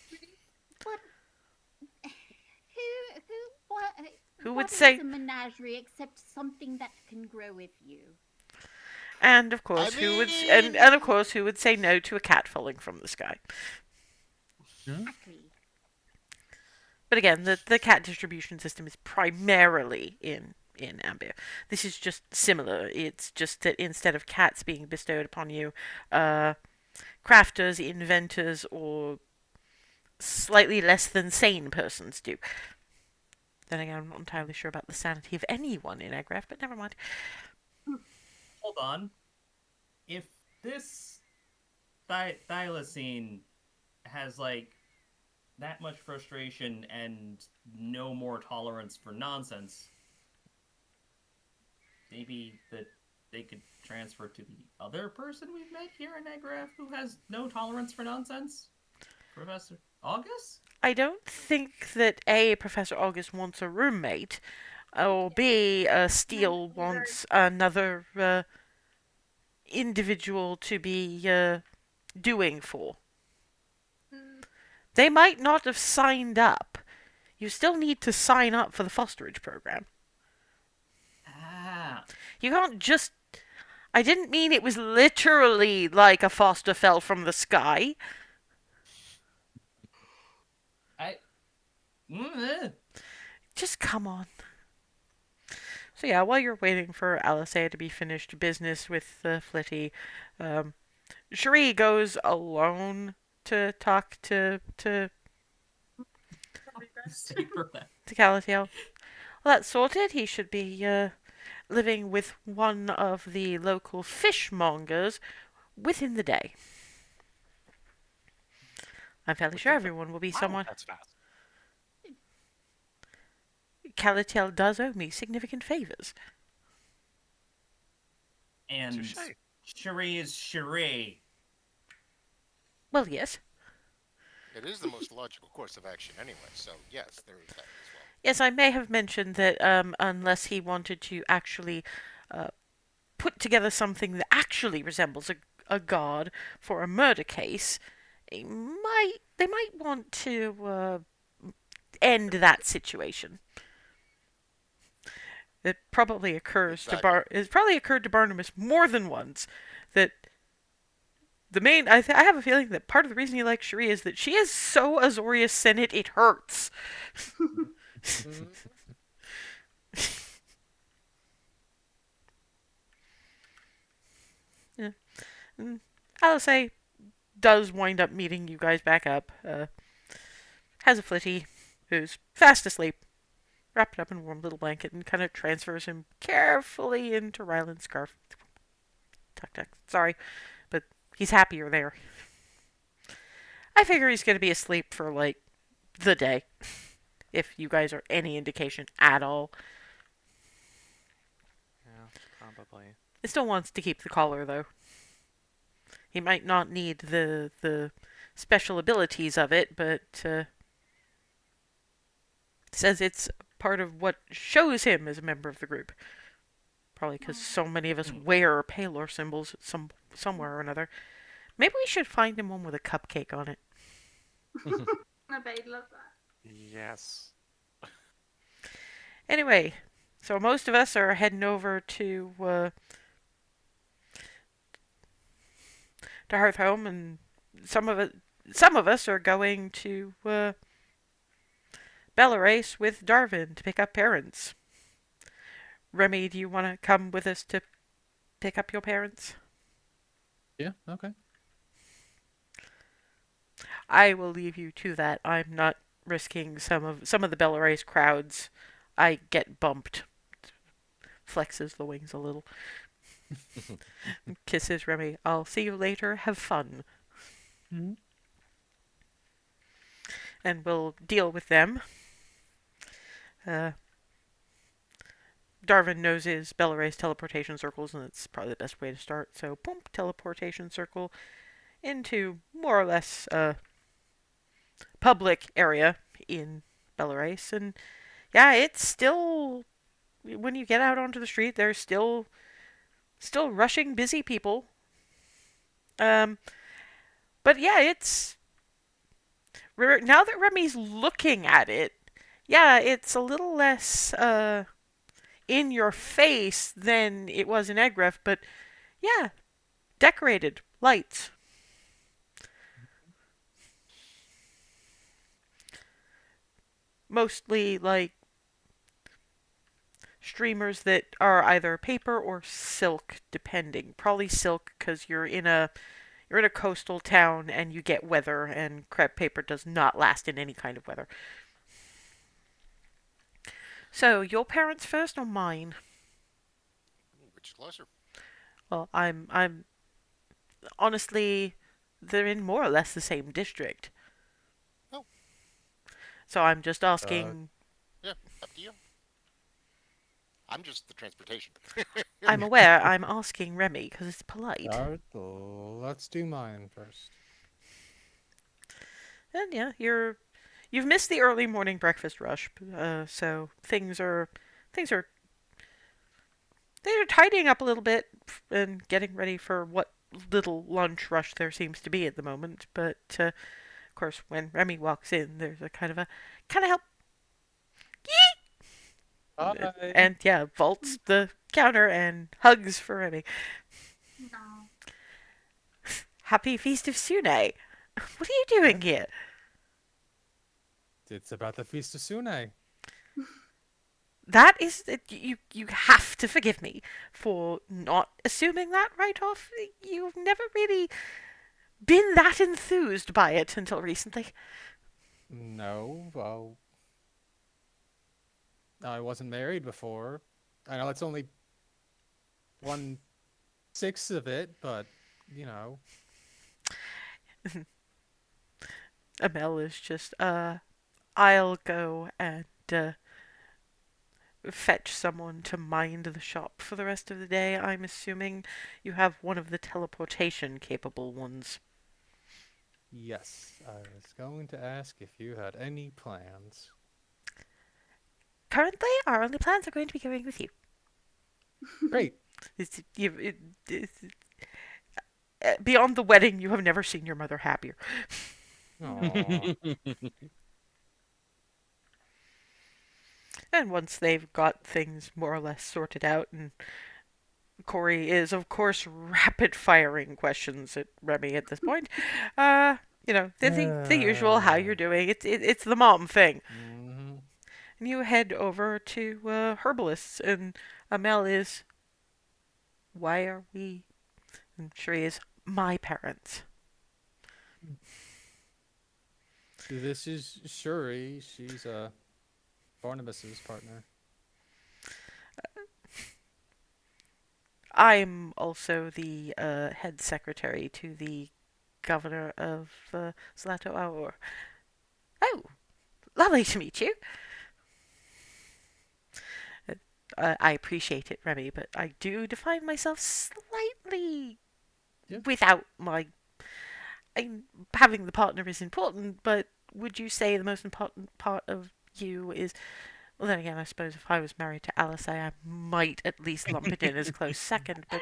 what? Who What would say... is a menagerie except something that can grow with you? And of course, and of course, who would say no to a cat falling from the sky? Exactly. But again, the cat distribution system is primarily in Ambia. This is just similar. It's just that instead of cats being bestowed upon you, crafters, inventors, or slightly less than sane persons do. Then again, I'm not entirely sure about the sanity of anyone in Agraf, but never mind. Hold on. If this thylacine has, like, that much frustration and no more tolerance for nonsense, maybe that they could transfer to the other person we've met here in Agraf who has no tolerance for nonsense? Professor August? I don't think that A, Professor August wants a roommate, or B, Steele wants another individual to be doing for. They might not have signed up. You still need to sign up for the fosterage program. Ah. You can't just... I didn't mean it was literally like a foster fell from the sky. Just come on. So yeah, while you're waiting for Alisea to be finished business with Flitty, Cherie goes alone to talk to Calatiel. Well, that's sorted. He should be living with one of the local fishmongers within the day. I'm fairly sure everyone will be somewhat... That's fast. Calatiel does owe me significant favors. And Touché. Cherie is Cherie. Well, yes. It is the most logical course of action anyway, so yes, there is that as well. Yes, I may have mentioned that unless he wanted to actually put together something that actually resembles a guard for a murder case, they might want to end that situation. It probably occurs it's probably occurred to Barnabas more than once that the main... I have a feeling that part of the reason he likes Cherie is that she is so Azorius Senate it hurts. Yeah. I'll say does wind up meeting you guys back up. Has a Flitty who's fast asleep, wrapped up in a warm little blanket, and kind of transfers him carefully into Ryland's scarf. Tuck tuck. Sorry, but he's happier there. I figure he's going to be asleep for, like, the day. If you guys are any indication at all. Yeah, probably. He still wants to keep the collar, though. He might not need the special abilities of it, but says it's part of what shows him as a member of the group. Probably because so many of us wear Palor symbols somewhere or another. Maybe we should find him one with a cupcake on it. I bet he'd love that. Yes. Anyway, so most of us are heading over to Hearthhome, and some of us are going to Bellatrace with Darvin to pick up parents. Remy, do you want to come with us to pick up your parents? Yeah, okay. I will leave you to that. I'm not risking some of the Bellatrace crowds. I get bumped flexes the wings a little. Kisses Remy. I'll see you later. Have fun. Mhm. And we'll deal with them. Uh, Darwin knows his Bellaray's teleportation circles, and it's probably the best way to start. So, boom, teleportation circle into more or less public area in Belarus. And yeah, it's still, when you get out onto the street, there's still rushing busy people. Um, but yeah, it's now that Remy's looking at it, yeah, it's a little less in your face than it was in Egref, but yeah, decorated lights. Mostly like streamers that are either paper or silk, depending. Probably silk because you're in a coastal town and you get weather, and crepe paper does not last in any kind of weather. So, your parents first or mine? Which is closer? Well, I'm honestly, they're in more or less the same district. Oh. So I'm just asking. Yeah, up to you. I'm just the transportation. I'm aware. I'm asking Remy because it's polite. Let's do mine first. And yeah, you've missed the early morning breakfast rush, so things are they're tidying up a little bit and getting ready for what little lunch rush there seems to be at the moment. But of course, when Remy walks in, there's a kind of help. Hi. And yeah, vaults the counter and hugs for Remy. No. Happy Feast of Sune. What are you doing here? It's about the Feast of Sune. That is, you have to forgive me for not assuming that right off. You've never really been that enthused by it until recently. No, well, I wasn't married before. I know it's only 1/6 of it, but you know. Amel is just, I'll go and fetch someone to mind the shop for the rest of the day. I'm assuming you have one of the teleportation capable ones. Yes, I was going to ask if you had any plans. Currently, our only plans are going to be going with you. Great. Beyond the wedding, you have never seen your mother happier. Aww. And once they've got things more or less sorted out, and Corey is, of course, rapid firing questions at Remy at this point. The usual, how you're doing. It's the mom thing. Mm-hmm. And you head over to Herbalists, and Amel is, why are we? And Sheree is, my parents. This is Shuri. She's Barnabas's partner. I'm also the head secretary to the governor of Zlato Aur. Oh, lovely to meet you. I appreciate it, Remy, but I do define myself slightly without my... having the partner is important, but would you say the most important part of you is... Well, then again, I suppose if I was married to Alice, I might at least lump it in as close second, but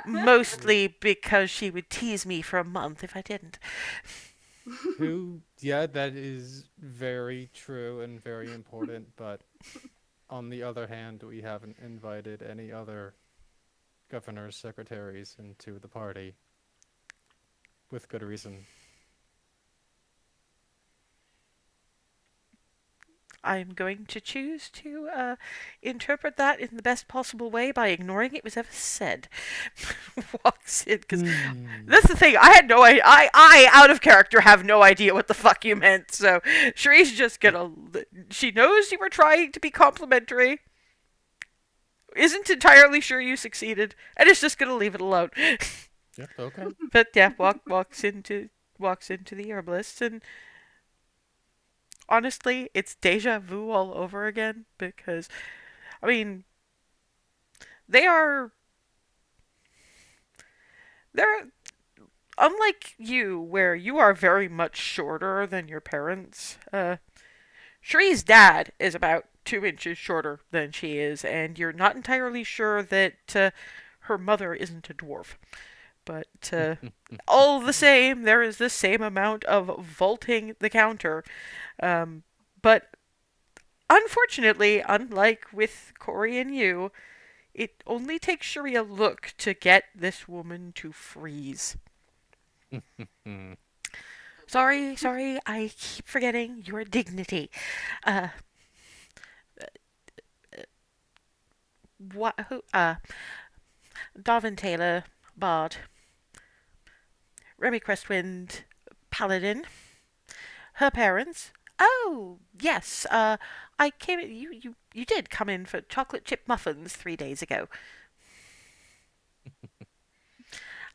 mostly because she would tease me for a month if I didn't. Yeah, that is very true and very important, but on the other hand, we haven't invited any other governor's secretaries into the party. With good reason. I'm going to choose to interpret that in the best possible way by ignoring it was ever said. Walks in, because that's the thing. I had no idea. I, out of character, have no idea what the fuck you meant. So Sheree's just gonna. She knows you were trying to be complimentary. isn't entirely sure you succeeded, and is just gonna leave it alone. Yep. Okay. But yeah, walks into the herbalist, and honestly, it's deja vu all over again because I mean they are they're unlike you, where you are very much shorter than your parents. Shree's dad is about 2 inches shorter than she is, and you're not entirely sure that her mother isn't a dwarf. But all the same, there is the same amount of vaulting the counter. But unfortunately, unlike with Corey and you, it only takes Shuri a look to get this woman to freeze. Sorry, I keep forgetting your dignity. Uh, what? Who? Darvin Taylor, Bard, Remy Crestwind, Paladin. Her parents. Oh, yes. I came. You did come in for chocolate chip muffins 3 days ago.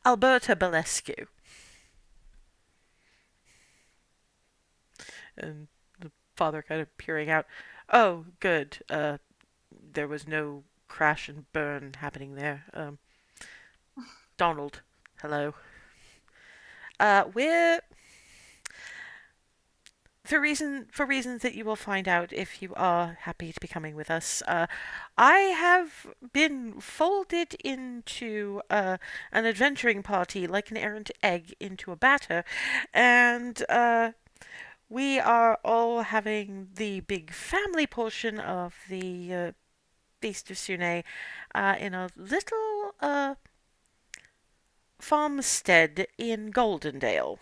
Alberta Balescu. And the father kind of peering out. Oh, good. There was no crash and burn happening there. Donald. Hello. We're for reasons that you will find out if you are happy to be coming with us. I have been folded into an adventuring party like an errant egg into a batter, and we are all having the big family portion of the Feast of Sune in a little farmstead in Goldendale.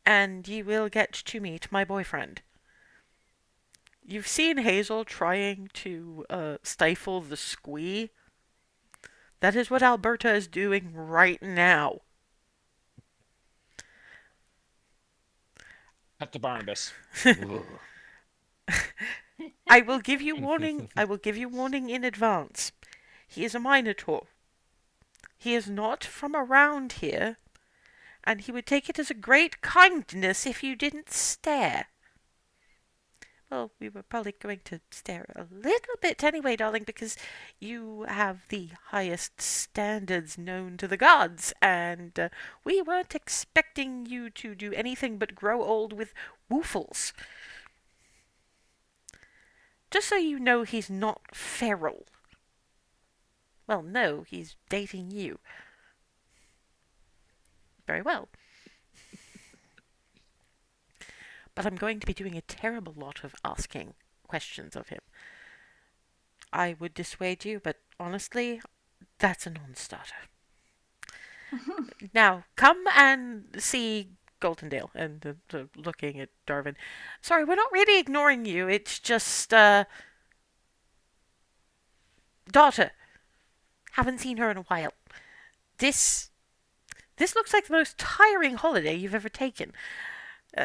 And you will get to meet my boyfriend. You've seen Hazel trying to stifle the squee. That is what Alberta is doing right now. Cut to Barnabas. I will give you warning. I will give you warning in advance. He is a Minotaur. He is not from around here, and he would take it as a great kindness if you didn't stare. Well, we were probably going to stare a little bit anyway, darling, because you have the highest standards known to the gods, and we weren't expecting you to do anything but grow old with woofles. Just so you know, he's not feral. Well, no, he's dating you. Very well. But I'm going to be doing a terrible lot of asking questions of him. I would dissuade you, but honestly, that's a non-starter. Now, come and see Goldendale, and looking at Darwin. Sorry, we're not really ignoring you. It's just, daughter. Haven't seen her in a while. This looks like the most tiring holiday you've ever taken.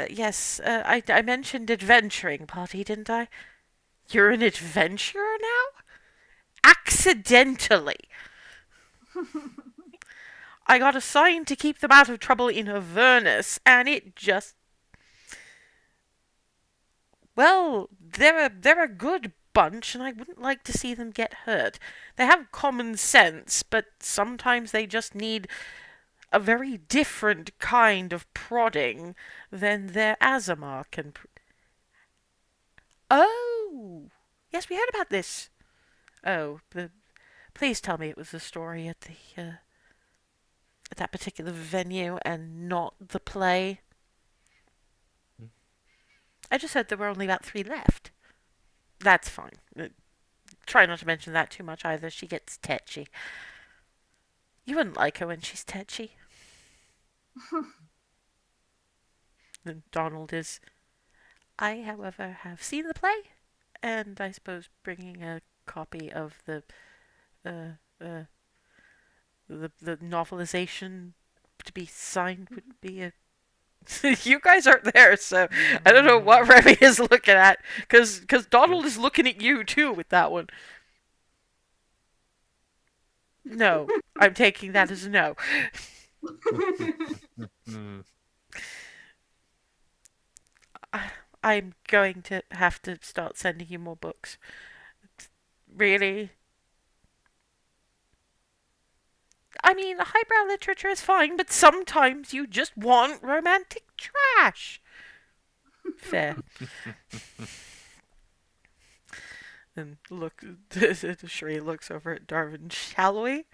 Yes, I mentioned adventuring party, didn't I? You're an adventurer now? Accidentally. I got assigned to keep them out of trouble in Avernus, and it just... Well, they're a good bunch, and I wouldn't like to see them get hurt. They have common sense, but sometimes they just need a very different kind of prodding than their Azamar can... Oh! Yes, we heard about this. Oh, please tell me it was the story at the, at that particular venue and not the play. I just heard there were only about 3 left. That's fine. Try not to mention that too much either. She gets tetchy. You wouldn't like her when she's tetchy. And Donald is... I, however, have seen the play, and I suppose bringing a copy of the novelization to be signed would be a... You guys aren't there, so I don't know what Remy is looking at, because Donald is looking at you too with that one. No, I'm taking that as a no. Hmm. I'm going to have to start sending you more books. Really? I mean, highbrow literature is fine, but sometimes you just want romantic trash. Fair. And look, Sheree looks over at Darwin. Shall we?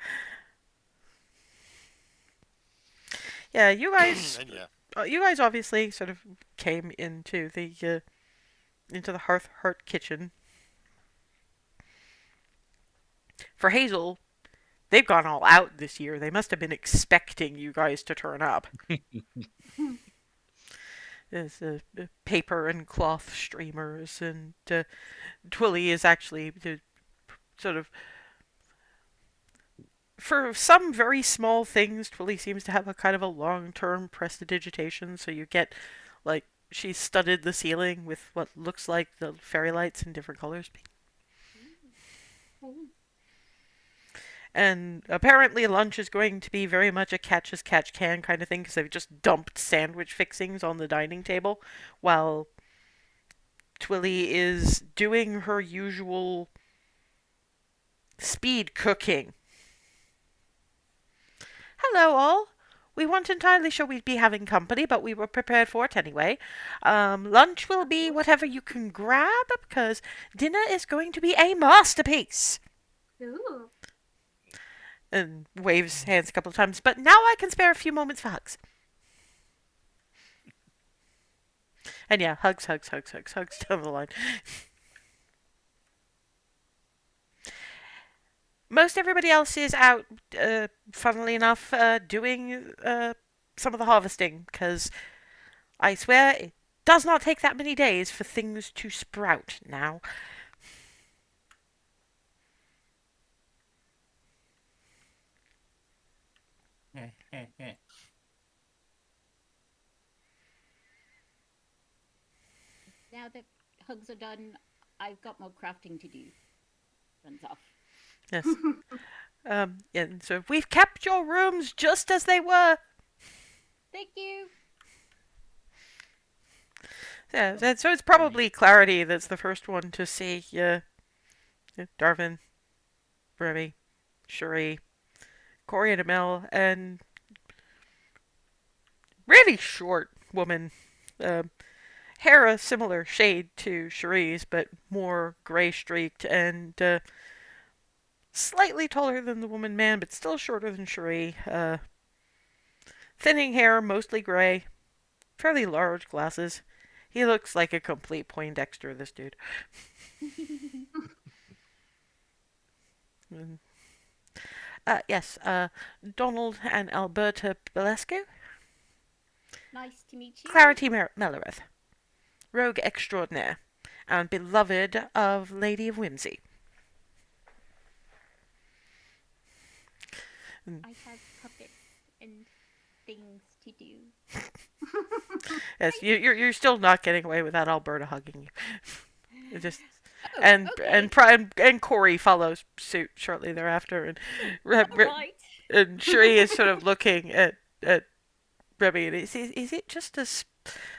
Yeah, And yeah. you guys obviously sort of came into the hearth kitchen. For Hazel, they've gone all out this year. They must have been expecting you guys to turn up. There's paper and cloth streamers, and Twilly is actually sort of, for some very small things, Twilly seems to have a kind of a long-term prestidigitation, so you get, like, she's studded the ceiling with what looks like the fairy lights in different colors. And apparently lunch is going to be very much a catch as catch can kind of thing, because they've just dumped sandwich fixings on the dining table while Twilly is doing her usual speed cooking. Hello, all. We weren't entirely sure we'd be having company, but we were prepared for it anyway. Lunch will be whatever you can grab, because dinner is going to be a masterpiece. Ooh. And waves hands a couple of times, but now I can spare a few moments for hugs. And yeah, hugs down the line. Most everybody else is out, funnily enough, doing some of the harvesting, because I swear it does not take that many days for things to sprout now. Now that hugs are done, I've got more crafting to do. Runs off. Yes. And so we've kept your rooms just as they were. Thank you. Yeah, so it's probably Clarity that's the first one to see Darvin, Remy, Cherie, Corey and Amel, and really short woman. Hair a similar shade to Cherie's, but more gray streaked, and slightly taller than the woman man, but still shorter than Cherie. Thinning hair, mostly gray, fairly large glasses. He looks like a complete Poindexter, this dude. Yes, Donald and Alberta Belescu. Nice to meet you. Clarity Mellereth, rogue extraordinaire, and beloved of Lady of Whimsy. I have puppets and things to do. Yes, you're still not getting away without Alberta hugging you. It just Oh, and okay. and Corey follows suit shortly thereafter, and Right. and Sheree is sort of looking at Remy, and is it just a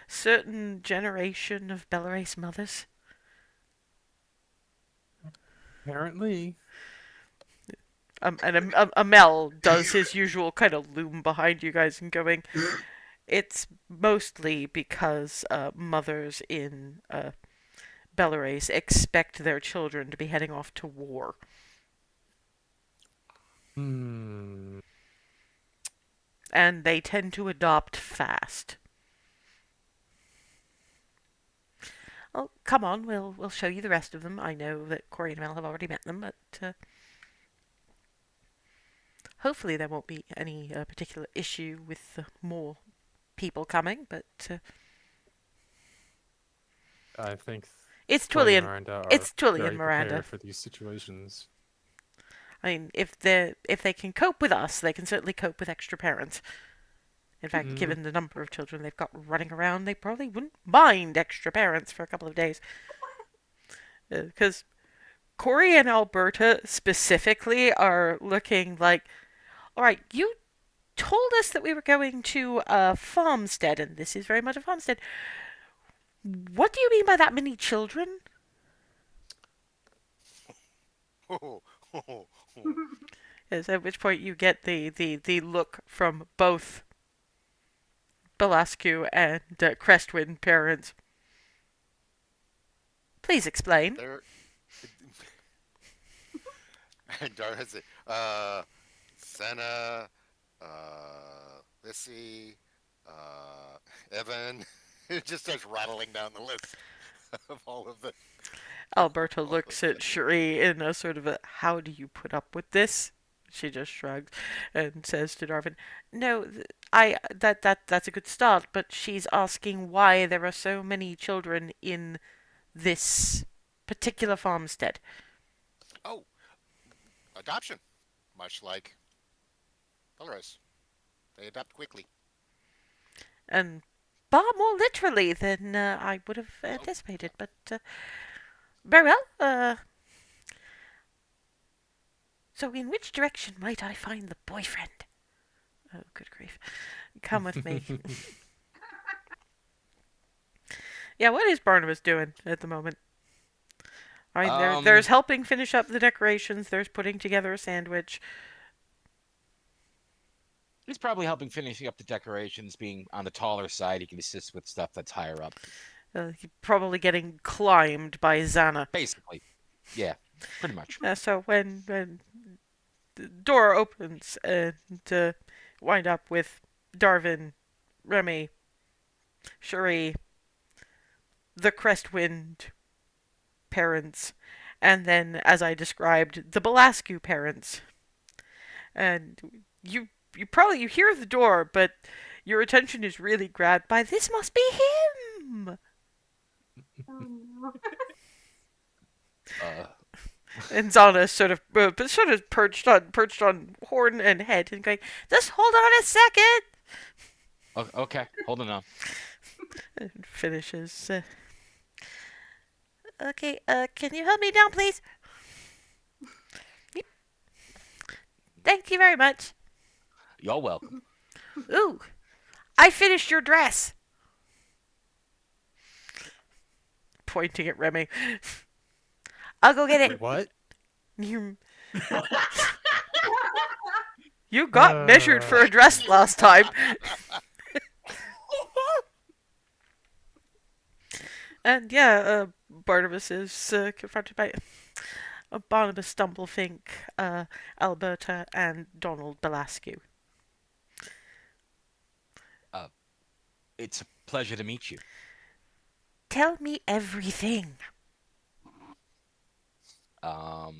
certain generation of Belarus mothers? Apparently. And Amel does his usual kind of loom behind you guys and going, it's mostly because mothers in Belarus expect their children to be heading off to war. Hmm. And they tend to adopt fast. Oh, come on, we'll show you the rest of them. I know that Corey and Mel have already met them, but hopefully there won't be any particular issue with more people coming. But I think it's Corey Twilly and and Miranda are it's Twilly and very Miranda. prepared for these situations. I mean, if they can cope with us, they can certainly cope with extra parents. In fact, given the number of children they've got running around, they probably wouldn't mind extra parents for a couple of days. Because Corey and Alberta specifically are looking like, all right, you told us that we were going to a farmstead, and this is very much a farmstead. What do you mean by that many children? Yes, at which point you get the look from both Belascu and Crestwind parents. Please explain. There. And Dara has it. Senna, Lissy, Evan. It just starts rattling down the list of all of the. Alberta All looks of at Cherie in a sort of a, how do you put up with this? She just shrugs and says to Darvin, "No, that's a good start, but she's asking why there are so many children in this particular farmstead." Oh, adoption. Much like Belarus. They adopt quickly. And far more literally than I would have Oh, anticipated, but very well. So in which direction might I find the boyfriend? Oh, good grief. Come with me. Yeah, what is Barnabas doing at the moment? I mean, there's helping finish up the decorations. There's putting together a sandwich. He's probably helping finishing up the decorations. Being on the taller side, he can assist with stuff that's higher up. He's probably getting climbed by Xana. Basically, yeah, pretty much. So when the door opens and wind up with Darvin, Remy, Cherie, the Crestwind parents, and then, as I described, the Belascu parents. And you hear the door, but your attention is really grabbed by this must be him. And Zana sort of perched on horn and head and going, just hold on a second. Okay, holding on. And finishes. Okay, can you help me down, please? Yep. Thank you very much. You're welcome. Ooh, I finished your dress. Pointing at Remy. I'll go get it. Wait, what? You got measured for a dress last time. And yeah, Barnabas is confronted by Barnabas Stumblefink, Alberta, and Donald Belascu. It's a pleasure to meet you. Tell me everything. Oh,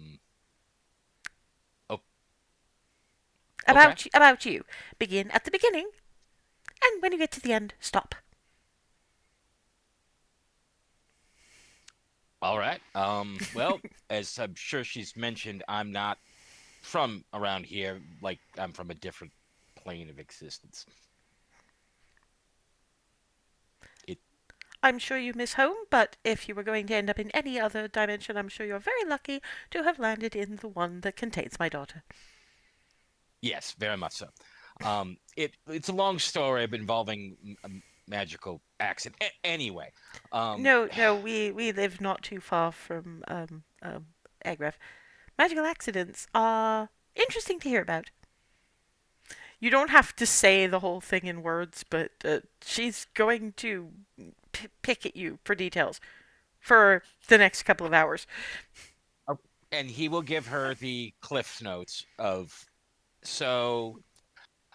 About you. Begin at the beginning, and when you get to the end, stop. all right. Well, as I'm sure she's mentioned, I'm not from around here. Like, I'm from a different plane of existence. I'm sure you miss home, but if you were going to end up in any other dimension, I'm sure you're very lucky to have landed in the one that contains my daughter. Yes, very much so. It's a long story involving a magical accident. Anyway, No, we live not too far from Agref. Magical accidents are interesting to hear about. You don't have to say the whole thing in words, but she's going to pick at you for details for the next couple of hours. and he will give her the cliff notes of so.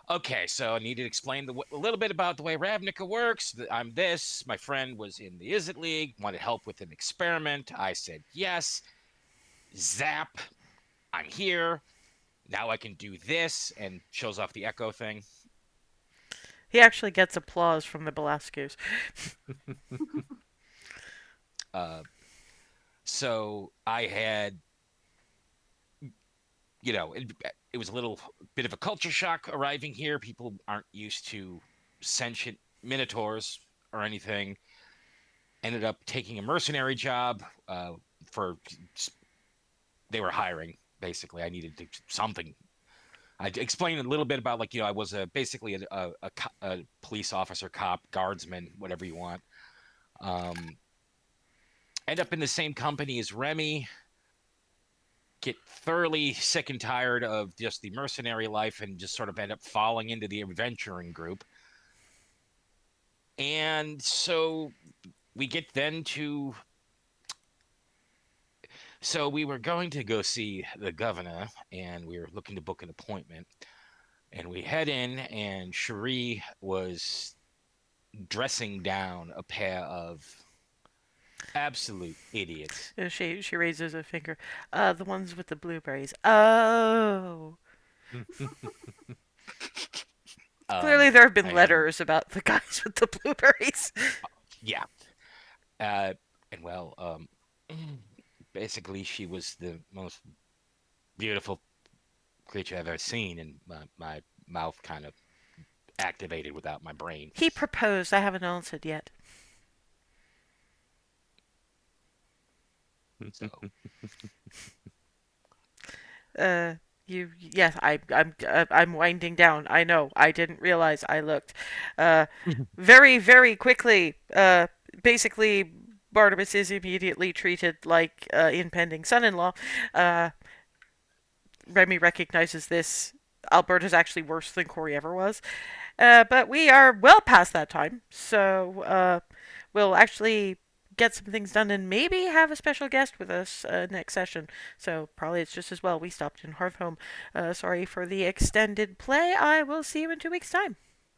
Okay, so I need to explain a little bit about the way Ravnica works. I'm this. My friend was in the Izzet League, wanted help with an experiment. I said yes. Zap. I'm here. Now I can do this, and shows off the echo thing. He actually gets applause from the Belascus. So I had, it was a little bit of a culture shock arriving here. People aren't used to sentient minotaurs or anything. Ended up taking a mercenary job for they were hiring. Basically, I needed to, something. I explained a little bit about like I was basically a police officer, cop, guardsman, whatever you want. Um, End up in the same company as Remy. Get thoroughly sick and tired of just the mercenary life and just sort of end up falling into the adventuring group. And so we get then to. So we were going to go see the governor and we were looking to book an appointment. And we head in, and Cherie was dressing down a pair of absolute idiots. She raises a finger. The ones with the blueberries. Oh. Clearly, there have been I hadn't. letters about the guys with the blueberries. Yeah. Uh, and well, basically, she was the most beautiful creature I've ever seen, and my mouth kind of activated without my brain. He proposed. I haven't answered yet. So, Yes, I'm winding down. I know. I didn't realize I looked. Uh, very, very quickly. Basically, Barnabas is immediately treated like impending son-in-law. Remy recognizes this. Alberta's actually worse than Corey ever was. But we are well past that time, so we'll actually get some things done and maybe have a special guest with us next session. So probably it's just as well we stopped in Hearthhome. Sorry for the extended play. I will see you in 2 weeks' time.